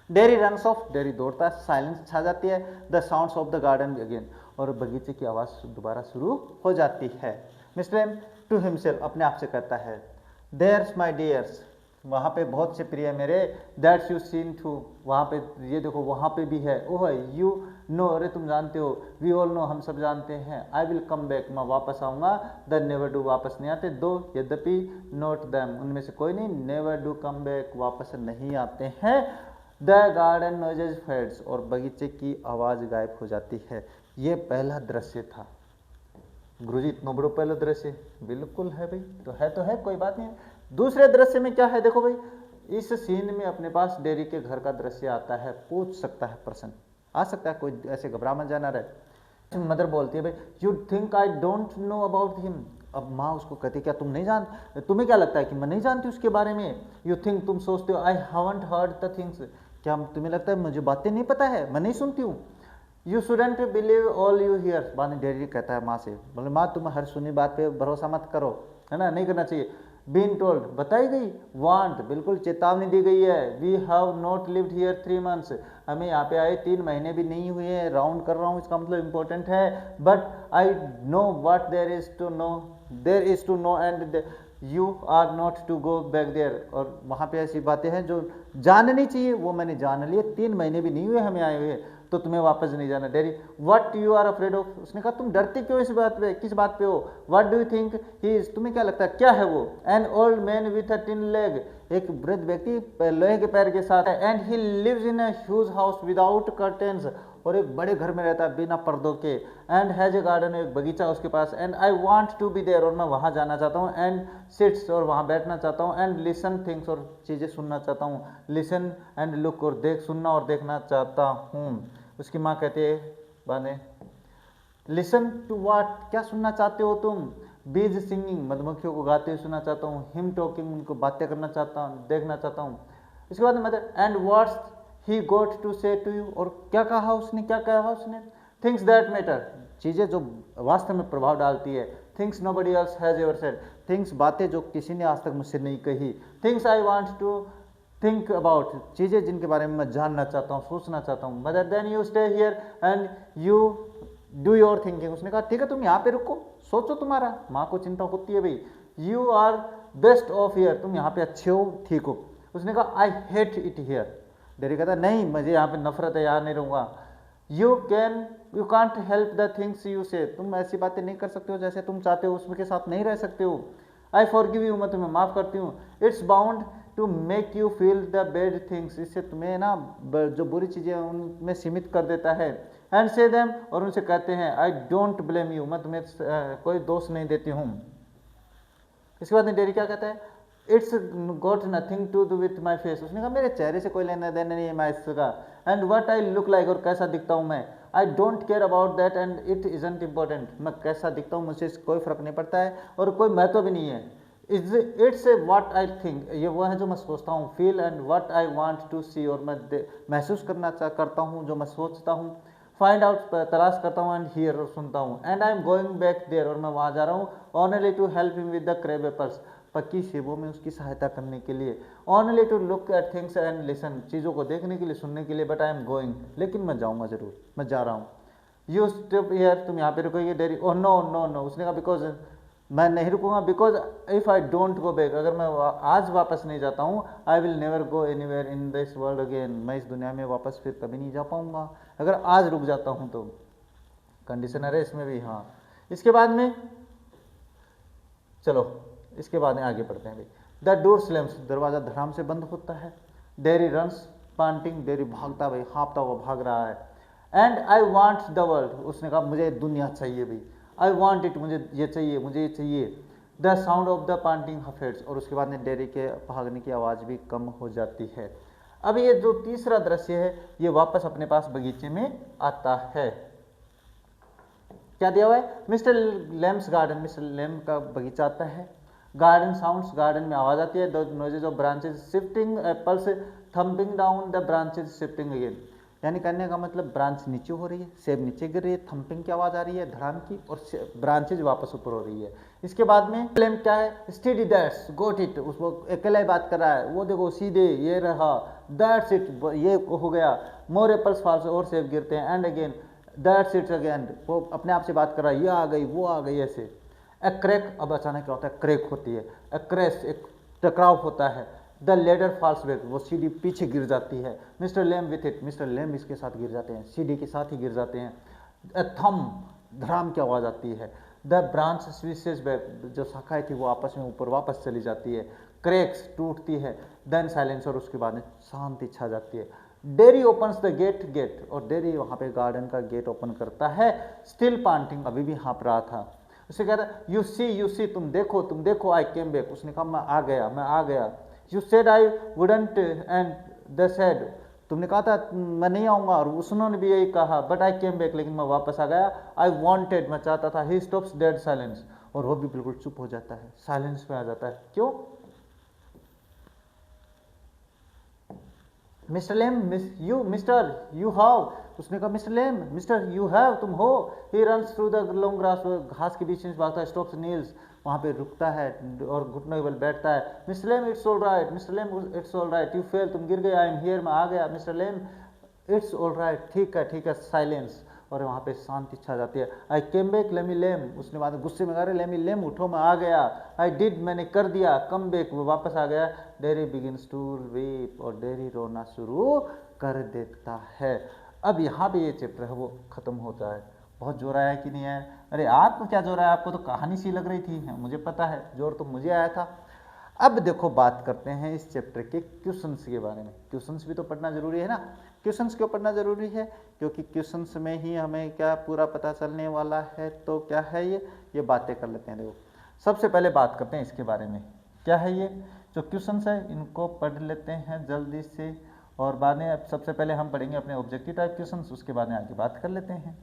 डेरी रन्स ऑफ, डेरी दौड़ता है। साइलेंस छा जाती है। The sounds of the garden again, और बगीचे की आवाज़ दोबारा शुरू हो जाती है। मिस्टर एम टू हिमसेल्फ, अपने आप से कहता है देयर्स माई डियर्स, वहाँ पे बहुत से प्रिय मेरे। दैट्स यू सीन टू, वहाँ पे ये देखो वहाँ पे भी है। ओह यू नो, अरे तुम जानते हो। वी ऑल नो, हम सब जानते हैं। आई विल कम बैक, मैं वापस आऊँगा। द नेवर डू, वापस नहीं आते। दो, यद्यपि, नोट दैम, उनमें से कोई नहीं। नेवर डू कम बैक, वापस नहीं आते हैं। द गार्डन नॉइजेज फेड्स, और बगीचे की आवाज़ गायब हो जाती है। ये पहला दृश्य था। गुरुजी इतना बड़ा पहला दृश्य, बिल्कुल है भाई, तो है कोई बात नहीं। दूसरे दृश्य में क्या है, देखो भाई, इस सीन में अपने पास डेयरी के घर का दृश्य आता है। पूछ सकता है प्रश्न, आ सकता है, कोई ऐसे घबरा मत जाना रहे। मदर बोलती है भाई, you think I don't know about him. अब माँ उसको कहती क्या तुम नहीं जान, तुम्हें क्या लगता है कि मैं नहीं जानती उसके बारे में। यू थिंक, तुम सोचते हो, I haven't heard the things, क्या तुम्हें लगता है मुझे बातें नहीं पता है, मैं नहीं सुनती हूँ। You shouldn't believe all you here, बाद में डैडी कहता है माँ से, बोले माँ तुम हर सुनी बात पे भरोसा मत करो, है ना, नहीं करना चाहिए। बीन टोल्ड, बताई गई। वांट, बिल्कुल चेतावनी दी गई है। We have not lived here 3 months, हमें यहाँ पे आए 3 महीने भी नहीं हुए हैं। राउंड कर रहा हूँ, इसका मतलब इंपॉर्टेंट है। But I know what there is to know and you are not to go back there. और वहाँ पे ऐसी बातें हैं जो जाननी चाहिए, वो मैंने जान ली। 3 महीने भी नहीं हुए हमें आए हुए, तो तुम्हें वापस नहीं जाना। Daddy, what you are afraid of, उसने कहा तुम डरते क्यों इस बात पे, किस बात पे हो। What do you think he is, तुम्हें क्या लगता है क्या है वो। An old man with a tin leg, एक वृद्ध व्यक्ति लोहे के पैर के साथ है। And he lives in a huge house without curtains, और एक बड़े घर में रहता है बिना पर्दों के। एंड हैज ए गार्डन, एक बगीचा उसके पास। And I want to be there, और मैं वहाँ जाना चाहता हूँ। एंड सिट्स, और वहाँ बैठना चाहता हूँ। एंड लिसन थिंग्स, और चीज़ें सुनना चाहता हूँ। लिसन एंड लुक, और सुनना और देखना चाहता हूँ। उसकी माँ कहती है बाने, लिसन टू वाट, क्या सुनना चाहते हो तुम। बीज सिंगिंग, मधुमक्खियों को गाते हुए सुनना चाहता हूँ। हिम टॉकिंग, उनको बातें करना चाहता हूँ, देखना चाहता हूँ। इसके बाद mother, and what's he got to say to you, और क्या कहा उसने, क्या कहा उसने। थिंग्स दैट मैटर, चीज़ें जो वास्तव में प्रभाव डालती है। Things nobody else has ever said, things, बातें जो किसी ने आज तक मुझसे नहीं कही। Things I want to think about, चीज़ें जिनके बारे में मैं जानना चाहता हूँ, सोचना चाहता हूँ। Mother, then you stay here and you do your thinking, उसने कहा ठीक है तुम यहाँ पे रुको, सोचो तुम्हारा। माँ को चिंता होती है भाई, you are best off here, तुम यहाँ पे अच्छे हो, ठीक हो। उसने कहा I hate it here. Daddy कहता नहीं, मुझे यहाँ पे नफरत है, यहाँ नहीं रहूँगा। You can't help the things you से, तुम ऐसी बातें नहीं कर सकते हो जैसे तुम चाहते हो, उसके साथ नहीं रह सकते हो। आई फॉरगिव यू, मैं तुम्हें माफ़ करती हूँ। It's bound to make you feel the bad things, इससे तुम्हें ना जो बुरी चीज़ें उनमें सीमित कर देता है। एंड से देम, और उनसे कहते हैं आई डोंट ब्लेम यू, मैं तुम्हें कोई दोष नहीं देती हूँ। इसके बाद डेरी क्या कहता है, it's got nothing to do with my face, उसने कहा मेरे चेहरे से कोई लेना देना नहीं है मैं इसका। And what I look like, और कैसा दिखता हूँ मैं। आई don't care about that and it isn't important, मैं कैसा दिखता हूँ मुझसे कोई फर्क नहीं पड़ता है और कोई महत्व भी नहीं है। It's a what I think, ये वो है जो मैं सोचता हूँ। Feel and what I want to see, और मैं महसूस करता हूँ जो मैं सोचता हूँ। फाइंड आउट, तलाश करता हूँ। एंड हियर, और सुनता हूँ। And I am going back there, और मैं वहाँ जा रहा हूँ। Only to help him with the crab apples, पक्की सेबों में उसकी सहायता करने के लिए। Only to look at things and listen, चीज़ों को देखने के लिए, सुनने के लिए। बट आई एम गोइंग, लेकिन मैं जाऊँगा जरूर, मैं जा रहा हूँ। यू स्टॉप हियर, तुम यहाँ पे रुकोगे Derry. Oh no no no, उसने कहा बिकॉज मैं नहीं रुकूंगा। Because if I don't go back, अगर मैं आज वापस नहीं जाता हूँ, I will never go anywhere in this world again, मैं इस दुनिया में वापस फिर कभी नहीं जा पाऊँगा अगर आज रुक जाता हूँ तो। कंडीशनर है इसमें भी, हाँ। इसके बाद में चलो, इसके बाद में आगे बढ़ते हैं भाई। द डोर स्लैम्स, दरवाज़ा धड़ाम से बंद होता है। डेरी रन्स पांटिंग, डेरी भागता भाई, हाँपता हुआ भाग रहा है। And I want the world, उसने कहा मुझे दुनिया चाहिए भाई। आई वांट इट, मुझे ये चाहिए, मुझे ये चाहिए। द साउंड ऑफ द पांटिंग हफेड्स, और उसके बाद में डेरी के भागने की आवाज़ भी कम हो जाती है। अब ये जो तीसरा दृश्य है, ये वापस अपने पास बगीचे में आता है। क्या दिया हुआ है, mister limbs garden, mister Lamb का बगीचा आता है। गार्डन साउंड्स, गार्डन में आवाज आती है। The noises of branches shifting, apples thumping down, the branches shifting again, यानी कहने का मतलब ब्रांच नीचे हो रही है, सेब नीचे गिर रही है, थम्पिंग की आवाज़ आ रही है धड़ाम की, और ब्रांचेज वापस ऊपर हो रही है। इसके बाद में लेम क्या है, स्टडी दैट्स गोट इट, उसको अकेला ही बात कर रहा है, वो देखो सीधे ये रहा, दैट्स इट, ये हो गया। मोर एप्पल्स फॉल्स, और सेब गिरते हैं। And again that's it again, वो अपने आप से बात कर रहा है, ये आ गई, वो आ गई, ऐसे। ए क्रैक, अब अचानक क्या होता है, क्रैक होती है। ए क्रैश, एक टकराव होता है। द लेडर फॉल्स बैक, वो सीढ़ी पीछे गिर जाती है। Mister Lamb with it, mister Lamb इसके साथ गिर जाते हैं, सीढ़ी के साथ ही गिर जाते हैं। ए थम, धड़ाम की आवाज़ आती है। द ब्रांच स्विचेस बैक, जो शाखाएं थी वो आपस में ऊपर वापस चली जाती है। क्रैक्स, टूटती है। देन साइलेंस, और उसके बाद में शांति छा जाती है। Derry opens the gate, gate, और डेरी वहाँ पे गार्डन का गेट ओपन करता है, स्टिल पांटिंग, अभी भी हाँप रहा था। उसे कहता यू सी, तुम देखो, आई केम बैक, उसने कहा मैं आ गया, मैं आ गया। You said I wouldn't and the said, तुमने कहा था मैं नहीं आऊँगा, और उसने भी यही कहा, बट आई केम बैक, लेकिन मैं वापस आ गया। आई वॉन्टेड, मैं चाहता था। ही स्टॉप्स डेड साइलेंस, और वो भी बिल्कुल चुप हो जाता है, साइलेंस पे आ जाता है। क्यों? Mister Lamb, mister you have, उसने कहा mister Lamb, mister you have, तुम हो। He runs through the long grass, घास के बीच में भागता है। स्टॉप्स नील्स, वहाँ पे रुकता है और घुटनों के बल बैठता है। Mister lame it's all right, mister lame it's all right, you fail, तुम गिर गए। आई एम हियर, मैं आ गया। Mister lame it's all right, ठीक है, साइलेंस, और वहाँ पे शांति छा जाती है। आई केम बैक लेमी लेम, उसने बाद गुस्से में कहा लेमी लेम उठो, मैं आ गया। आई डिड, मैंने कर दिया। कम बैक, वो वापस आ गया। डेरी बिगिंस टू वीप, और डेरी रोना शुरू कर देता है। अब यहाँ पे ये चैप्टर है वो खत्म होता है। बहुत जोर आया कि नहीं आया? अरे आपको क्या जोर आया, आपको तो कहानी सी लग रही थी, मुझे पता है, जोर तो मुझे आया था। अब देखो बात करते हैं इस चैप्टर के क्वेश्चंस के बारे में। क्वेश्चंस भी तो पढ़ना जरूरी है ना। क्वेश्चंस क्यों पढ़ना जरूरी है? क्योंकि क्वेश्चंस में ही हमें क्या पूरा पता चलने वाला है। तो क्या है ये बातें कर लेते हैं। देखो सबसे पहले बात करते हैं इसके बारे में, क्या है ये जो क्वेश्चंस है, इनको पढ़ लेते हैं जल्दी से, और बाद में सबसे पहले हम पढ़ेंगे अपने ऑब्जेक्टिव टाइप क्वेश्चंस, उसके बाद में आगे बात कर लेते हैं।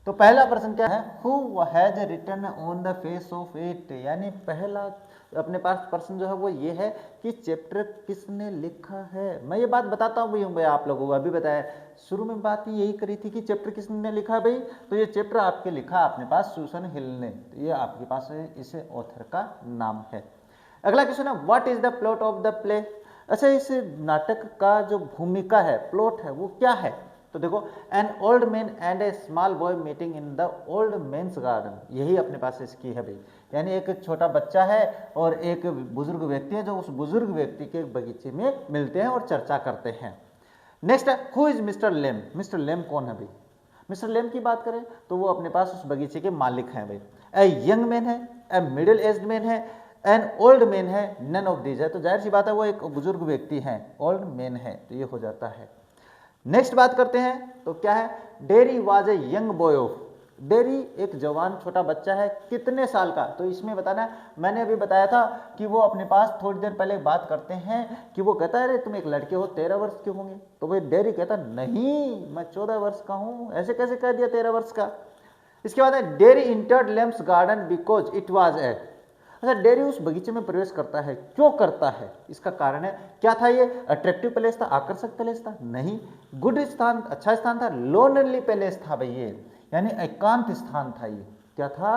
तो पहला प्रश्न क्या है? Who has written on the face of it, यानी पहला अपने पास प्रश्न जो है वो ये है कि चैप्टर किसने लिखा है। मैं ये बात बताता हूँ भाई आप लोगों को, अभी बताया शुरू में बात यही करी थी कि चैप्टर किसने लिखा भाई। तो ये चैप्टर आपके लिखा अपने पास सूसन हिल ने, तो ये आपके पास इस ऑथर का नाम है। अगला क्वेश्चन है what is the plot of the play. अच्छा, इस नाटक का जो भूमिका है, प्लॉट है, वो क्या है? तो देखो an old man and a small boy meeting in the old man's garden, यही अपने पास इसकी है भाई। यानी एक छोटा बच्चा है और एक बुजुर्ग व्यक्ति है जो उस बुजुर्ग व्यक्ति के बगीचे में मिलते हैं और चर्चा करते हैं। नेक्स्ट है who is mister Lamb. Mister Lamb कौन है भाई? मिस्टर लेम की बात करें तो वो अपने पास उस बगीचे के मालिक हैं भाई। ए यंग मैन है, ए मिडिल एज्ड मैन है, एन ओल्ड मैन है, नन ऑफ दीज है। तो जाहिर सी बात है वो एक बुजुर्ग व्यक्ति है, ओल्ड मैन है, तो ये हो जाता है। नेक्स्ट बात करते हैं तो क्या है? Dairy was a young boy of, dairy एक जवान छोटा बच्चा है, कितने साल का? तो इसमें बताना है, मैंने अभी बताया था कि वो अपने पास थोड़ी देर पहले बात करते हैं कि वो कहता है अरे तुम एक लड़के हो, 13 वर्ष के होंगे। तो भाई डेरी कहता नहीं मैं 14 वर्ष का हूँ। ऐसे कैसे कह दिया 13 वर्ष का? इसके बाद है dairy entered limbs garden because it was a. अच्छा, डेरी उस बगीचे में प्रवेश करता है, क्यों करता है? इसका कारण है, क्या था ये? अट्रैक्टिव पैलेस था, आकर्षक पैलेस था? नहीं। गुड स्थान, अच्छा स्थान था? लोनली पैलेस था भाई ये, यानी एकांत स्थान था ये। क्या था?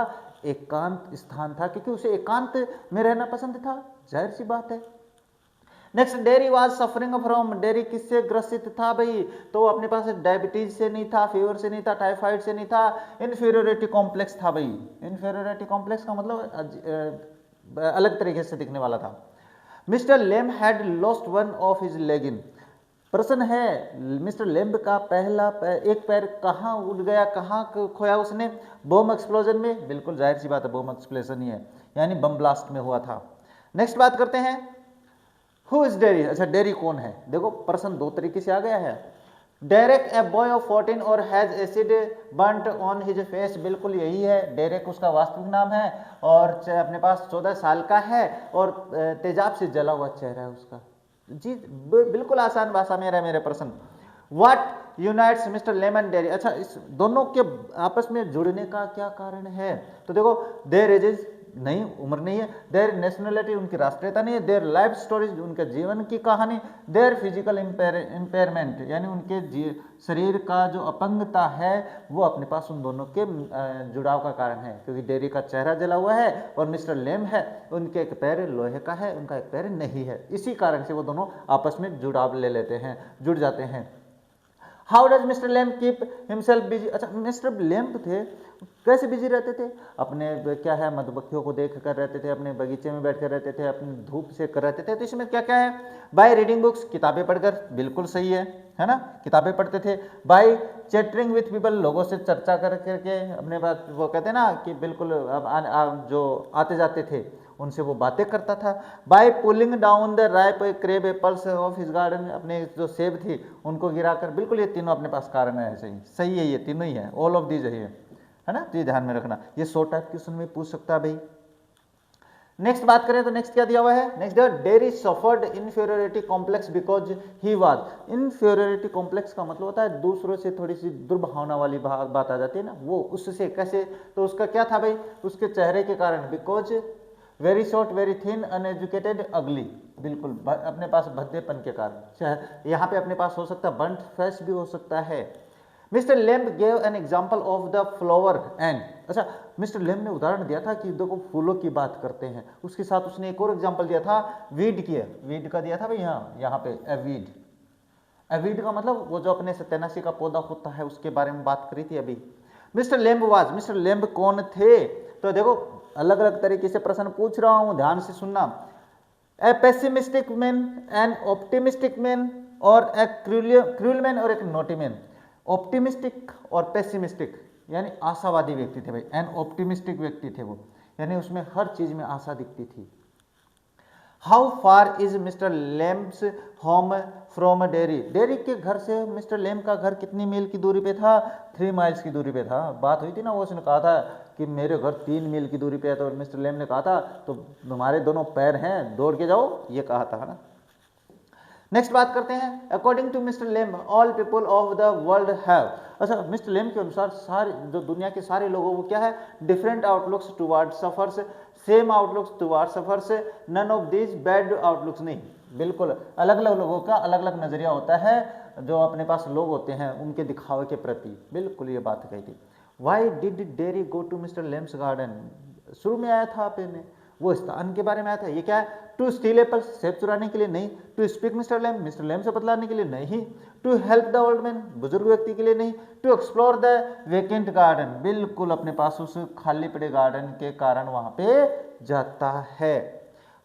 एकांत स्थान था, क्योंकि उसे एकांत में रहना पसंद था, जाहिर सी बात है। Next, dairy was suffering from, dairy किससे ग्रसित था भाई? तो अपने पास डायबिटीज से नहीं था, फीवर से नहीं था, टाइफाइड से नहीं था, इन्फीरियोरिटी कॉम्प्लेक्स था भाई। इन्फीरियोरिटी कॉम्प्लेक्स का मतलब अलग तरीके से दिखने वाला था। Mister lame had lost one of his लेगिन। प्रश्न है मिस्टर लेम्ब का एक पैर कहाँ उड़ गया, कहाँ खोया उसने? बम एक्सप्लोजन में, बिल्कुल जाहिर सी बात है बम एक्सप्लोजन ही है, यानी बम ब्लास्ट में हुआ था। नेक्स्ट बात करते हैं हु इज डेरी। अच्छा, डेरी कौन है? देखो प्रश्न दो तरीके से आ गया है। डेरेक ए बॉय ऑफ 14 और has acid burnt on his face, बिल्कुल यही है, डेरेक उसका वास्तविक नाम है और अपने पास 14 साल का है और तेजाब से जला हुआ चेहरा है उसका। जी बिल्कुल आसान भाषा में है मेरे प्रश्न। What unites mister lame and dairy. अच्छा, इस दोनों के आपस में जुड़ने का क्या कारण है? तो देखो देयर एजेस नहीं, उम्र नहीं है, देयर नेशनलिटी उनकी राष्ट्रीयता नहीं है, देयर लाइफ स्टोरीज उनके जीवन की कहानी, देयर फिजिकल इम्पेयरमेंट यानी उनके शरीर का जो अपंगता है वो अपने पास उन दोनों के जुड़ाव का कारण है। क्योंकि डेरी का चेहरा जला हुआ है और मिस्टर लेम है, उनके एक पैर लोहे का है, उनका एक पैर नहीं है, इसी कारण से वो दोनों आपस में जुड़ाव ले लेते हैं, जुड़ जाते हैं। How does mister lamp keep himself busy. अच्छा, मिस्टर लेम्प थे कैसे बिजी रहते थे? अपने क्या है मधुमक्खियों को देख कर रहते थे, अपने बगीचे में बैठ कर रहते थे, अपनी धूप से कर रहते थे। तो इसमें क्या क्या है? बाय रीडिंग बुक्स, किताबें पढ़कर, बिल्कुल सही है ना, किताबें पढ़ते थे। बाय चैटरिंग विथ पीपल, लोगों से चर्चा कर करके अपने बात, वो कहते हैं ना कि बिल्कुल जो आते जाते थे उनसे वो बातें करता था। By pulling down the ripe crab apples off his garden, अपने जो सेब थी उनको गिराकर, बिल्कुल ये तीनों अपने पास कारण है, सही है, ये तीनों ही है, ऑल ऑफ दीज है ना, तो ये ध्यान में रखना, ये 100 टाइप क्वेश्चन में पूछ सकता है भाई। नेक्स्ट बात करें तो नेक्स्ट क्या दिया हुआ है, next dairy suffered inferiority complex because he was. Inferiority complex का मतलब होता है दूसरों से थोड़ी सी दुर्भावना वाली बात आ जाती है ना, वो उससे कैसे, तो उसका क्या था भाई, उसके चेहरे के कारण, because very short very thin uneducated अगली, बिल्कुल अपने पास भद्देपन के कारण, यहाँ पे अपने पास हो सकता है बंट फेस भी हो सकता है। Mister lamb gave an example of the flower and, अच्छा मिस्टर लेम्ब ने उदाहरण दिया था कि देखो फूलों की बात करते हैं, उसके साथ उसने एक और एग्जाम्पल दिया था वीड की, वीड का दिया था भाई, यहाँ पे एवीड, एवीड का मतलब वो जो अपने सत्यानाशी का पौधा होता है उसके बारे में बात करी थी अभी। Mister lamb was, mister lamb कौन थे, तो देखो अलग अलग तरीके से प्रश्न पूछ रहा हूं, ध्यान से सुनना। A pessimistic man, an optimistic man, और एक क्रूल मैन और एक नोटी मैन। ऑप्टिमिस्टिक और पेसिमिस्टिक यानी आशावादी व्यक्ति थे भाई, एन ऑप्टिमिस्टिक व्यक्ति थे वो, यानी उसमें हर चीज में आशा दिखती थी। How far is mister Lamb's home from Derry, Derry के घर से मिस्टर लेम्ब का घर कितनी मील की दूरी पे था, 3 माइल्स की दूरी पे था। बात हुई थी ना, वो उसने कहा था कि मेरे घर 3 मील की दूरी पे है, तो मिस्टर लेम्ब ने कहा था तो तुम्हारे दोनों पैर हैं, दौड़ के जाओ, ये कहा था ना। नेक्स्ट बात करते हैं, according to mister Lamb all people of the world have, अच्छा मिस्टर लेम्ब के अनुसार सारे जो दुनिया के सारे लोगों को क्या है, different outlooks toward suffers, same outlooks toward suffers, none of these bad outlooks, नहीं, बिल्कुल अलग अलग लोगों का अलग अलग नजरिया होता है, जो अपने पास लोग होते हैं उनके दिखावे के प्रति, बिल्कुल ये बात कही थी। Why did Derry go to mister Lamb's garden, शुरू में आया था आपने, वो स्थान के बारे में आया था, ये क्या है, टू स्टील एप्पल्स, सेब चुराने के लिए नहीं, to speak mister Lamb, mister Lamb से बतलाने के लिए नहीं, to help the old man, बुजुर्ग व्यक्ति के लिए नहीं, to explore the vacant garden, बिल्कुल अपने पास उस खाली पड़े गार्डन के कारण वहां पे जाता है।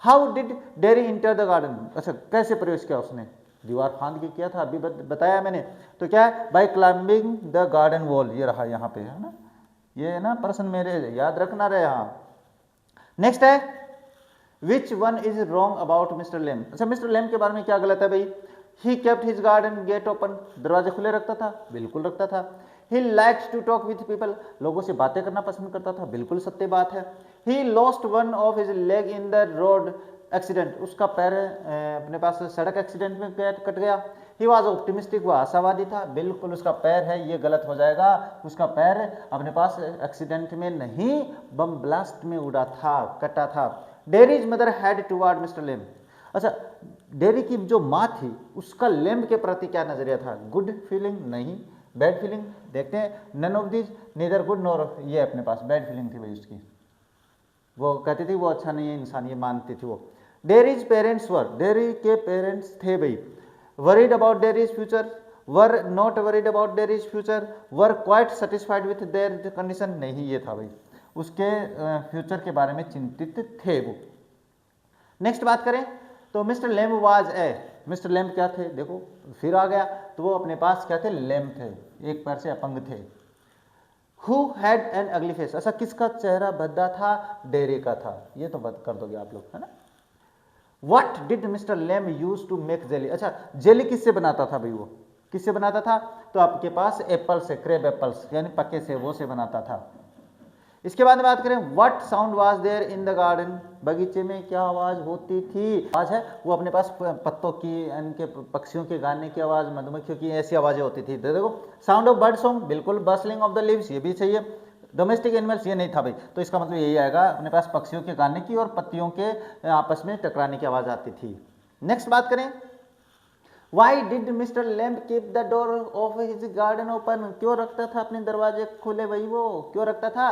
How did dairy enter the garden, अच्छा कैसे प्रवेश किया उसने, दीवार फांद के किया था, अभी बताया मैंने, तो क्या है, by climbing the garden wall, ये रहा यहाँ पे, है ना, ये है ना प्रश्न मेरे याद रखना रहे। यहाँ नेक्स्ट है, which one is wrong about mister Lamb, अच्छा मिस्टर लेम्ब के बारे में क्या गलत है भाई, he kept his garden gate open, दरवाजे खुले रखता था, बिल्कुल रखता था। He likes to talk with people, लोगों से बातें करना पसंद करता था, बिल्कुल सत्य बात है। He lost one of his leg in the road accident, उसका पैर अपने पास सड़क एक्सीडेंट में कट गया। ही वॉज ऑप्टिमिस्टिक, वह आशावादी था, बिल्कुल उसका पैर है, ये गलत हो जाएगा, उसका पैर अपने पास एक्सीडेंट में नहीं बम ब्लास्ट में उड़ा था, कटा था। Dairies mother had toward mister Lamb, अच्छा डेरी की जो माँ थी उसका लेम्ब के प्रति क्या नजरिया था, गुड फीलिंग नहीं, बैड फीलिंग, देखते हैं, none of this neither good nor, ये अपने पास बैड फीलिंग थी भाई उसकी, वो कहती थी वो अच्छा नहीं है इंसान, ये मानती थी वो। डेरीज पेरेंट्स वर, डेरी के पेरेंट्स थे भाई, worried about dairies future, were not worried about dairies future, were quite satisfied with their condition, नहीं ये था भाई, उसके फ्यूचर के बारे में चिंतित थे वो। नेक्स्ट बात करें तो mister lamb was a, mister lamb क्या थे, देखो फिर आ गया, तो वो अपने पास क्या थे, लेम्ब थे, एक पैर से अपंग थे। हु हैड एन अगली फेस, अच्छा किसका चेहरा भद्दा था, डेरी का था, ये तो बात कर दोगे आप लोग, है ना। What did mister Lamb use to make jelly, अच्छा जेली किससे बनाता था भाई, वो किससे बनाता था, तो आपके पास एप्पल से, क्रेब एप्पल्स यानी पके से, वो से बनाता था। इसके बाद में बात करें, what sound was there in the garden, बगीचे में क्या आवाज होती थी, आवाज है वो अपने पास पत्तों की, इनके पक्षियों के गाने की आवाज, मधुमक्खियों की, ऐसी आवाजें होती थी। देखो साउंड ऑफ बर्ड सॉन्ग, बिल्कुल बस्लिंग ऑफ द लीव्स, ये भी सही है। डोमेस्टिक एनिमल्स, ये नहीं था भाई, तो इसका मतलब यही आएगा, अपने पास पक्षियों के गाने की और पत्तियों के आपस में टकराने की आवाज आती थी। नेक्स्ट बात करें, why did mister lamb keep the door of his garden open, क्यों रखता था अपने दरवाजे खुले भाई, वो क्यों रखता था,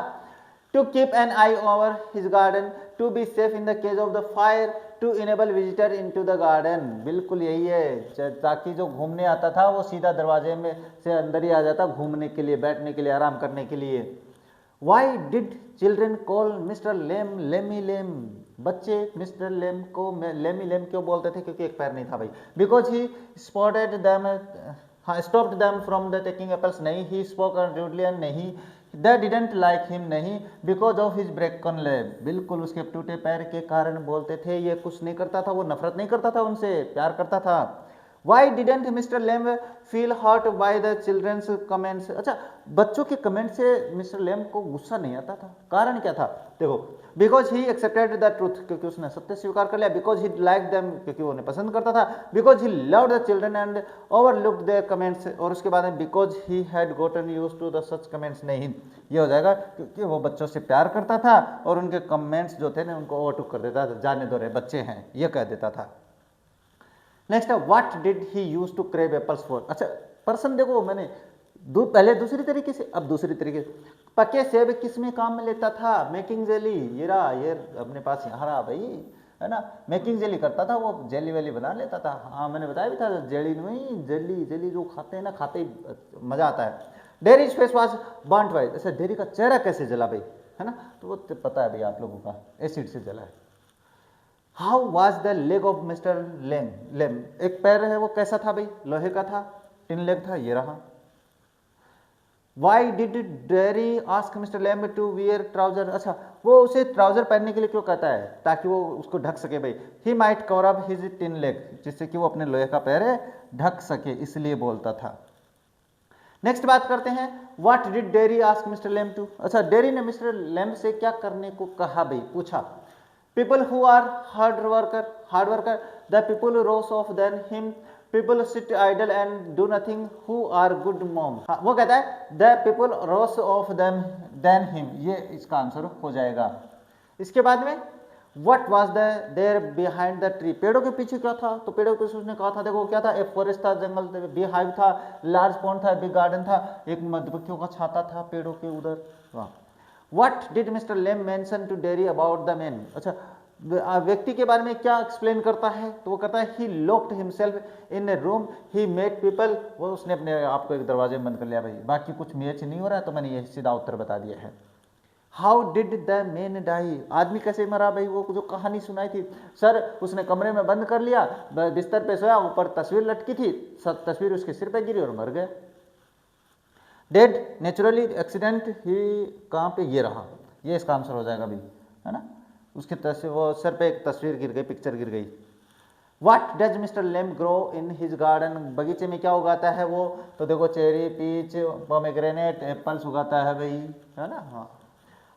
to keep an eye over his garden, to be safe in the case of the fire, to enable visitor into the garden, बिल्कुल यही है, ताकि जो घूमने आता था वो सीधा दरवाजे में से अंदर ही आ जाता, घूमने के लिए, बैठने के लिए, आराम करने के लिए। Why did children call mister Lamb Lamey Lamb, बच्चे मिस्टर लेम को लेमी लेम क्यों बोलते थे, क्योंकि एक पैर नहीं था भाई, बिकॉज ही स्पॉटेड दैम, हाँ stopped them from the taking apples, नहीं, ही स्पोक रूडली, नहीं, दे डिडेंट लाइक हिम, नहीं, बिकॉज ऑफ हिज ब्रेकन लेग, बिल्कुल उसके टूटे पैर के कारण बोलते थे। ये कुछ नहीं करता था, वो नफरत नहीं करता था उनसे, प्यार करता था। Why didn't mister Lamb feel hurt by the children's comments, अच्छा बच्चों के कमेंट से मिस्टर लेम को गुस्सा नहीं आता था, कारण क्या था? देखो, because he accepted the truth, क्योंकि उसने सत्य स्वीकार कर लिया। बिकॉज ही लाइक देम, क्योंकि वो उन्हें पसंद करता था। Because he loved the children and overlooked their comments, और उसके बाद में because he had gotten used to the such comments, नहीं, ये हो जाएगा क्योंकि वो बच्चों से प्यार करता था और उनके कमेंट्स जो थे ना उनको ओवरटुक कर देता था, जाने दो रे बच्चे हैं, ये कह देता था। नेक्स्ट है what did he use to crab apples for, अच्छा पर्सन देखो मैंने पहले दूसरी तरीके से, अब दूसरी तरीके से, पके सेब किस में काम में लेता था? मेकिंग जेली, ये रहा, ये अपने पास यहाँ रहा भाई, है ना, मेकिंग जेली करता था वो, जेली वेली बना लेता था। हाँ मैंने बताया भी था, जेली नहीं, जेली जेली जो खाते हैं ना, खाते ही मजा आता है। Derry's face was burnt by, अच्छा डेरी का चेहरा कैसे जला भाई, है ना, तो वो पता है भाई आप लोगों का, एसिड से जला है। How was the leg of mister Lamb, Lamb एक पैर है वो कैसा था भाई? लोहे का था, टिन लेग था, ये रहा। Why did Derry ask mister Lamb to wear trousers, अच्छा वो उसे ट्राउजर पहनने के लिए क्यों कहता है? ताकि वो उसको ढक सके भाई, he might cover up his tin leg, जिससे कि वो अपने लोहे का पैर ढक सके, इसलिए बोलता था। नेक्स्ट बात करते हैं, what did Derry ask mister Lamb to, अच्छा डेरी ने मिस्टर लेम से क्या करने को कहा भाई, पूछा। People who are hard worker, the people rose off than him, people sit idle and do nothing, who are good mom, हाँ वो कहता है the people rose off them than him, ये इसका आंसर हो जाएगा। इसके बाद में what was the there behind the tree, पेड़ों के पीछे क्या था? तो पेड़ों के पीछे उसने कहा था, देखो क्या था, एक फॉरेस्ट था, जंगल, beehive था, लार्ज पॉन्ड था, बिग गार्डन था, एक मधुमक्खियों का छाता था पेड़ों के उधर, वाह। What did Mr. Lem mention to Derry about the man, अच्छा व्यक्ति के बारे में क्या एक्सप्लेन करता है? तो वो कहता है he locked himself in a room, he met people, वो उसने अपने आप को एक दरवाजे में बंद कर लिया भाई, बाकी कुछ मैच नहीं हो रहा है, तो मैंने ये सीधा उत्तर बता दिया है। How did the man die, आदमी कैसे मरा भाई? वो जो कहानी सुनाई थी सर, उसने कमरे में बंद कर लिया, बिस्तर पे सोया, ऊपर तस्वीर लटकी थी, तस्वीर उसके सिर पे गिरी और मर गया। डेड नेचुरली एक्सीडेंट, ही कहाँ पे, ये रहा, ये इसका आंसर हो जाएगा भाई, है ना, उसकी तस्वीर, वो सर पे एक तस्वीर गिर गई, पिक्चर गिर गई। What does mister lame grow in his garden, बगीचे में क्या उगाता है वो? तो देखो चेरी, पीच, पोमेग्रेनेट, एप्पल्स उगाता है भाई, है ना। हाँ,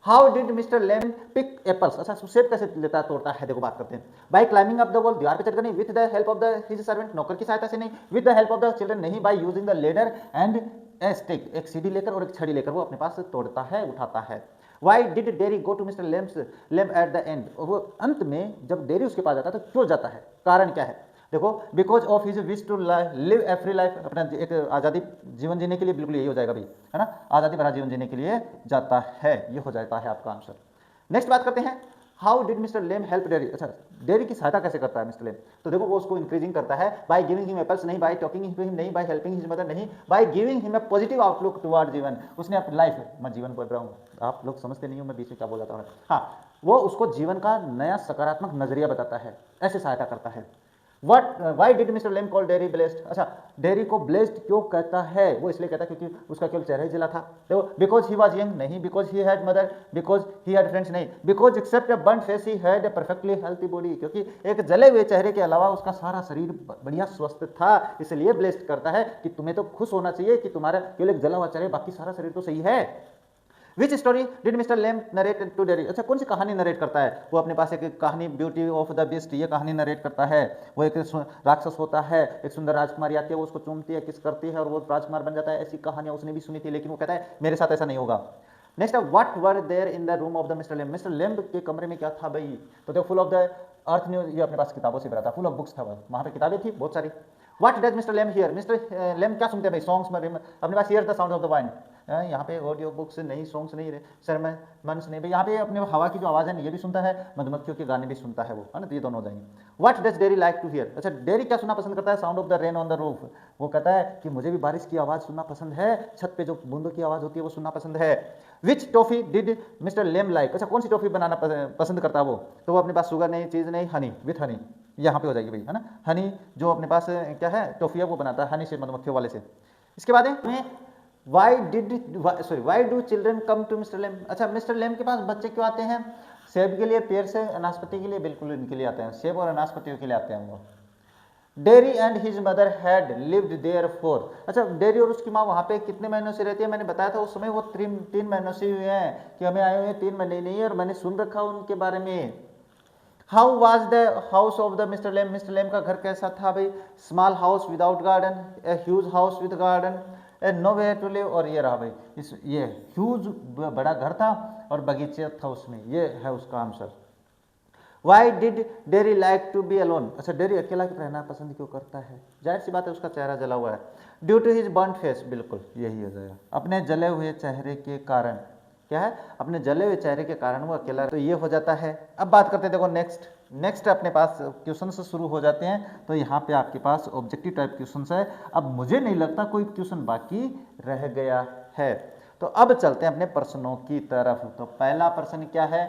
how did mister Lamb pick apples, अच्छा सेब कैसे लेता तोड़ता है? देखो बात करते हैं। By climbing up the wall, दीवार पे चढ़कर नहीं, with the help of the his servant, नौकर की सहायता से नहीं, with the help of the children नहीं, by using the ladder and a stick, एक सीढ़ी लेकर और एक छड़ी लेकर वो अपने पास तोड़ता है, उठाता है। Why did Derry go to mister Lamb at the end, वो अंत में जब डेरी उसके पास जाता है तो क्यों जाता है, कारण क्या है? देखो because of his wish to live a free life, अपना एक आज़ादी जीवन जीने के लिए, बिल्कुल यही हो जाएगा भाई, है ना, आज़ादी भरा जीवन जीने के लिए जाता है, ये हो जाता है आपका आंसर। नेक्स्ट बात करते हैं, how did mister lame help dairy, अच्छा डेरी की सहायता कैसे करता है मिस्टर लेम? तो देखो वो उसको इंक्रीजिंग करता है, बाय गिविंग हिम एप्पल्स नहीं, बाय टॉकिंग हिम नहीं, बाय हेल्पिंग हिज मदर नहीं, by giving him a positive outlook toward जीवन, उसने अपनी लाइफ, मैं जीवन बोल रहा हूँ, आप लोग समझते नहीं हो मैं बीच में क्या बोल जाता हूँ, हाँ वो उसको जीवन का नया सकारात्मक नजरिया बताता है, ऐसे सहायता करता है। What why did Mr. Lem call Derry blessed, अच्छा डेरी को ब्लेस्ड क्यों कहता है? वो इसलिए कहता है क्योंकि उसका केवल चेहरा ही जला था। देखो बिकॉज ही वॉज यंग नहीं, because he had mother, because he had friends नहीं, because except a burn face he had a perfectly healthy body, क्योंकि एक जले हुए चेहरे के अलावा उसका सारा शरीर बढ़िया स्वस्थ था, इसलिए ब्लेस्ड करता है कि तुम्हें तो खुश होना चाहिए कि तुम्हारा केवल एक जला हुआ चेहरा, बाकी सारा शरीर तो सही है। Which story did mister Lamb narrate to Derry, अच्छा कौन सी कहानी नरेट करता है? वो अपने पास एक कहानी ब्यूटी ऑफ द बीस्ट, ये कहानी नरेट करता है। वो एक राक्षस होता है, एक सुंदर राजकुमारी आती है, वो उसको चूमती है, किस करती है और वो राजकुमार बन जाता है, ऐसी कहानियां उसने भी सुनी थी, लेकिन वो कहता है मेरे साथ ऐसा नहीं होगा। Next what were there in the room of the mister Lamb, mister Lamb के कमरे में क्या था भाई? तो देखो full of the earth news, ये अपने पास किताबों से भरा था, फुल ऑफ बुक्स था, वहाँ पे किताबें थी बहुत सारी। What does mister Lamb hear, mister Lamb क्या सुनते हैं भाई? सॉन्ग्स में अपने पास hear the sound of the wind, यहाँ पे ऑडियो बुक्स नहीं, सॉन्ग्स नहीं, सरमन मंस नहीं भाई, यहाँ पे अपने हवा की जो आवाज़ है ये भी सुनता है, मधुमक्खियों के गाने भी सुनता है वो, है ना, तो ये दोनों हो जाएंगे। What does Derry like to hear, अच्छा डेरी क्या सुनना पसंद करता है? Sound of the rain on the roof, वो कहता है कि मुझे भी बारिश की आवाज़ सुनना पसंद है, छत पे जो बूंदों की आवाज़ होती है वो सुनना पसंद है। Which toffee did mister Lamb like, अच्छा कौन सी टॉफी बनाना पसंद करता है वो? तो वो अपने पास शुगर नहीं, चीज़ नहीं, हनी, विथ हनी, यहाँ पे हो जाएगी भाई, है ना, हनी जो अपने पास क्या है टॉफी है वो बनाता है, हनी से, मधुमक्खियों वाले से। इसके बाद में why do children come to mister Lamb? अच्छा, मिस्टर लेम के पास बच्चे क्यों आते हैं? सेब के लिए, पेड़ से अनाशपति के लिए, बिल्कुल इनके लिए आते हैं, सेब और अनाशपतियों के लिए आते हैं वो। Derry and his mother had lived there for, अच्छा डेरी और उसकी माँ वहाँ पे कितने महीनों से रहती है? मैंने बताया था उस समय वो 3 महीनों से हुए हैं कि हमें आए हुए 3 महीने नहीं है, और मैंने सुन रखा उनके बारे में। How was the house of the mister Lamb? Mister Lamb का घर कैसा था भाई? Small house without garden, a huge house with garden, a no way to live, और ये रहा भाई ये ह्यूज बड़ा घर था और बगीचा था उसमें, ये है उसका answer. Why did Derry like to be alone? अच्छा, डेरी अकेला रहना पसंद क्यों करता है? जाहिर सी बात है, उसका चेहरा जला हुआ है। Due to his burned face, बिल्कुल यही हो जाएगा, अपने जले हुए चेहरे के कारण। क्या है? अपने जले हुए चेहरे के कारण वो अकेला, तो ये हो जाता है। अब बात करते हैं, देखो नेक्स्ट अपने पास क्वेश्चन से शुरू हो जाते हैं। तो यहाँ पे आपके पास ऑब्जेक्टिव टाइप क्वेश्चन है। अब मुझे नहीं लगता कोई क्वेश्चन बाकी रह गया है, तो अब चलते हैं अपने प्रश्नों की तरफ। तो पहला प्रश्न क्या है?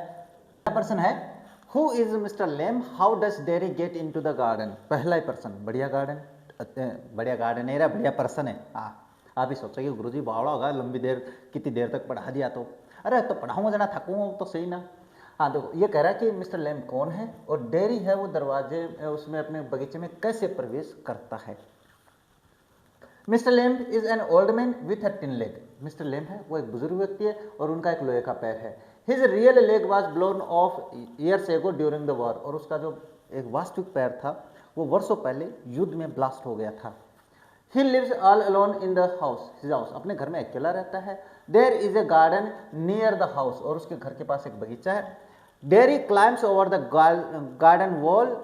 पहला प्रश्न है Who is Mr. Lamb? How does Derry get into the garden? पहला ही प्रश्न, बढ़िया गार्डन नहीं रहा, बढ़िया प्रश्न है। हाँ, आप ही सोचोगे गुरुजी बावड़ा होगा, लंबी देर कितनी देर तक पढ़ा दिया, तो अरे तो पढ़ाऊंगा जना, थकूंगा तो सही ना। हाँ देखो, ये कह रहा है कि मिस्टर लैम्ब कौन है और डेरी है वो दरवाजे उसमें अपने बगीचे में कैसे प्रवेश करता है। Mister lamb is an old man with a tin leg. Mister lamb है वो एक बुजुर्ग व्यक्ति है और उनका एक लोहे का पैर है। His real leg was blown of years ago during the war, और उसका जो एक वास्तविक पैर था वो वर्षों पहले युद्ध में ब्लास्ट हो गया था। He lives all alone in the house, his house, अपने घर में अकेला रहता है। There is a garden near the house, और उसके घर के पास एक बगीचा है। Derry climbs over the garden wall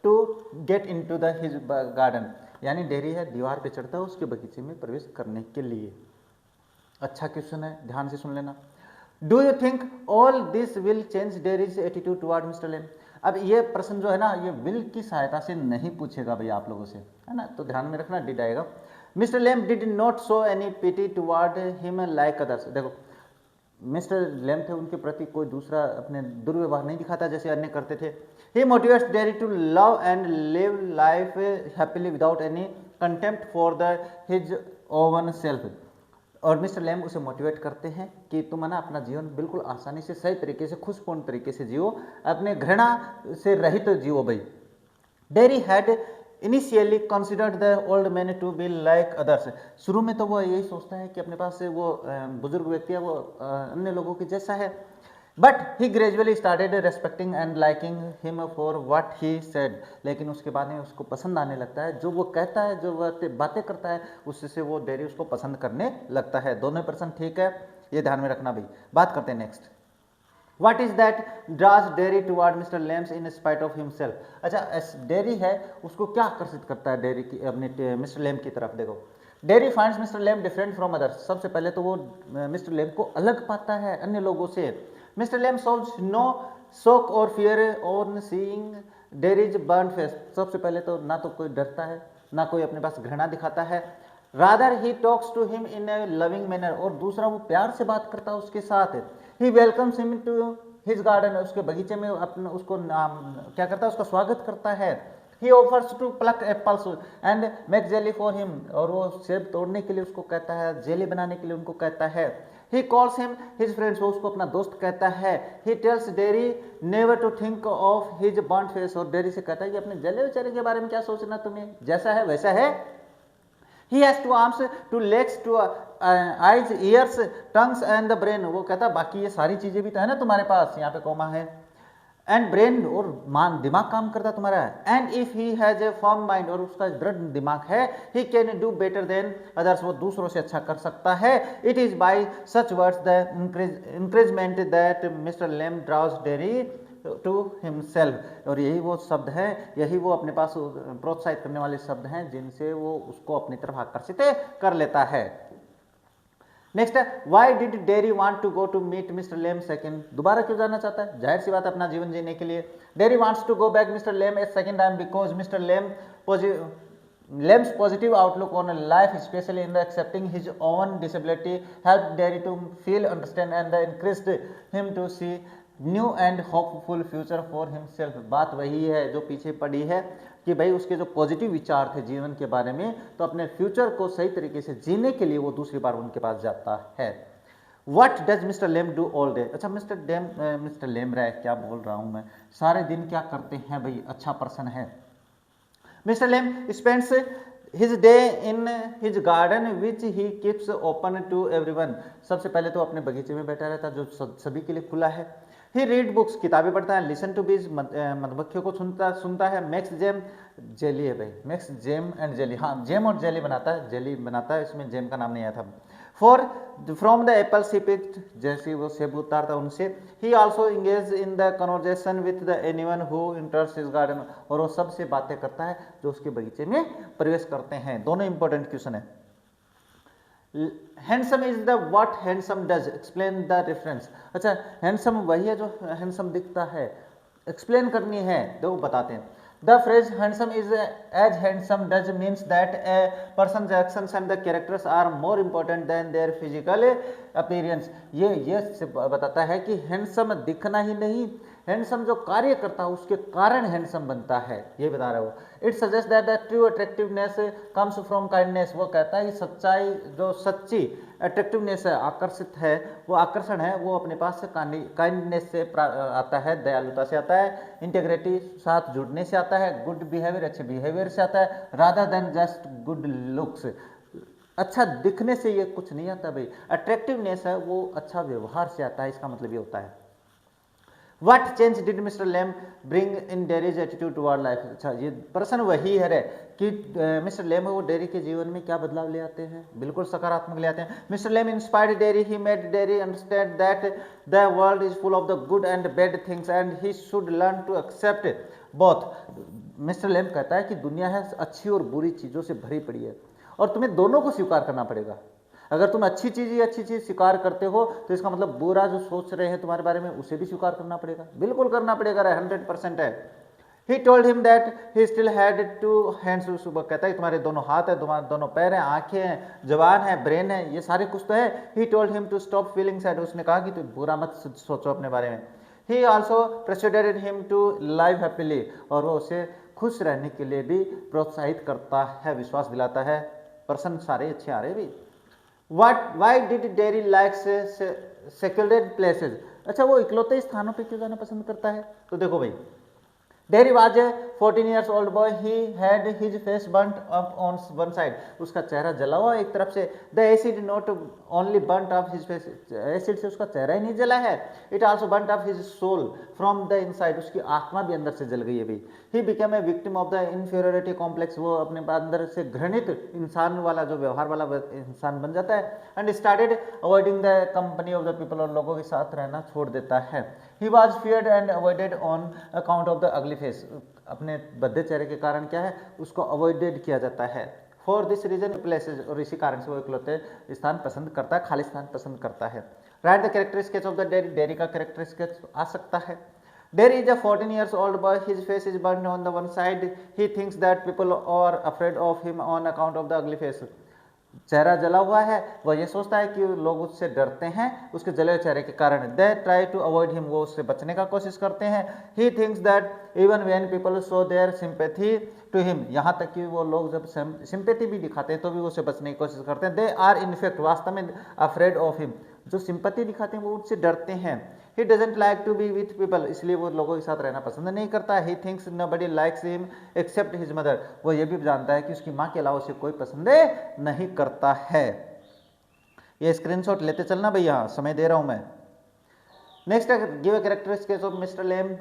to get in to the his garden, यानी डेरी है दीवार पे चढ़ता है उसके बगीचे में प्रवेश करने के लिए। अच्छा क्वेश्चन है, ध्यान से सुन लेना। Do you think all this will change Derry's attitude toward mister Lamb? अब ये प्रश्न जो है ना, ये विल की सहायता से नहीं पूछेगा भाई आप लोगों से, है ना, तो ध्यान में रखना, डिड आएगा। Mister Lamb did not show any pity toward him like others. देखो, मिस्टर लेम थे, उनके प्रति कोई दूसरा अपने दुर्व्यवहार नहीं दिखाता जैसे अन्य करते थे। He motivates Derry to love and live life happily without any contempt for the his own self, और मिस्टर लैम्ब उसे मोटिवेट करते हैं कि तुम है ना अपना जीवन बिल्कुल आसानी से, सही तरीके से, खुशपूर्ण तरीके से जियो, अपने घृणा से रहित जियो भाई। Derry had initially considered the old man to be like others. शुरू में तो वो यही सोचता है कि अपने पास से वो बुजुर्ग व्यक्ति है वो अन्य लोगों के जैसा है। But he gradually started respecting and liking him for what he said, लेकिन उसके बाद में उसको पसंद आने लगता है, जो वो कहता है, जो वो बातें करता है, उससे वो डेरी उसको पसंद करने लगता है। दोनों पर्सन ठीक है, ये ध्यान में रखना भाई। बात करते हैं next. What is that draws Derry toward Mr. Lambs in spite of himself? अच्छा, डेरी है उसको क्या आकर्षित करता है डेरी की अपने मिस्टर लैम्ब की तरफ? देखो, dairy finds mister lamb different from others. सबसे पहले तो वो मिस्टर लैम्ब को अलग पाता है अन्य लोगों से। Mister Lamb shows no shock और fear on seeing Derry's burn face. सबसे पहले तो ना तो कोई डरता है, ना कोई अपने पास घृणा दिखाता है। Rather he talks to him in a loving manner, और दूसरा वो प्यार से बात करता है उसके साथ। He welcomes him to his garden, उसके बगीचे में अपना उसको क्या करता है, उसका स्वागत करता है। He offers to pluck apples and make jelly for him, और वो सेब तोड़ने के लिए उसको कहता है, जेली बनाने के लिए उनको कहता है। He calls him his friends, वो उसको अपना दोस्त कहता है। He tells Derry never to think of his burned face, और डेरी से कहता है कि अपने जले हुए चेहरे के बारे में क्या सोचना, तुम्हें जैसा है वैसा है। He has two arms, two legs, two eyes, ears, tongues and the brain, वो कहता है बाकी ये सारी चीजें भी तो है ना तुम्हारे पास, यहाँ पे कोमा है। एंड ब्रेन, और दिमाग काम करता तुम्हारा। And if he has a firm mind, और उसका दृढ़ दिमाग है। He can do better than others, वो दूसरों से अच्छा कर सकता है। It is by such words the encouragement that mister Lamb draws Derry to himself, और यही वो शब्द है, यही वो अपने पास प्रोत्साहित करने वाले शब्द हैं जिनसे वो उसको अपनी तरफ आकर्षित कर लेता है। नेक्स्ट है, why did Derry want to go to meet mister Lamb second? दोबारा क्यों जाना चाहता है? जाहिर सी बात है, अपना जीवन जीने के लिए। Derry wants to go back mister Lamb a second time because mister Lamb's positive outlook on life, especially in the accepting his own disability, helped Derry to feel, understand and encouraged him to see new and hopeful future for himself. बात वही है जो पीछे पड़ी है कि भाई उसके जो पॉजिटिव विचार थे जीवन के बारे में, तो अपने फ्यूचर को सही तरीके से जीने के लिए वो दूसरी बार उनके पास जाता है। What does mister lame do all day? अच्छा, मिस्टर लेम राय, क्या बोल रहा हूँ मैं, सारे दिन क्या करते हैं भाई? अच्छा पर्सन है। Mister Lamb spends his day in his garden which he keeps open to everyone. सबसे पहले तो अपने बगीचे में बैठा रहता है जो सभी के लिए खुला है। ही रीड बुक्स, किताबें पढ़ता है। लिसन टू बीज, मधुमक्खियों को सुनता है। मेक्स जेम, जेली है भाई, मेक्स जेम एंड जेली, हाँ जेम और जेली बनाता है, जेली बनाता है, इसमें जेम का नाम नहीं आया था। From the apples he picked, जैसे वो सेब उतारता उनसे। ही also engage in the conversation with the anyone who इंटर्स his garden, और वो सबसे बातें करता है जो उसके बगीचे में प्रवेश करते हैं। दोनों इंपॉर्टेंट क्वेश्चन है। Handsome is the what handsome does, explain the difference. अच्छा, हैंडसम वही है जो हैंडसम दिखता है, एक्सप्लेन करनी है तो बताते हैं। The phrase handsome is as handsome does means that a person's actions and the characters are more important than their physical appearance। ये बताता है कि हैंडसम दिखना ही नहीं, हैंडसम जो कार्य करता है उसके कारण हैंडसम बनता है, ये बता रहा है वो। It suggest that the true attractiveness comes from kindness, वो कहता है कि सच्चाई, जो सच्ची अट्रैक्टिवनेस है, आकर्षित है, वो आकर्षण है, वो अपने पास से काइंडनेस से आता है, दयालुता से आता है। इंटीग्रिटी, साथ जुड़ने से आता है। गुड बिहेवियर, अच्छे बिहेवियर से आता है। Rather than just good looks, अच्छा दिखने से ये कुछ नहीं आता भाई। अट्रैक्टिवनेस है वो अच्छा व्यवहार से आता है, इसका मतलब ये होता है। What change did Mr. Lam bring in Derry's attitude toward life? अच्छा, ये प्रश्न वही है रे कि मिस्टर लेम वो डेरी के जीवन में क्या बदलाव ले आते हैं, बिल्कुल सकारात्मक ले आते हैं। Mister Lamb inspired Derry, he made Derry understand that the world is full of the good and bad things and he should learn to accept both. Mister Lamb कहता है कि दुनिया है अच्छी और बुरी चीज़ों से भरी पड़ी है और तुम्हें दोनों को स्वीकार करना पड़ेगा। अगर तुम अच्छी चीज़ स्वीकार करते हो तो इसका मतलब बुरा जो सोच रहे हैं तुम्हारे बारे में उसे भी स्वीकार करना पड़ेगा, बिल्कुल करना पड़ेगा, 100% है। He told him that he still had two hands, सुबह कहता है तुम्हारे दोनों हाथ है, तुम्हारे दोनों पैर हैं, आंखें हैं, जवान है, ब्रेन है, ये सारे कुछ तो है। He told him to stop feeling sad, उसने कहा कि तुम बुरा मत सोचो अपने बारे में। He also persuaded him to live happily, और वो उसे खुश रहने के लिए भी प्रोत्साहित करता है, विश्वास दिलाता है। पर्सन सारे अच्छे आ रहे भी। Why did Derry likes secluded places? अच्छा, वो इकलौते स्थानों पे क्यों जाना पसंद करता है? तो देखो भाई, Derry was a 14 years old boy. He had his face burnt up on one side. उसका चेहरा जला हुआ एक तरफ से। The acid not only burnt up his face, acid से उसका चेहरा ही नहीं जला है, it also burnt up his soul from the inside. उसकी आत्मा भी अंदर से जल गई है भाई। He became a victim of the inferiority complex. वो अपने अंदर से घृणित इंसान वाला, जो व्यवहार वाला इंसान बन जाता है। And started avoiding the company of the people, और लोगों के साथ रहना छोड़ देता है। He was feared and avoided on account of the ugly face. अपने भद्दे चेहरे के कारण क्या है, उसको अवॉइडेड किया जाता है। फॉर दिस रीजन प्लेसेस, और इसी कारण से वो इकलौते स्थान पसंद करता है, खाली स्थान पसंद करता है। Right the character sketch of the dairy, dairy का कैरेक्टर स्केच आ सकता है। Derry is a 14 years old boy. His face is burned on the one side. He thinks that people are afraid of him on account of the ugly face. चेहरा जला हुआ है, वह ये सोचता है कि लोग उससे डरते हैं उसके जले हुए चेहरे के कारण। They try to avoid him, वो उससे बचने का कोशिश करते हैं। He thinks that even when people show their sympathy to him, यहाँ तक कि वो लोग जब सिंपैथी भी दिखाते हैं तो भी उससे बचने की कोशिश करते हैं। दे आर इन फैक्ट, वास्तव में अफ्रेड ऑफ हिम, जो सिंपैथी दिखाते हैं वो उससे डरते हैं। He doesn't like to be with people, इसलिए वो लोगों के साथ रहना पसंद नहीं करता। He thinks nobody likes him except his mother, वो ये भी जानता है कि उसकी माँ के अलावा उसे कोई पसंद नहीं करता है। ये स्क्रीनशॉट लेते चलना भैया, समय दे रहा हूं मैं। Next give a character sketch of mister Lamb,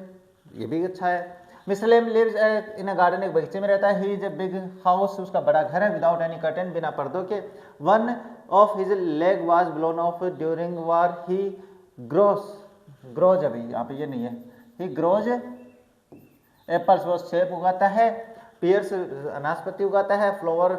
ये भी अच्छा है। Mister Lamb lives in a garden, एक बगीचे में रहता है। He is a big house, उसका बड़ा घर है। विदाउट एनी कर्टेन, बिना पर्दों के। One of his leg was blown of during war. He grows अभी यहाँ पे ये नहीं है। ही ग्रोज एप्पल्स, वो सेब उगाता है। पियर्स, अनाशपति उगाता है। फ्लावर,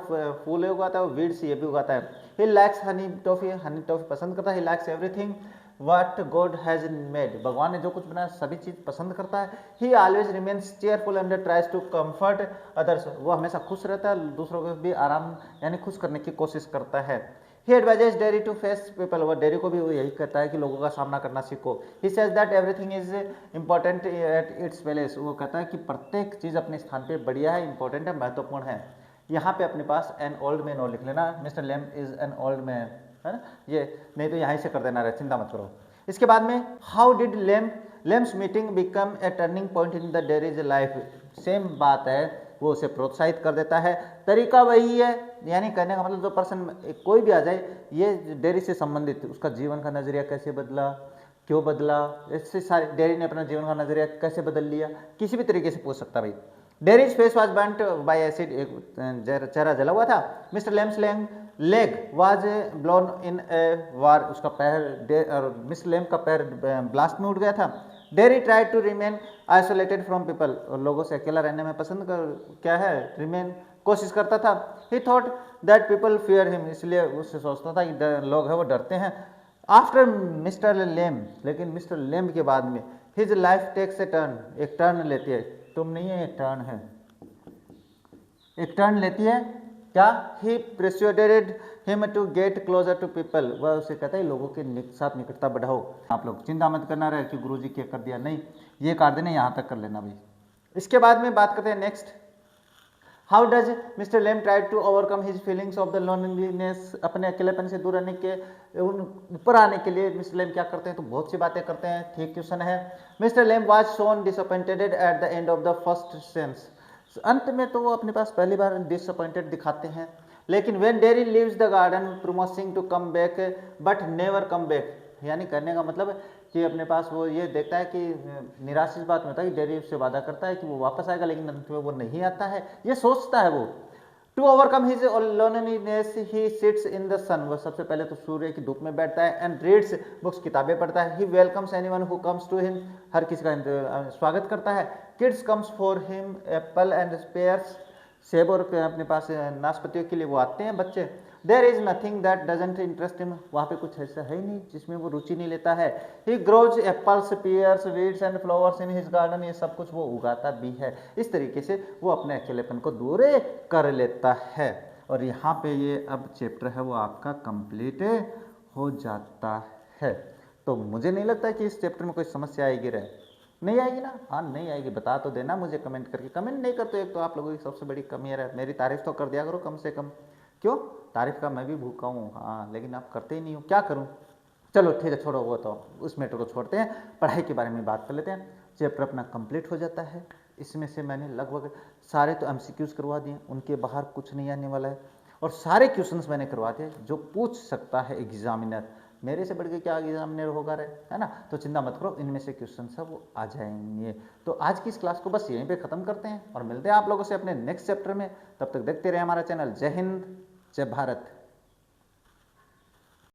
फूल उगाता है। वीड्स, ये भी उगाता है। He likes Honey toffee, Honey toffee पसंद करता है। He likes everything what God has made, भगवान ने जो कुछ बनाया सभी चीज पसंद करता है। He always remains cheerful and tries to comfort others, वो हमेशा खुश रहता है, दूसरों को भी आराम यानी खुश करने की कोशिश करता है। He advises Derry to face people. वो डेरी को भी वो यही कहता है कि लोगों का सामना करना सीखो. He says that everything is important at its place. वो कहता है कि प्रत्येक चीज़ अपने स्थान पे बढ़िया है, इंपॉर्टेंट है, महत्वपूर्ण है. यहाँ पे अपने पास एन ओल्ड मैन और लिख लेना, mister lame is an old man, है ना, ये नहीं तो यहाँ से कर देना रहे, चिंता मत करो. इसके बाद में how did limbs meeting become a turning point in the dairies life. Same बात है, वो उसे प्रोत्साहित कर देता है. तरीका वही है, यानी कहने का मतलब जो पर्सन कोई भी आ जाए, ये डेरी से संबंधित उसका जीवन का नजरिया कैसे बदला, क्यों बदला, इससे सारे डेरी ने अपना जीवन का नजरिया कैसे बदल लिया, किसी भी तरीके से पूछ सकता भाई. Derry's face was burnt by acid, एक चेहरा जला हुआ था. Mister Lamb's leg was blown in a war, उसका पैर और मिस्टर लेम का पैर ब्लास्ट में उड़ गया था. Derry try to remain isolated from people, और लोगों से अकेला रहने में पसंद क्या है, रिमेन कोशिश करता था. ही thought that people fear him, इसलिए उससे सोचता था कि लोग है वो डरते हैं. आफ्टर मिस्टर लेम, लेकिन मिस्टर लेम के बाद में his life takes a turn, एक टर्न लेती है, तुम नहीं है, एक टर्न है, एक टर्न लेती है. क्या? He persuaded him to get closer to people, वह उसे कहता है लोगों के साथ निकटता बढ़ाओ. आप लोग चिंता मत करना रहे कि गुरुजी क्या कर दिया, नहीं, ये काट देना, यहाँ तक कर लेना भाई. इसके बाद में बात करते हैं next, how does mister Lamb try to overcome his feelings of the loneliness. अपने अकेलेपन से दूर रहने के, ऊपर आने के लिए मिस्टर लेम क्या करते हैं, तो बहुत सी बातें करते हैं. ठीक क्वेश्चन है. Mister lame was shown disappointed eight the end of the first sense, अंत में तो वो अपने पास पहली बार डिसअपॉइंटेड दिखाते हैं. लेकिन when Derry leaves the garden promising to come back but never come back, यानी करने का मतलब कि अपने पास वो ये देखता है कि निराश इस बात में होता है कि डेरी उससे वादा करता है कि वो वापस आएगा, लेकिन अंत में वो नहीं आता है, ये सोचता है वो. To overcome his loneliness he sits in the sun, वो सबसे पहले तो सूर्य की धूप में बैठता है. एंड रीड्स बुक्स, किताबें पढ़ता है. He welcomes anyone who comes to him, हर किसी का स्वागत करता है. Kids comes for him apple and pears, सेब और अपने पास नाशपातियों के लिए वो आते हैं बच्चे. There is nothing that doesn't interest him, वहाँ पे कुछ ऐसा है ही नहीं जिसमें वो रुचि नहीं लेता है. He grows apples, pears, weeds and flowers in his garden, ये सब कुछ वो उगाता भी है. इस तरीके से वो अपने अकेलेपन को दूर कर लेता है. और यहाँ पे ये अब चैप्टर है वो आपका कंप्लीट हो जाता है. तो मुझे नहीं लगता कि इस चैप्टर में कोई समस्या आएगी, रहे नहीं आएगी ना, हाँ नहीं आएगी, बता तो देना मुझे कमेंट करके. कमेंट नहीं करते, एक तो आप लोगों की सबसे बड़ी कमी है, मेरी तारीफ तो कर दिया करो कम से कम. क्यों? तारीफ का मैं भी भूखा हूँ, हाँ, लेकिन आप करते ही नहीं हो, क्या करूँ. चलो ठीक है, छोड़ो, वो तो उस मैटर को छोड़ते हैं, पढ़ाई के बारे में बात कर लेते हैं. चैप्टर अपना कंप्लीट हो जाता है. इसमें से मैंने लगभग सारे तो MCQs करवा दिए, उनके बाहर कुछ नहीं आने वाला है. और सारे क्वेश्चंस मैंने करवा दिए जो पूछ सकता है एग्जामिनर, मेरे से बढ़ के क्या एग्जामिनर होगा रे, है ना. तो चिंता मत करो, इनमें से क्वेश्चन सब वो आ जाएंगे. तो आज की इस क्लास को बस यहीं पे ख़त्म करते हैं और मिलते हैं आप लोगों से अपने नेक्स्ट चैप्टर में. तब तक देखते रहे हमारा चैनल. जय हिंद, जय भारत.